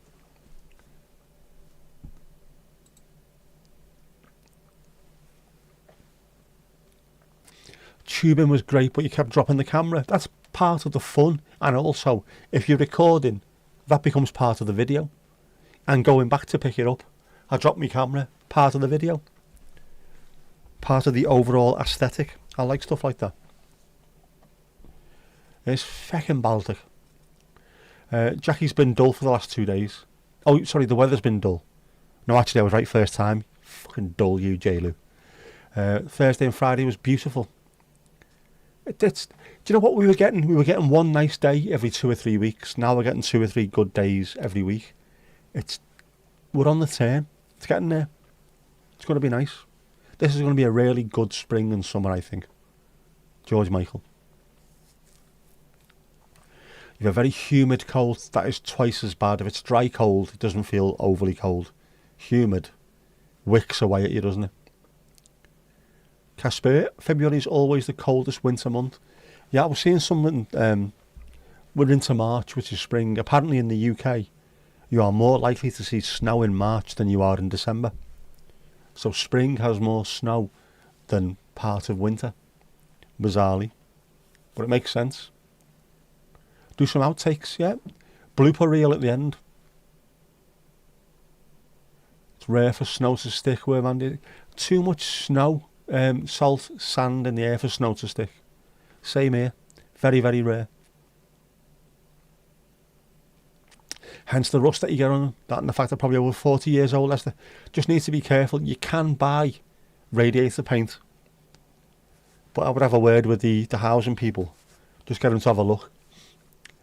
Speaker 2: Tubing was great, but you kept dropping the camera. That's part of the fun. And also, if you're recording, that becomes part of the video. And going back to pick it up, I dropped my camera, part of the video. Part of the overall aesthetic. I like stuff like that. It's feckin' Baltic. Jackie's been dull for the last 2 days. Oh, sorry, the weather's been dull. No, actually, I was right first time. Fucking dull, you, J-Lou. Thursday and Friday was beautiful. Do you know what we were getting? We were getting one nice day every 2 or 3 weeks. Now we're getting 2 or 3 good days every week. We're on the turn. It's getting there. It's going to be nice. This is going to be a really good spring and summer, I think. George Michael. You have a very humid cold. That is twice as bad. If it's dry cold, it doesn't feel overly cold. Humid wicks away at you, doesn't it? Casper, February is always the coldest winter month. Yeah, I was seeing something. We're into March, which is spring. Apparently in the UK, you are more likely to see snow in March than you are in December. So spring has more snow than part of winter, bizarrely. But it makes sense. Do some outtakes, yeah. Blooper reel at the end. It's rare for snow to stick where man. Too much snow, salt, sand in the air for snow to stick. Same here. Very, very rare. Hence the rust that you get on them. That and the fact they're probably over 40 years old. Just need to be careful. You can buy radiator paint. But I would have a word with the housing people. Just get them to have a look.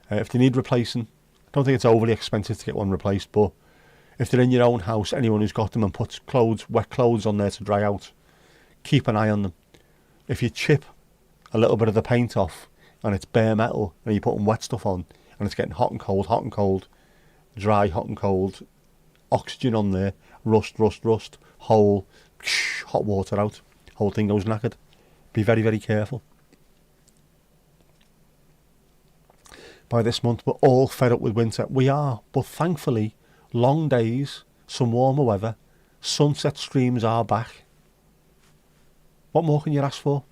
Speaker 2: If they need replacing, I don't think it's overly expensive to get one replaced, but if they're in your own house, anyone who's got them and puts wet clothes on there to dry out, keep an eye on them. If you chip a little bit of the paint off and it's bare metal, and you're putting wet stuff on, and it's getting hot and cold, dry, hot and cold, oxygen on there, rust, hole, hot water out, whole thing goes knackered. Be very, very careful. By this month, we're all fed up with winter. We are, but thankfully, long days, some warmer weather, sunset streams are back. What more can you ask for?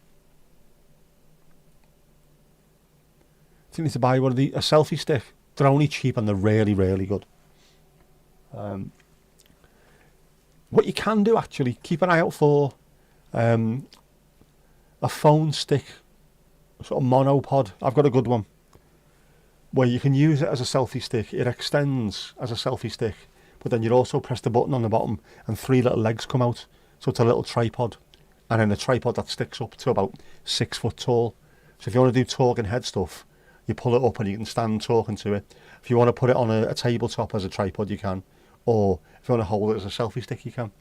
Speaker 2: Do you need to buy a selfie stick? They're only cheap and they're really, really good. What you can do, actually, keep an eye out for a phone stick, sort of monopod. I've got a good one, where you can use it as a selfie stick. It extends as a selfie stick, but then you also press the button on the bottom and 3 little legs come out. So it's a little tripod, and then a tripod that sticks up to about 6 foot tall. So if you want to do talking head stuff, you pull it up and you can stand talking to it. If you want to put it on a tabletop as a tripod, you can. Or if you want to hold it as a selfie stick, you can.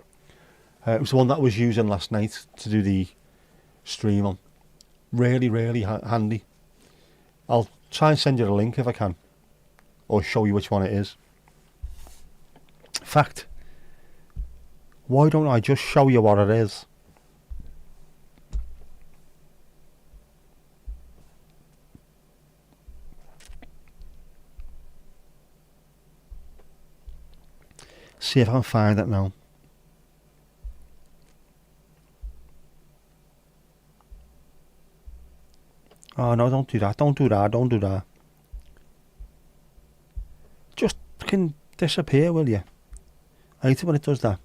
Speaker 2: It was the one that I was using last night to do the stream on. Really, really handy. I'll try and send you a link if I can, or show you which one it is. In fact, why don't I just show you what it is? See if I can find it now. Oh no, don't do that. Just fucking disappear, will you? I hate it when it does that.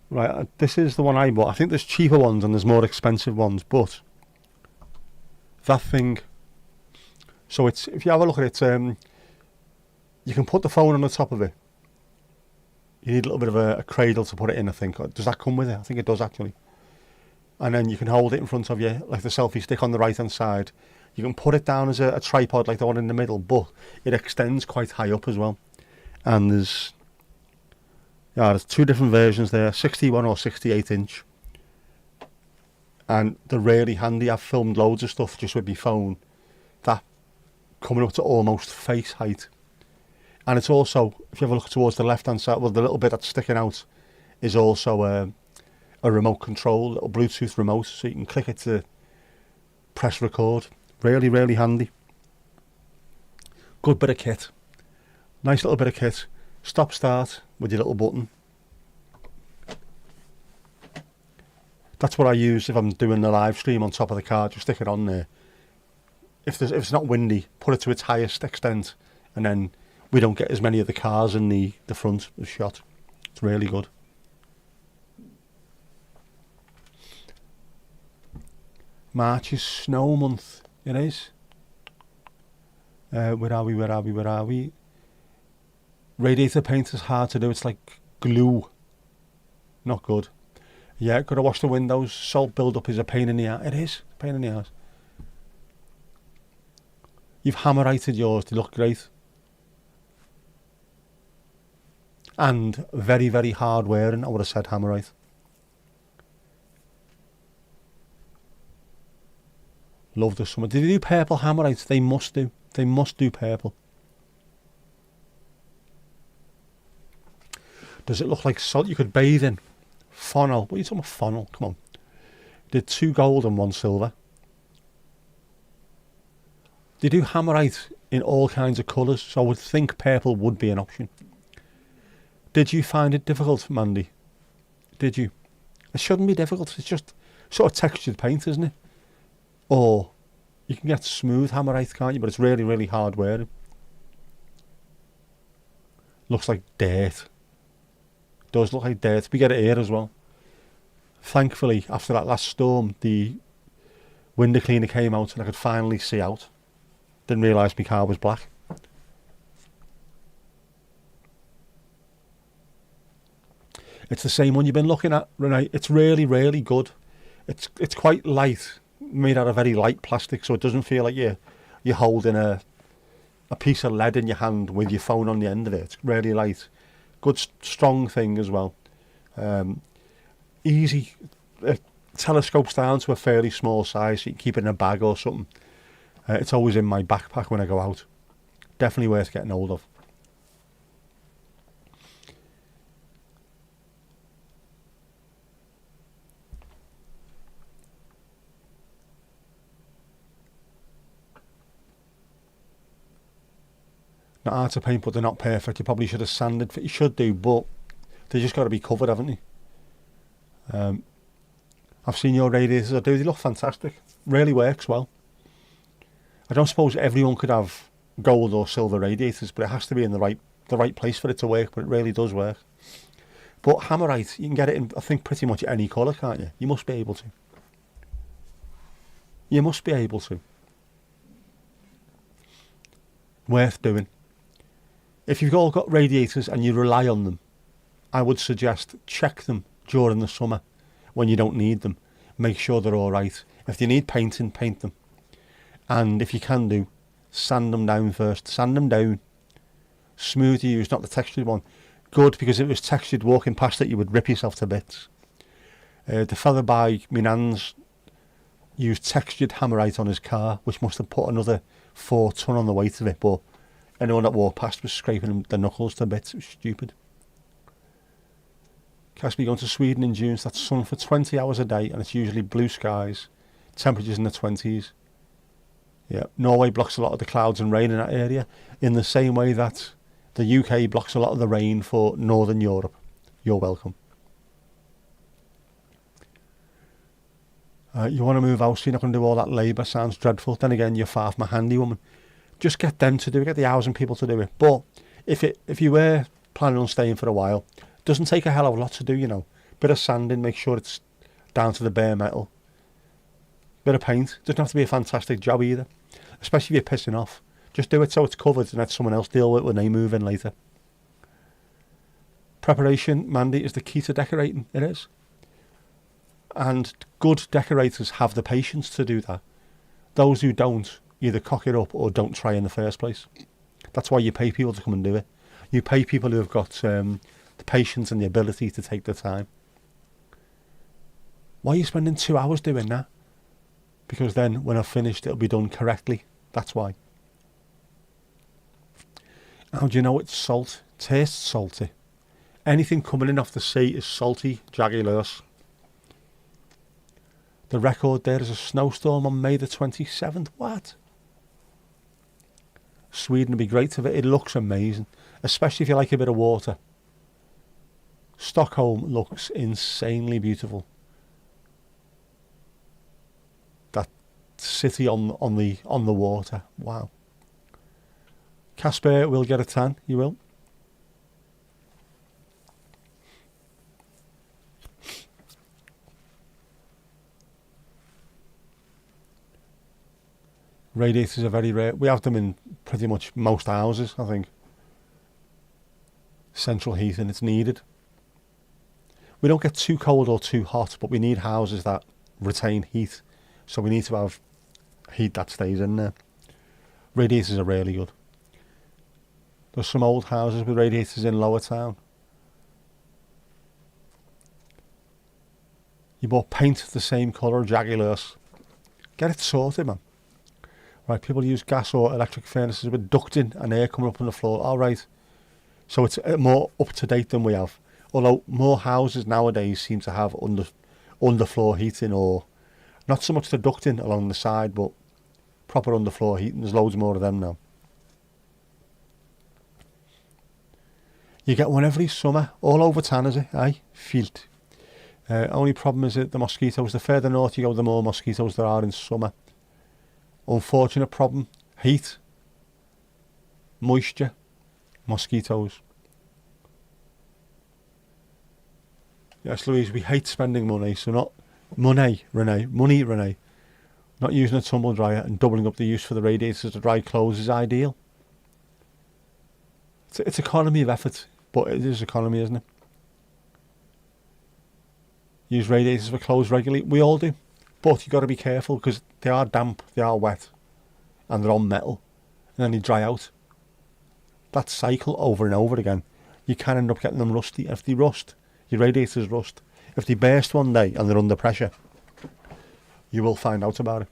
Speaker 2: Right, this is the one I bought. I think there's cheaper ones and there's more expensive ones, but that thing, so it's, if you have a look at it, you can put the phone on the top of it. You need a little bit of a cradle to put it in, I think. Does that come with it? I think it does, actually. And then you can hold it in front of you, like the selfie stick on the right hand side. You can put it down as a tripod like the one in the middle, but it extends quite high up as well. And there's 2 different versions there, 61 or 68 inch. And they're really handy. I've filmed loads of stuff just with my phone, that coming up to almost face height. And it's also, if you have a look towards the left hand side, well, the little bit that's sticking out is also a remote control, little Bluetooth remote, so you can click it to press record. Really, really handy. Good bit of kit. Nice little bit of kit. Stop start with your little button. That's what I use if I'm doing the live stream on top of the car. Just stick it on there. If it's not windy, put it to its highest extent, and then we don't get as many of the cars in the front of the shot. It's really good. March is snow month. It is. Where are we? Radiator paint is hard to do. It's like glue. Not good. Yeah, gotta wash the windows. Salt build-up is a pain in the ass. It is a pain in the ass. You've hammer-righted yours to look great. And very, very hard wearing. I would have said hammerite. Love the summer. Did they do purple hammerites? They must do. They must do purple. Does it look like salt you could bathe in? Funnel. What are you talking about, funnel? Come on. Did 2 gold and 1 silver. They do hammerite in all kinds of colours, so I would think purple would be an option. Did you find it difficult, Mandy? Did you? It shouldn't be difficult. It's just sort of textured paint, isn't it? Or you can get smooth hammerite, can't you? But it's really, really hard wearing. Looks like dirt. Does look like dirt. We get it here as well. Thankfully, after that last storm, the window cleaner came out and I could finally see out. Didn't realise my car was black. It's the same one you've been looking at, Renee. It's really, really good. It's quite light, made out of very light plastic, so it doesn't feel like you're holding a piece of lead in your hand with your phone on the end of it. It's really light. Good, strong thing as well. Easy. telescopes down to a fairly small size, so you can keep it in a bag or something. It's always in my backpack when I go out. Definitely worth getting hold of. Not hard to paint, but they're not perfect. You probably should have sanded. You should do, but they just got to be covered, haven't they? I've seen your radiators. I do. They look fantastic. Really works well. I don't suppose everyone could have gold or silver radiators, but it has to be in the right place for it to work. But it really does work. But Hammerite, you can get it in, I think, pretty much any colour, can't you? You must be able to. You must be able to. Worth doing. If you've all got radiators and you rely on them, I would suggest check them during the summer when you don't need them. Make sure they're all right. If you need painting, paint them. And if you can do, sand them down first. Sand them down. Smooth you use, not the textured one. Good, because if it was textured, walking past it, you would rip yourself to bits. The fella by my nan's used textured Hammerite on his car, which must have put another 4 ton on the weight of it, but anyone that walked past was scraping the knuckles to bits. It was stupid. Caspi going to Sweden in June, so that's sun for 20 hours a day, and it's usually blue skies, temperatures in the 20s. Yeah, Norway blocks a lot of the clouds and rain in that area, in the same way that the UK blocks a lot of the rain for Northern Europe. You're welcome. You want to move out, so you're not going to do all that labour. Sounds dreadful. Then again, you're far from a handy woman. Just get them to do it. Get the housing people to do it. But if you were planning on staying for a while, it doesn't take a hell of a lot to do, you know. Bit of sanding, make sure it's down to the bare metal. Bit of paint. Doesn't have to be a fantastic job either. Especially if you're pissing off. Just do it so it's covered and let someone else deal with it when they move in later. Preparation, Mandy, is the key to decorating. It is. And good decorators have the patience to do that. Those who don't either cock it up or don't try in the first place. That's why you pay people to come and do it. You pay people who have got the patience and the ability to take the time. Why are you spending 2 hours doing that? Because then when I've finished, it'll be done correctly. That's why. How do you know it's salt? Tastes salty. Anything coming in off the sea is salty, jaggulous. The record there is a snowstorm on May the 27th. What? Sweden would be great to it. It looks amazing, especially if you like a bit of water. Stockholm looks insanely beautiful. That city on the water. Wow. Casper will get a tan. You will. Radiators are very rare. We have them in pretty much most houses, I think. Central heating, it's needed. We don't get too cold or too hot, but we need houses that retain heat. So we need to have heat that stays in there. Radiators are really good. There's some old houses with radiators in Lower Town. You bought paint the same colour, jaggulous. Get it sorted, man. Right, people use gas or electric furnaces with ducting and air coming up on the floor. All right. So it's more up to date than we have. Although more houses nowadays seem to have underfloor heating, or not so much the ducting along the side, but proper underfloor heating. There's loads more of them now. You get one every summer, all over town, is it? Aye, field. Only problem is that the mosquitoes. The further north you go, the more mosquitoes there are in summer. Unfortunate problem: heat, moisture, mosquitoes. Yes, Louise, we hate spending money, so not money, Renee. Not using a tumble dryer and doubling up the use for the radiators to dry clothes is ideal. It's economy of effort, but it is economy, isn't it? Use radiators for clothes regularly. We all do. But you've got to be careful because they are damp, they are wet, and they're on metal. And then they dry out. That cycle over and over again. You can end up getting them rusty. If they rust, your radiators rust. If they burst one day and they're under pressure, you will find out about it.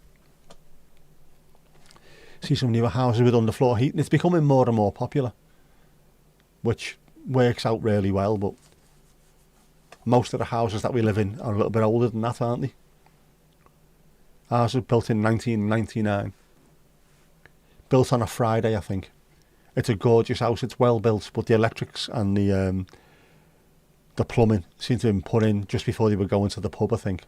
Speaker 2: See some newer houses with underfloor heating. It's becoming more and more popular, which works out really well, but most of the houses that we live in are a little bit older than that, aren't they? Ours was built in 1999. Built on a Friday, I think. It's a gorgeous house. It's well built, but the electrics and the plumbing seem to have been put in just before they were going to the pub, I think.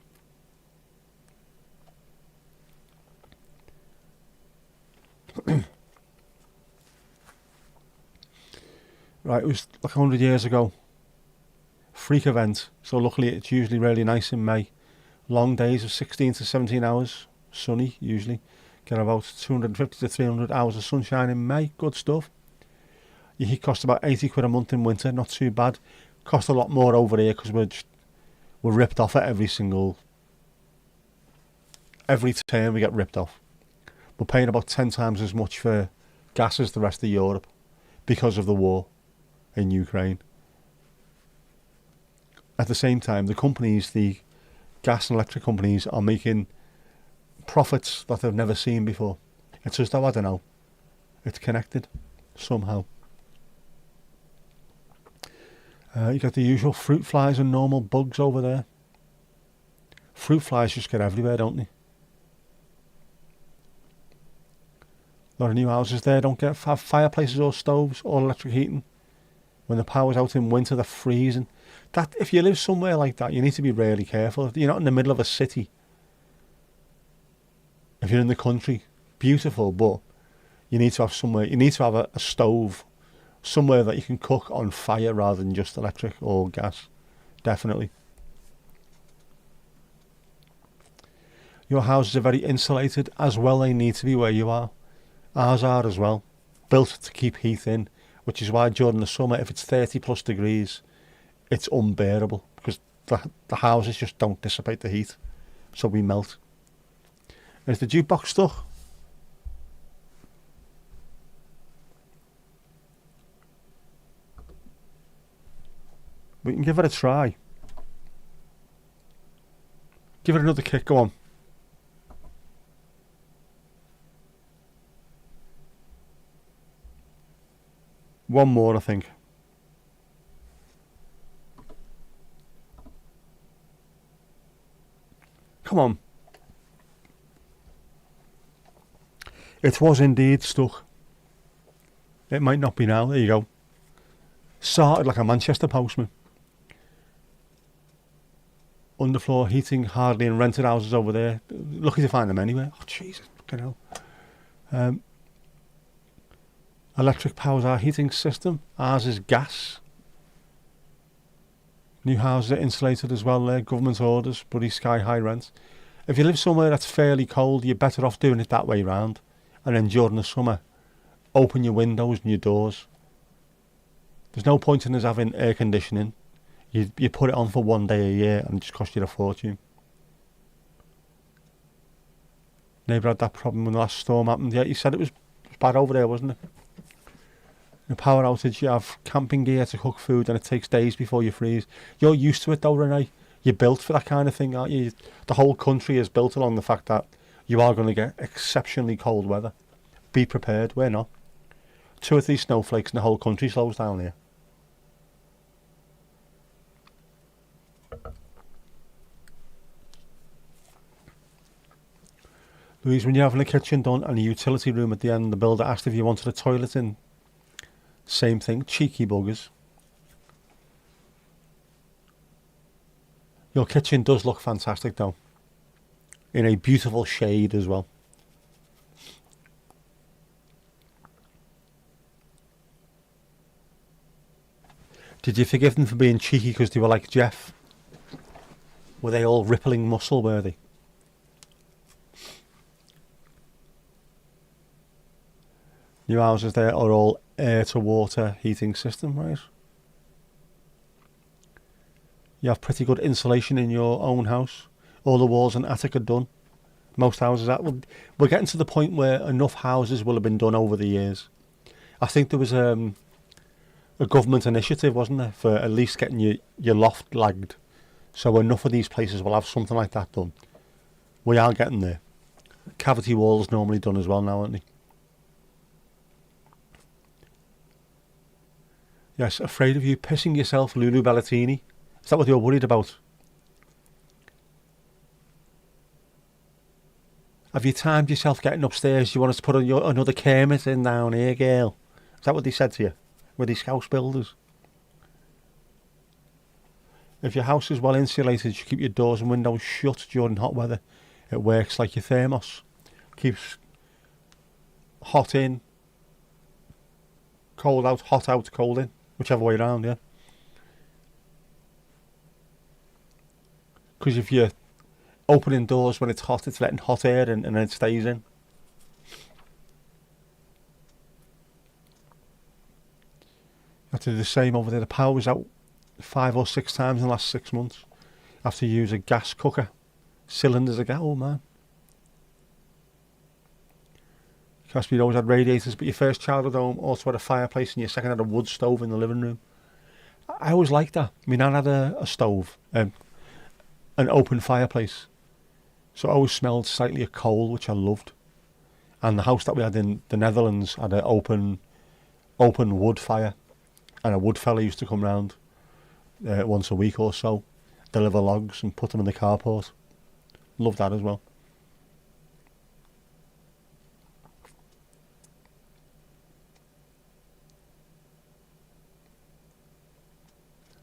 Speaker 2: Right, it was like 100 years ago. Freak event. So luckily it's usually really nice in May. Long days of 16 to 17 hours. Sunny, usually. Get about 250 to 300 hours of sunshine in May. Good stuff. Your heat costs about 80 quid a month in winter. Not too bad. Cost a lot more over here because we're ripped off at every term we get ripped off. We're paying about 10 times as much for gas as the rest of Europe because of the war in Ukraine. At the same time, the gas and electric companies are making profits that they've never seen before. It's just, I don't know, it's connected somehow. You got the usual fruit flies and normal bugs over there. Fruit flies just get everywhere, don't they? A lot of new houses there don't have fireplaces or stoves or electric heating. When the power's out in winter, they're freezing. That if you live somewhere like that, you need to be really careful. You're not in the middle of a city. If you're in the country, beautiful, but you need to have somewhere. You need to have a stove, somewhere that you can cook on fire rather than just electric or gas. Definitely. Your houses are very insulated as well. They need to be where you are. Ours are as well, built to keep heat in, which is why during the summer, if it's 30 plus degrees, it's unbearable because the houses just don't dissipate the heat, so we melt. Is the jukebox stuck? We can give it a try. Give it another kick, go on. One more, I think. Come on. It was indeed stuck. It might not be now. There you go. Started like a Manchester postman. Underfloor heating hardly in rented houses over there. Lucky to find them anywhere. Oh, Jesus. Fucking hell. Electric powers our heating system. Ours is gas. New houses are insulated as well there. Government orders, bloody sky high rents. If you live somewhere that's fairly cold, you're better off doing it that way round. And then during the summer, open your windows and your doors. There's no point in us having air conditioning. You put it on for one day a year and it just costs you a fortune. Neighbour had that problem when the last storm happened. Yeah, he said it was bad over there, wasn't it? A power outage, you have camping gear to cook food and it takes days before you freeze. You're used to it though, Renee. You're built for that kind of thing, aren't you? The whole country is built along the fact that you are going to get exceptionally cold weather. Be prepared, we're not. 2 or 3 snowflakes and the whole country slows down here. Louise, when you're having a kitchen done and a utility room at the end, the builder asked if you wanted a toilet in. Same thing, cheeky buggers. Your kitchen does look fantastic though. In a beautiful shade as well. Did you forgive them for being cheeky because they were like Jeff? Were they all rippling muscle, were they? New houses there are all air to water heating system, right? You have pretty good insulation in your own house. All the walls and attic are done. Most houses are. We're getting to the point where enough houses will have been done over the years. I think there was a government initiative, wasn't there, for at least getting your loft lagged. So enough of these places will have something like that done. We are getting there. Cavity walls normally done as well now, aren't they? Yes, afraid of you pissing yourself, Lulu Bellatini. Is that what you're worried about? Have you timed yourself getting upstairs? You want us to put another Kermit in down here, girl? Is that what they said to you? With these house builders? If your house is well insulated, you keep your doors and windows shut during hot weather. It works like your thermos. Keeps hot in, cold out, hot out, cold in. Whichever way around, yeah. Because if you're opening doors when it's hot, it's letting hot air in and then it stays in. You have to do the same over there. The power was out 5 or 6 times in the last 6 months. You have to use a gas cooker. Cylinders of gas, oh man. Because we always had radiators, but your first childhood home also had a fireplace and your second had a wood stove in the living room. I always liked that. I mean, I had a stove, an open fireplace. So it always smelled slightly of coal, which I loved. And the house that we had in the Netherlands had an open wood fire. And a wood fella used to come round once a week or so, deliver logs and put them in the carport. Loved that as well.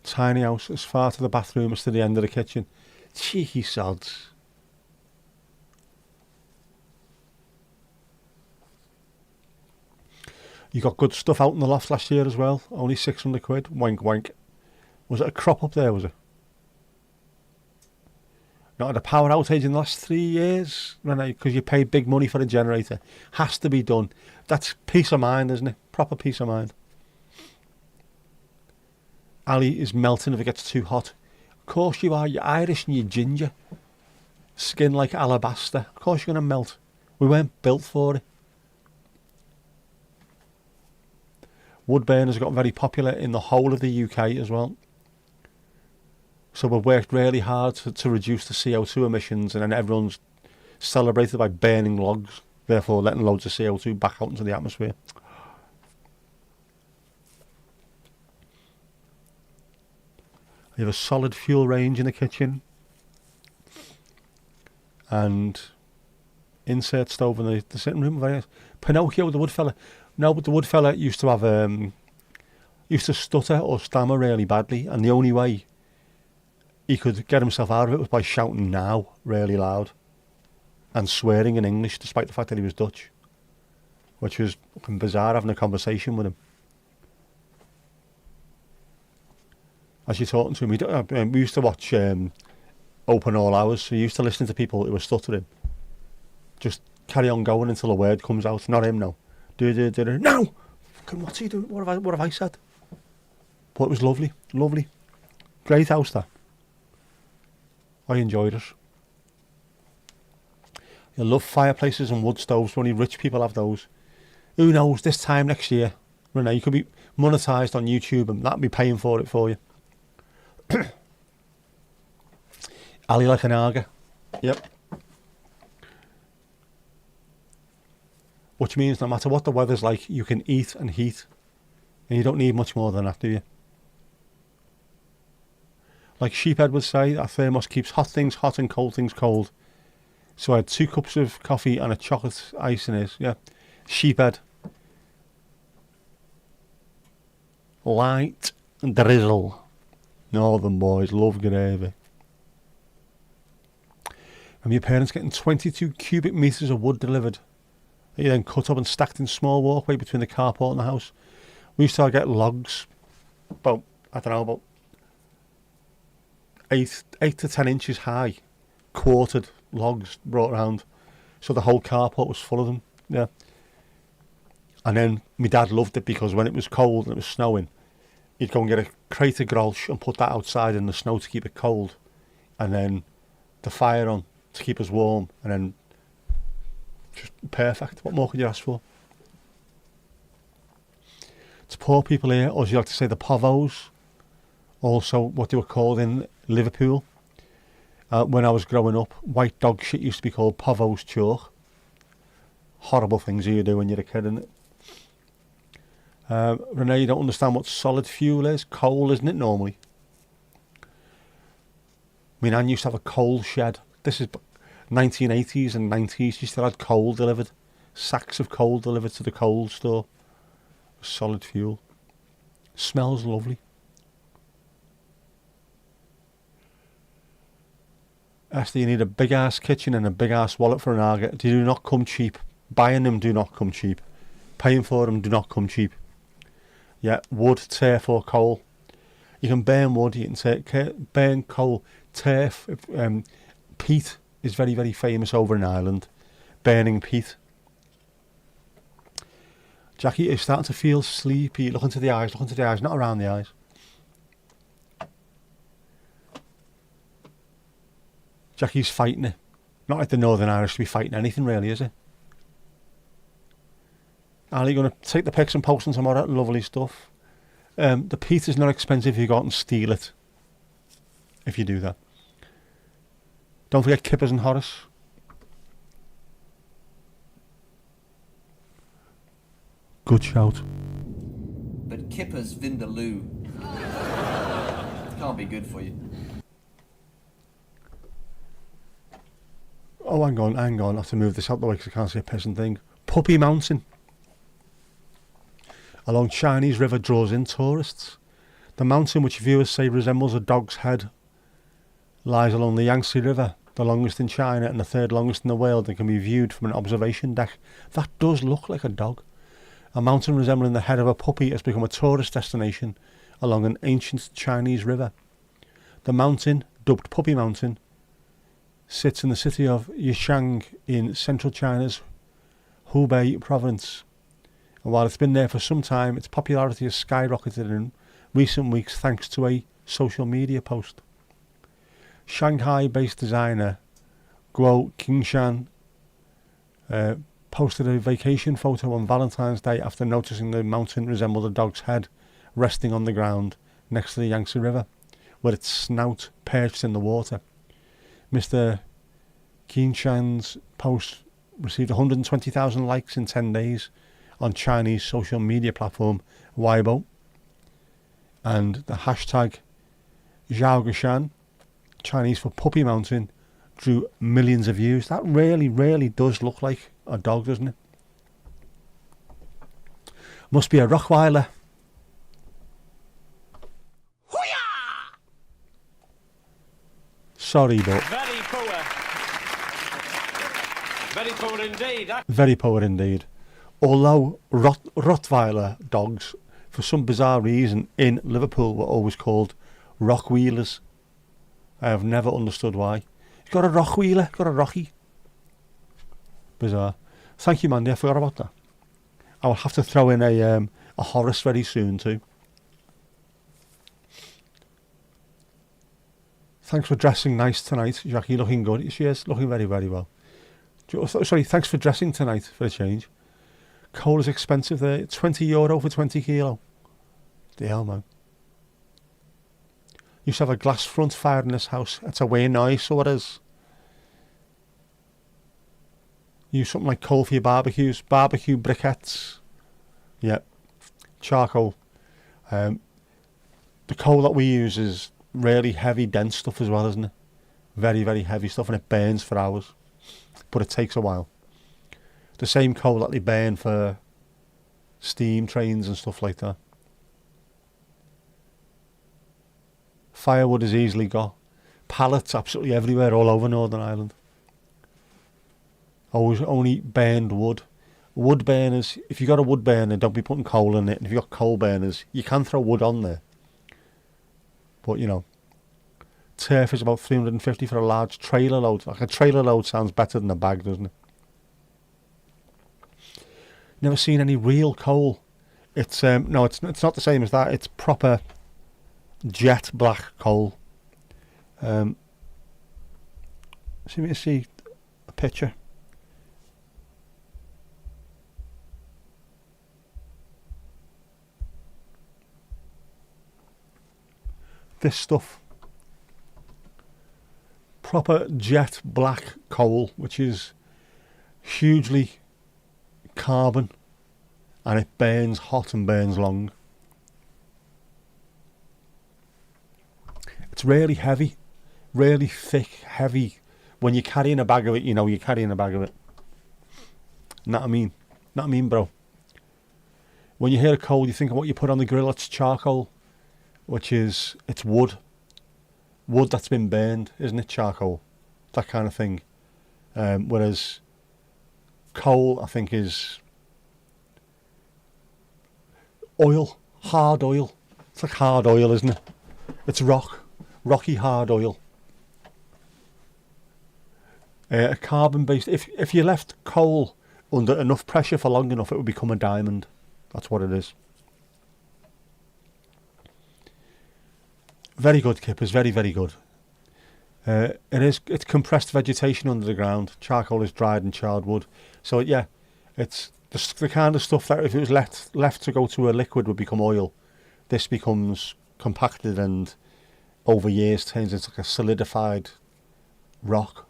Speaker 2: Tiny house, as far to the bathroom as to the end of the kitchen. Cheeky sods. You got good stuff out in the loft last year as well. Only 600 quid. Wank wank. Was it a crop up there, was it? Not had a power outage in the last 3 years, Renee, because you paid big money for a generator. Has to be done. That's peace of mind, isn't it? Proper peace of mind. Ali is melting if it gets too hot. Of course you are. You're Irish and you're ginger. Skin like alabaster. Of course you're going to melt. We weren't built for it. Wood burners got very popular in the whole of the UK as well. So we've worked really hard to reduce the CO2 emissions, and then everyone's celebrated by burning logs, therefore letting loads of CO2 back out into the atmosphere. You have a solid fuel range in the kitchen and insert stove in the sitting room. Very nice. Pinocchio, the wood fella. No, but the wood fella used to have used to stutter or stammer really badly, and the only way he could get himself out of it was by shouting "now" really loud and swearing in English, despite the fact that he was Dutch, which was fucking bizarre having a conversation with him. As you're talking to him, we used to watch Open All Hours, so you used to listen to people who were stuttering. Just carry on going until a word comes out. Not him, no. No! Fucking what's he doing? What have I said? But it was lovely. Lovely. Great house, that. I enjoyed it. You love fireplaces and wood stoves. Only rich people have those. Who knows, this time next year, Renee, you could be monetised on YouTube and that'd be paying for it for you. Ali like an Aga. Yep. Which means no matter what the weather's like, you can eat and heat. And you don't need much more than that, do you? Like Sheephead would say, our thermos keeps hot things hot and cold things cold. So I had 2 cups of coffee and a chocolate ice in it. Yeah. Sheephead. Light drizzle. Northern boys love gravy. And your parents getting 22 cubic metres of wood delivered. That you then cut up and stacked in small walkway between the carport and the house. We used to get logs about 8 to 10 inches high, quartered logs brought round, so the whole carport was full of them. Yeah. And then my dad loved it because when it was cold and it was snowing, he'd go and get a crate of grolsch and put that outside in the snow to keep it cold, and then the fire on to keep us warm, and then just perfect. What more could you ask for? It's poor people here, or as you like to say, the povos, also what they were called in Liverpool. When I was growing up, white dog shit used to be called Povo's chalk. Horrible things you do when you're a kid, innit? Renee, you don't understand what solid fuel is. Coal, isn't it, normally? My nan used to have a coal shed. This is 1980s and 90s. She still had coal delivered. Sacks of coal delivered to the coal store. Solid fuel. Smells lovely. Esther, you need a big ass kitchen and a big ass wallet for an Arga. They do not come cheap. Buying them do not come cheap. Paying for them do not come cheap. Yeah, wood, turf or coal. You can burn wood, you can burn coal. Turf, peat is very, very famous over in Ireland. Burning peat. Jackie, you're starting to feel sleepy. Look into the eyes, not around the eyes. Jackie's fighting it. Not like the Northern Irish to be fighting anything really, is it? Ali, you're going to take the pics and post them tomorrow. Lovely stuff. The peat is not expensive if you go out and steal it. If you do that. Don't forget Kippers and Horace. Good shout.
Speaker 5: But Kippers Vindaloo can't be good for you.
Speaker 2: Oh, hang on. I have to move this out the way because I can't see a peasant thing. Puppy Mountain. Along Chinese River draws in tourists. The mountain, which viewers say resembles a dog's head, lies along the Yangtze River, the longest in China and the third longest in the world, and can be viewed from an observation deck. That does look like a dog. A mountain resembling the head of a puppy has become a tourist destination along an ancient Chinese river. The mountain, dubbed Puppy Mountain, sits in the city of Yishang in central China's Hubei province. And while it's been there for some time, its popularity has skyrocketed in recent weeks thanks to a social media post. Shanghai-based designer Guo Qingshan posted a vacation photo on Valentine's Day after noticing the mountain resembled a dog's head resting on the ground next to the Yangtze River, with its snout perched in the water. Mr. Qingshan's post received 120,000 likes in 10 days on Chinese social media platform Weibo, and the hashtag Zhaogashan, Chinese for Puppy Mountain, drew millions of views. That really does look like a dog, doesn't it? Must be a Rottweiler. Sorry, but
Speaker 3: Very poor. Very poor indeed.
Speaker 2: very poor indeed. Although Rottweiler dogs, for some bizarre reason, in Liverpool were always called Rockwheelers. I have never understood why. You've got a Rockwheeler, got a Rocky. Bizarre. Thank you, Mandy. I forgot about that. I will have to throw in a Horace very soon too. Thanks for dressing nice tonight, Jackie. Looking good. She is looking very, very well. Sorry, thanks for dressing tonight for a change. Coal is expensive there. €20 for 20 kilo. The hell, man. Used to have a glass front fire in this house. It's a way nice, so it is. Use something like coal for your barbecues. Barbecue briquettes. Yeah. Charcoal. The coal that we use is really heavy, dense stuff as well, isn't it? Very, very heavy stuff, and it burns for hours. But it takes a while. The same coal that they burn for steam trains and stuff like that. Firewood is easily got. Pallets absolutely everywhere, all over Northern Ireland. Always only burned wood. Wood burners, if you've got a wood burner, don't be putting coal in it. And if you've got coal burners, you can throw wood on there. But, you know, turf is about 350 for a large trailer load. Like a trailer load sounds better than a bag, doesn't it? Never seen any real coal. It's no, it's not the same as that. It's proper jet black coal. See a picture. This stuff. proper jet black coal, which is hugely carbon, and it burns hot and burns long. It's really heavy, really thick, heavy. When you're carrying a bag of it, you know you're carrying a bag of it. Know what I mean? Know what I mean, bro? When you hear coal, you think of what you put on the grill. It's charcoal, which is, it's wood. Wood that's been burned, isn't it? Charcoal, that kind of thing. Whereas coal, I think, is oil, hard oil. It's like hard oil, isn't it? It's rocky hard oil. A carbon-based. If you left coal under enough pressure for long enough, it would become a diamond. That's what it is. Very good, Kippers. Very, very good. It's compressed vegetation under the ground. Charcoal is dried and charred wood. So yeah, it's the kind of stuff that if it was left to go to a liquid would become oil. This becomes compacted and over years turns into like a solidified rock,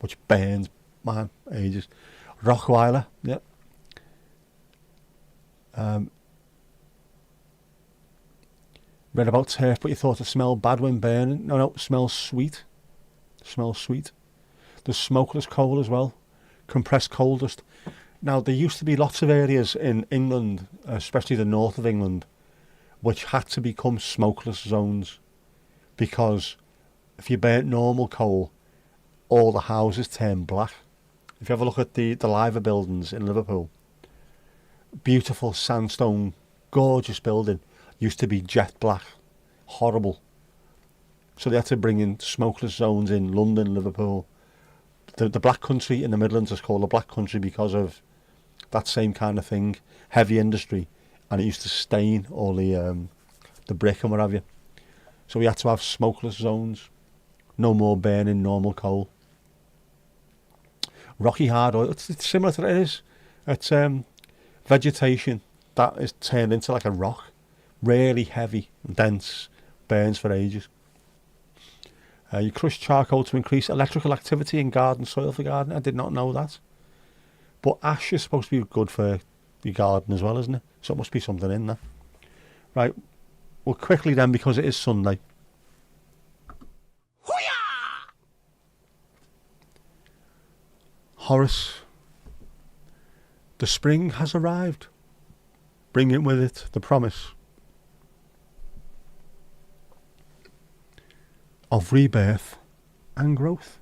Speaker 2: which burns, man, ages. Rockweiler, yep. Read about turf, but you thought it smelled bad when burning. No, it smells sweet. Smells sweet. There's smokeless coal as well. Compressed coal dust. Now, there used to be lots of areas in England, especially the north of England, which had to become smokeless zones, because if you burnt normal coal, all the houses turn black. If you have a look at the Liver buildings in Liverpool, beautiful sandstone, gorgeous building, used to be jet black, horrible. So they had to bring in smokeless zones in London, Liverpool. The Black Country in the Midlands is called the Black Country because of that same kind of thing, heavy industry, and it used to stain all the brick and what have you. So we had to have smokeless zones, no more burning normal coal. Rocky hard oil, it's similar to that. It is. It's vegetation that is turned into like a rock, really heavy and dense, burns for ages. You crush charcoal to increase electrical activity in garden soil for gardening. I did not know that. But ash is supposed to be good for your garden as well, isn't it? So it must be something in there. Right, well, quickly then, because it is Sunday. Horace, the spring has arrived, bringing with it the promise of rebirth and growth.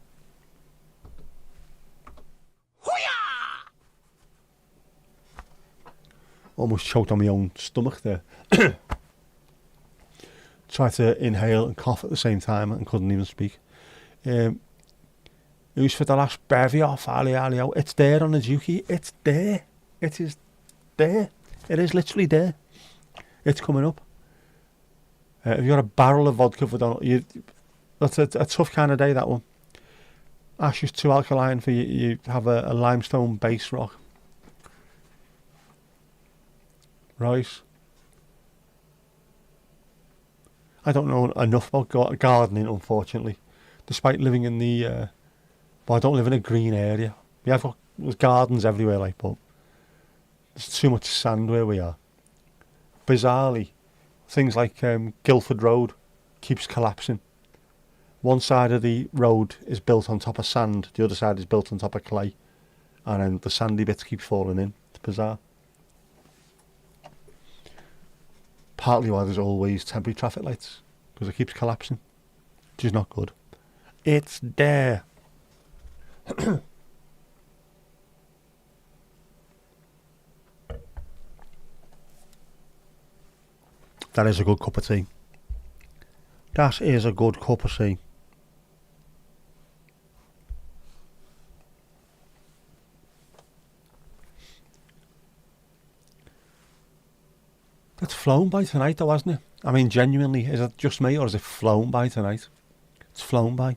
Speaker 2: Almost choked on my own stomach there. Tried to inhale and cough at the same time and couldn't even speak. Who's for the last bevy off? Ali, it's there on the dookie. It's there. It is there. It is literally there. It's coming up. If you got a barrel of vodka for Donald, that's a tough kind of day, that one. Ash is too alkaline for you. You have a limestone base rock. Right. I don't know enough about gardening, unfortunately. Despite living in the... I don't live in a green area. We have there's gardens everywhere, like, but there's too much sand where we are. Bizarrely, things like Guildford Road keeps collapsing. One side of the road is built on top of sand, the other side is built on top of clay, and then the sandy bits keep falling in. It's bizarre. Partly why there's always temporary traffic lights, because it keeps collapsing, which is not good. It's there. That is a good cup of tea. That is a good cup of tea. It's flown by tonight though, hasn't it? I mean, genuinely, is it just me or is it flown by tonight? It's flown by.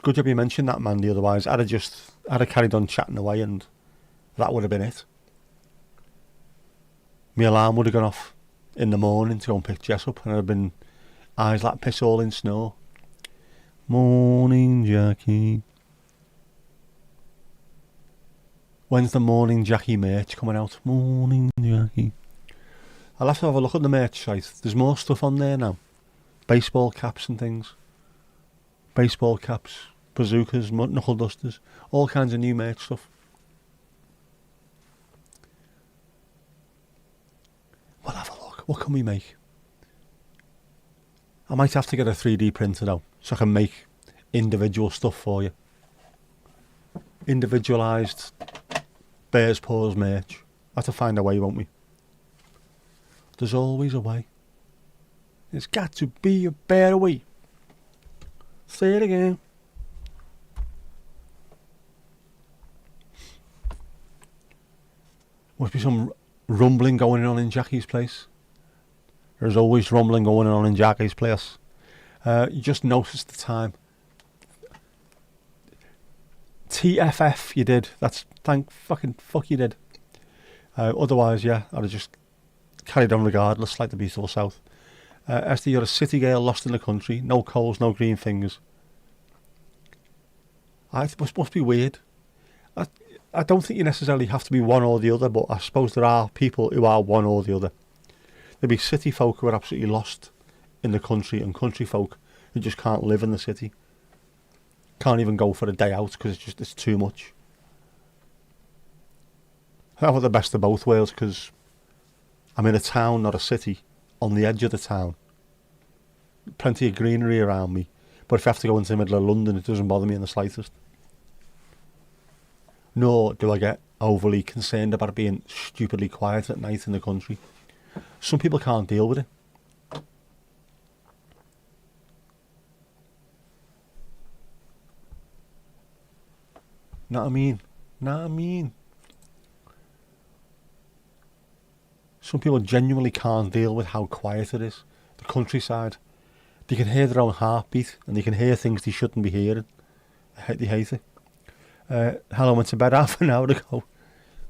Speaker 2: Good job you mentioned that, Mandy, otherwise I'd have carried on chatting away and that would have been it. My alarm would have gone off in the morning to go and pick Jess up and I'd have been eyes like piss all in snow. Morning Jackie. When's the Morning Jackie merch coming out? Morning Jackie. I'll have to have a look at the merch site. There's more stuff on there now. Baseball caps and things. Baseball caps, bazookas, knuckle dusters, all kinds of new merch stuff. We'll have a look. What can we make? I might have to get a 3D printer now so I can make individual stuff for you. Individualised Bears Paws merch. We'll have to find a way, won't we? There's always a way. There's got to be a better way. Say it again. Must be some rumbling going on in Jackie's place. There's always rumbling going on in Jackie's place. You just noticed the time. TFF you did. That's fuck you did. Otherwise, yeah, I'd have just carried on regardless, like the Beautiful South. Esther, you're a city girl lost in the country. No coals, no green fingers. It must be weird. I don't think you necessarily have to be one or the other, but I suppose there are people who are one or the other. There'd be city folk who are absolutely lost in the country, and country folk who just can't live in the city. Can't even go for a day out because it's too much. I have the best of both worlds because I'm in a town, not a city, on the edge of the town. Plenty of greenery around me, but if I have to go into the middle of London, it doesn't bother me in the slightest. Nor do I get overly concerned about it being stupidly quiet at night in the country. Some people can't deal with it. Know what I mean? Know what I mean? Some people genuinely can't deal with how quiet it is. The countryside. They can hear their own heartbeat and they can hear things they shouldn't be hearing. They hate it. Helen went to bed half an hour ago.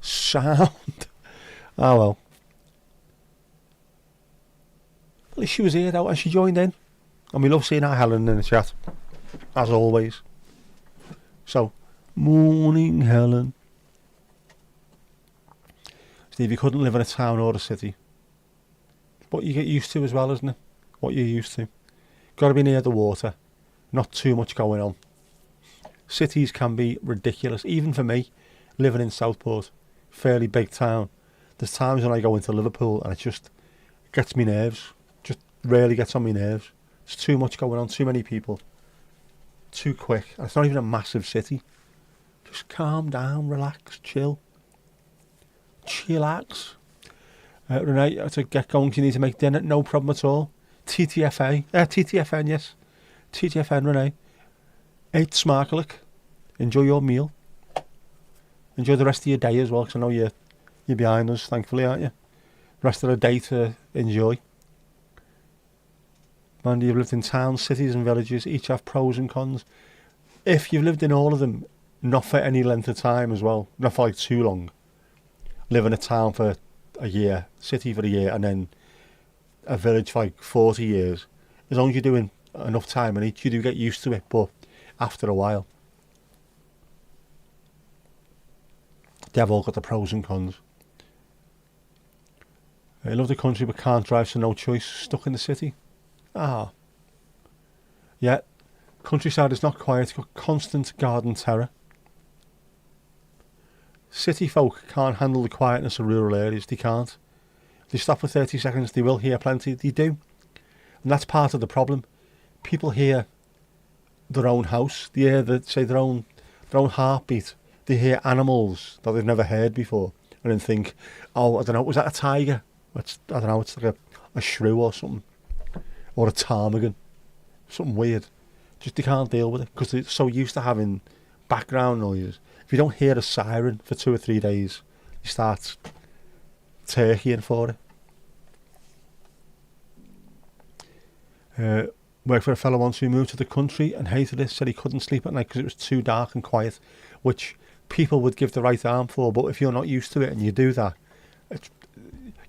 Speaker 2: Sound. Oh well. At least she was here though and she joined in. And we love seeing our Helen in the chat. As always. So, morning Helen. Steve, you couldn't live in a town or a city. What you get used to as well, isn't it? What you're used to. Got to be near the water. Not too much going on. Cities can be ridiculous. Even for me, living in Southport, fairly big town. There's times when I go into Liverpool and it just gets me nerves. Just really gets on my nerves. There's too much going on, too many people. Too quick. And it's not even a massive city. Just calm down, relax, chill. Chillax. Renee, to get going, you need to make dinner. No problem at all. TTFN, yes. TTFN, Renee. 8 smarkelijk. Enjoy your meal. Enjoy the rest of your day as well, because I know you're behind us, thankfully, aren't you? Rest of the day to enjoy. Mandy, you've lived in towns, cities and villages. Each have pros and cons. If you've lived in all of them, not for any length of time as well, not for like too long. Live in a town for a year, city for a year, and then a village for like 40 years. As long as you're doing enough time in each, you do get used to it, but after a while. They've all got the pros and cons. I love the country but can't drive, so no choice. Stuck in the city. Ah. Yeah, countryside is not quiet, got constant garden terror. City folk can't handle the quietness of rural areas, they can't. If they stop for 30 seconds, they will hear plenty, they do. And that's part of the problem. People hear their own house, they hear, their own heartbeat. They hear animals that they've never heard before and then think, oh, I don't know, was that a tiger? I don't know, it's like a shrew or something. Or a ptarmigan. Something weird. Just they can't deal with it because they're so used to having background noises. If you don't hear a siren for 2 or 3 days, you start turkeying for it. Worked for a fellow once who moved to the country and hated it, said he couldn't sleep at night because it was too dark and quiet, which people would give the right arm for, but if you're not used to it and you do that,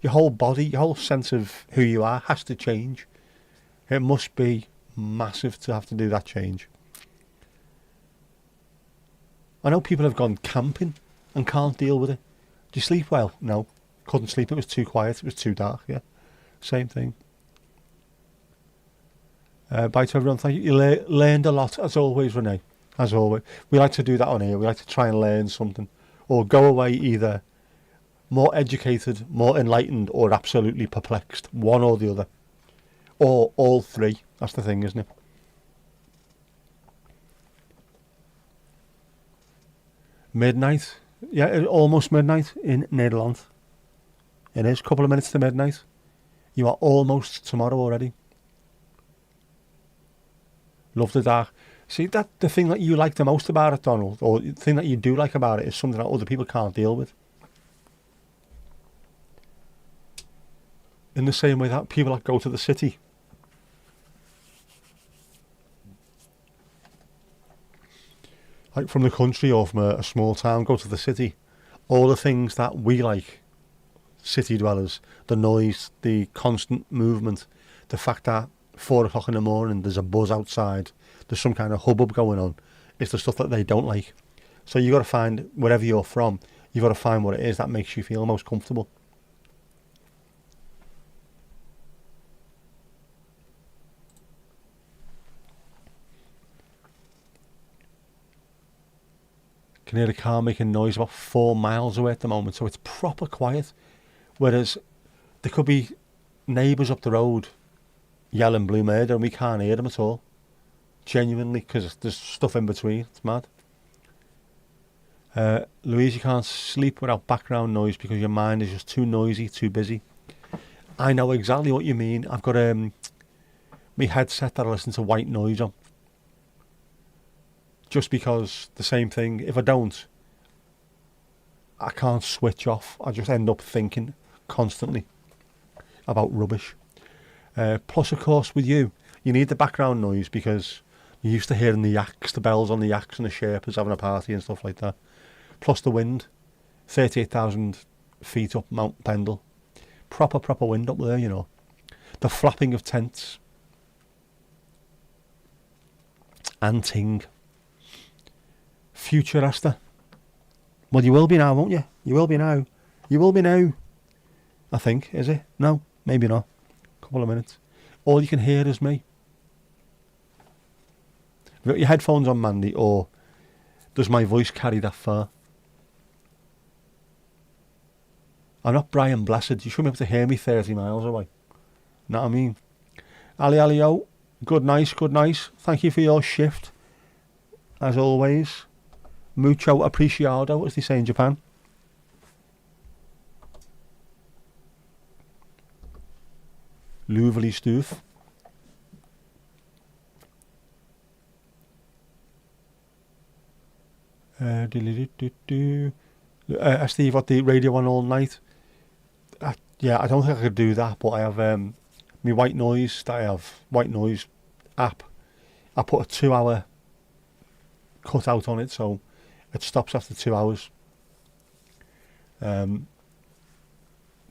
Speaker 2: your whole body, your whole sense of who you are has to change. It must be massive to have to do that change. I know people have gone camping and can't deal with it. Do you sleep well? No. Couldn't sleep. It was too quiet. It was too dark. Yeah. Same thing. Bye to everyone. Thank you. You learned a lot, as always, Renee. As always. We like to do that on here. We like to try and learn something. Or go away either more educated, more enlightened, or absolutely perplexed. One or the other. Or all three. That's the thing, isn't it? Midnight. Yeah, almost midnight in Nederland. It is. A couple of minutes to midnight. You are almost tomorrow already. Love the dark. See, that the thing that you like the most about it, Donald, or the thing that you do like about it, is something that other people can't deal with. In the same way that people that go to the city, like from the country or from a small town, go to the city, all the things that we like, city dwellers, the noise, the constant movement, the fact that 4 o'clock in the morning there's a buzz outside, there's some kind of hubbub going on, it's the stuff that they don't like. So you got to find, wherever you're from, you've got to find what it is that makes you feel most comfortable. Can hear the car making noise about 4 miles away at the moment, so it's proper quiet. Whereas there could be neighbours up the road yelling blue murder and we can't hear them at all. Genuinely, because there's stuff in between. It's mad. Louise, you can't sleep without background noise because your mind is just too noisy, too busy. I know exactly what you mean. I've got my headset that I listen to white noise on. Just because the same thing, if I don't, I can't switch off. I just end up thinking constantly about rubbish. Plus, of course, with you need the background noise because you're used to hearing the yaks, the bells on the yaks and the Sherpas having a party and stuff like that. Plus the wind, 38,000 feet up Mount Pendle. Proper wind up there, you know. The flapping of tents. Anting. Future Asta. Well, you will be now, won't you? You will be now. You will be now. I think, is it? No, maybe not. Couple of minutes. All you can hear is me. Have you got your headphones on, Mandy, or does my voice carry that far? I'm not Brian Blessed. You shouldn't be able to hear me 30 miles away. Know what I mean? Ali, good night. Thank you for your shift. As always. Mucho apreciado, as they say in Japan. Lovely stuff. Steve, got the radio on all night. Yeah, I don't think I could do that, but I have my white noise app. I put a 2-hour cut out on it, so it stops after 2 hours,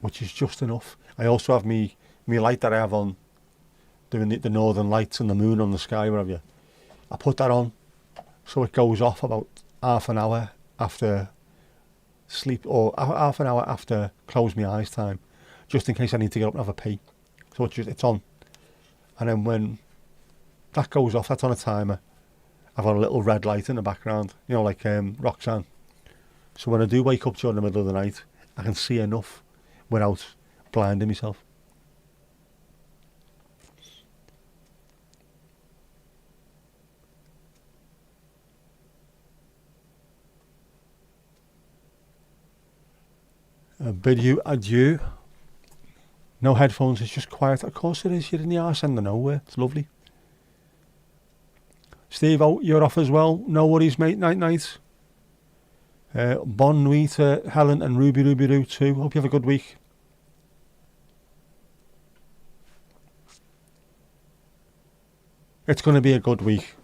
Speaker 2: which is just enough. I also have me light that I have on, doing the northern lights and the moon on the sky, whatever. I put that on, so it goes off about half an hour after sleep, or half an hour after close my eyes time, just in case I need to get up and have a pee. So it's on, and then when that goes off, that's on a timer. I've got a little red light in the background, you know, like Roxanne. So when I do wake up during the middle of the night, I can see enough without blinding myself. I bid you adieu. No headphones, it's just quiet. Of course it is, you're in the arse end of nowhere. It's lovely. Steve, you're off as well. No worries, mate. Night. Bon nuit to Helen and Ruby Roo too. Hope you have a good week. It's going to be a good week.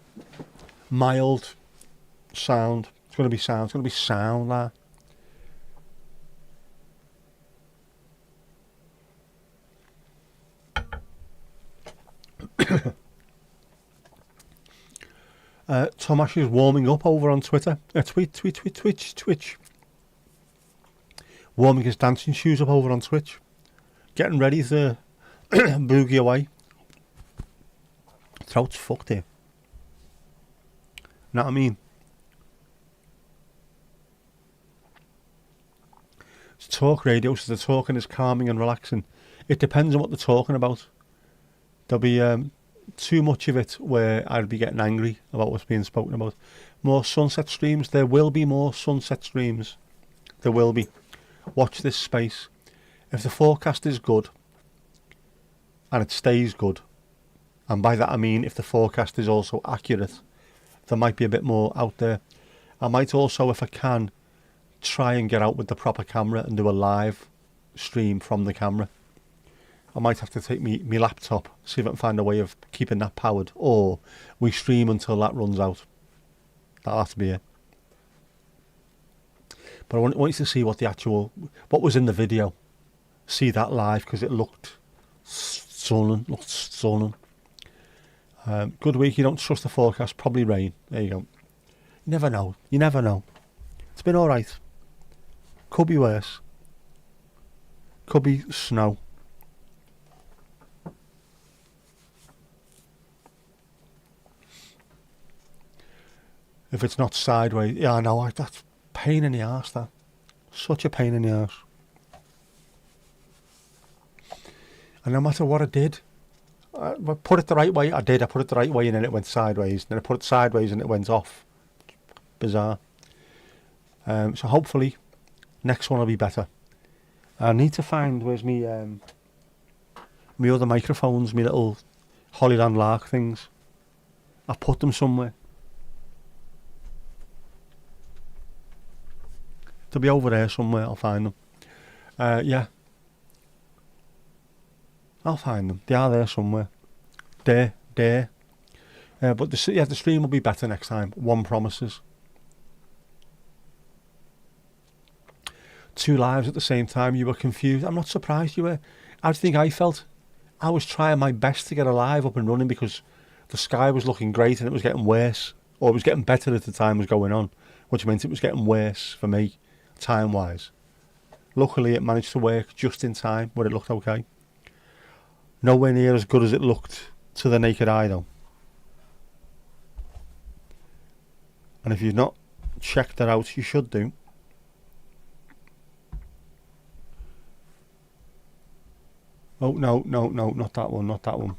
Speaker 2: Mild, sound. It's going to be sound. It's going to be sound, that. Tomash is warming up over on Twitter. Twitch. Warming his dancing shoes up over on Twitch. Getting ready to boogie away. Throat's fucked here. Know what I mean? It's talk radio, so the talking is calming and relaxing. It depends on what they're talking about. There'll be too much of it where I'd be getting angry about what's being spoken about. More sunset streams. There will be more sunset streams. There will be. Watch this space. If the forecast is good and it stays good, and by that I mean if the forecast is also accurate, there might be a bit more out there. I might also, if I can, try and get out with the proper camera and do a live stream from the camera. I might have to take me laptop, see if I can find a way of keeping that powered, or we stream until that runs out. That'll have to be it. But I want you to see what was in the video. See that live, because it looked stunning. Good week. You don't trust the forecast. Probably rain. There you go. You never know. It's been all right. Could be worse. Could be snow. If it's not sideways. Yeah, I know. That's pain in the arse, that. Such a pain in the arse. And no matter what I did, I put it the right way. I put it the right way and then it went sideways. Then I put it sideways and it went off. Bizarre. So hopefully, next one will be better. I need to find, where's me other microphones, me little Hollyland Lark things. I put them somewhere. They'll be over there somewhere. I'll find them. Yeah. I'll find them. They are there somewhere. There. But the stream will be better next time. One promises. 2 lives at the same time. You were confused. I'm not surprised you were. How do you think I felt? I was trying my best to get a live up and running because the sky was looking great and it was getting worse. Or it was getting better as the time was going on, which meant it was getting worse for me, time-wise. Luckily, it managed to work just in time where it looked okay. Nowhere near as good as it looked to the naked eye, though. And if you've not checked that out, you should do. Oh, no, not that one.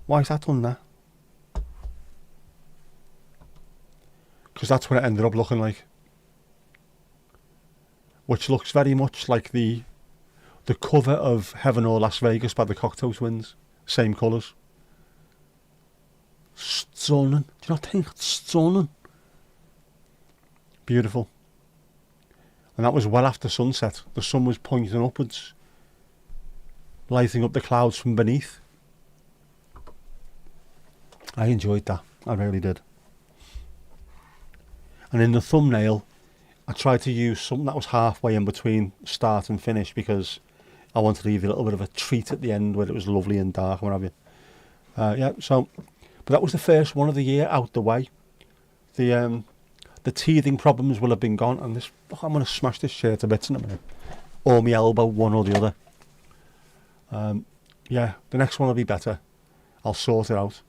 Speaker 2: Why is that done there? Because that's what it ended up looking like. Which looks very much like the cover of Heaven or Las Vegas by the Cocteau Twins. Same colours. Stunning. Do you not think it's stunning? Beautiful. And that was well after sunset. The sun was pointing upwards, lighting up the clouds from beneath. I enjoyed that. I really did. And in the thumbnail, I tried to use something that was halfway in between start and finish because I wanted to leave a little bit of a treat at the end where it was lovely and dark and what have you. Yeah, so, but that was the first one of the year out the way. The teething problems will have been gone, and this, I'm going to smash this chair to bits in a minute. Or my elbow, one or the other. Yeah, the next one will be better. I'll sort it out.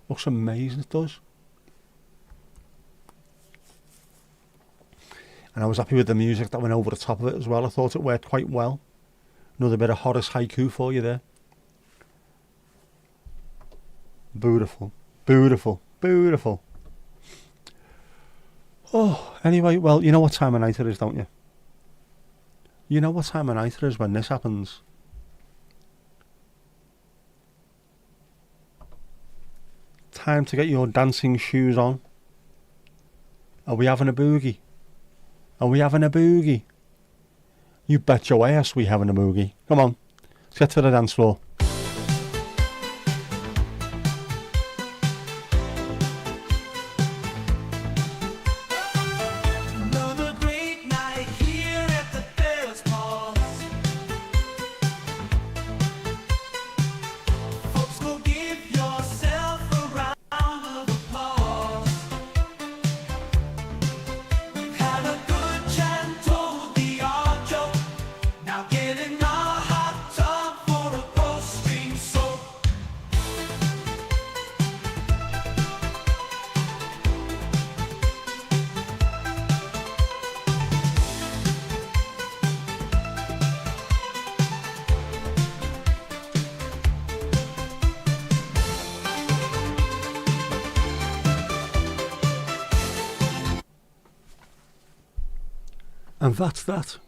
Speaker 2: Looks amazing, it does. And I was happy with the music that went over the top of it as well. I thought it worked quite well. Another bit of Horace haiku for you there. Beautiful. Oh, anyway, well, you know what time of night it is, don't you? You know what time of night it is when this happens. Time to get your dancing shoes on. Are we having a boogie? You bet your ass we having a boogie. Come on, let's get to the dance floor. And that's that.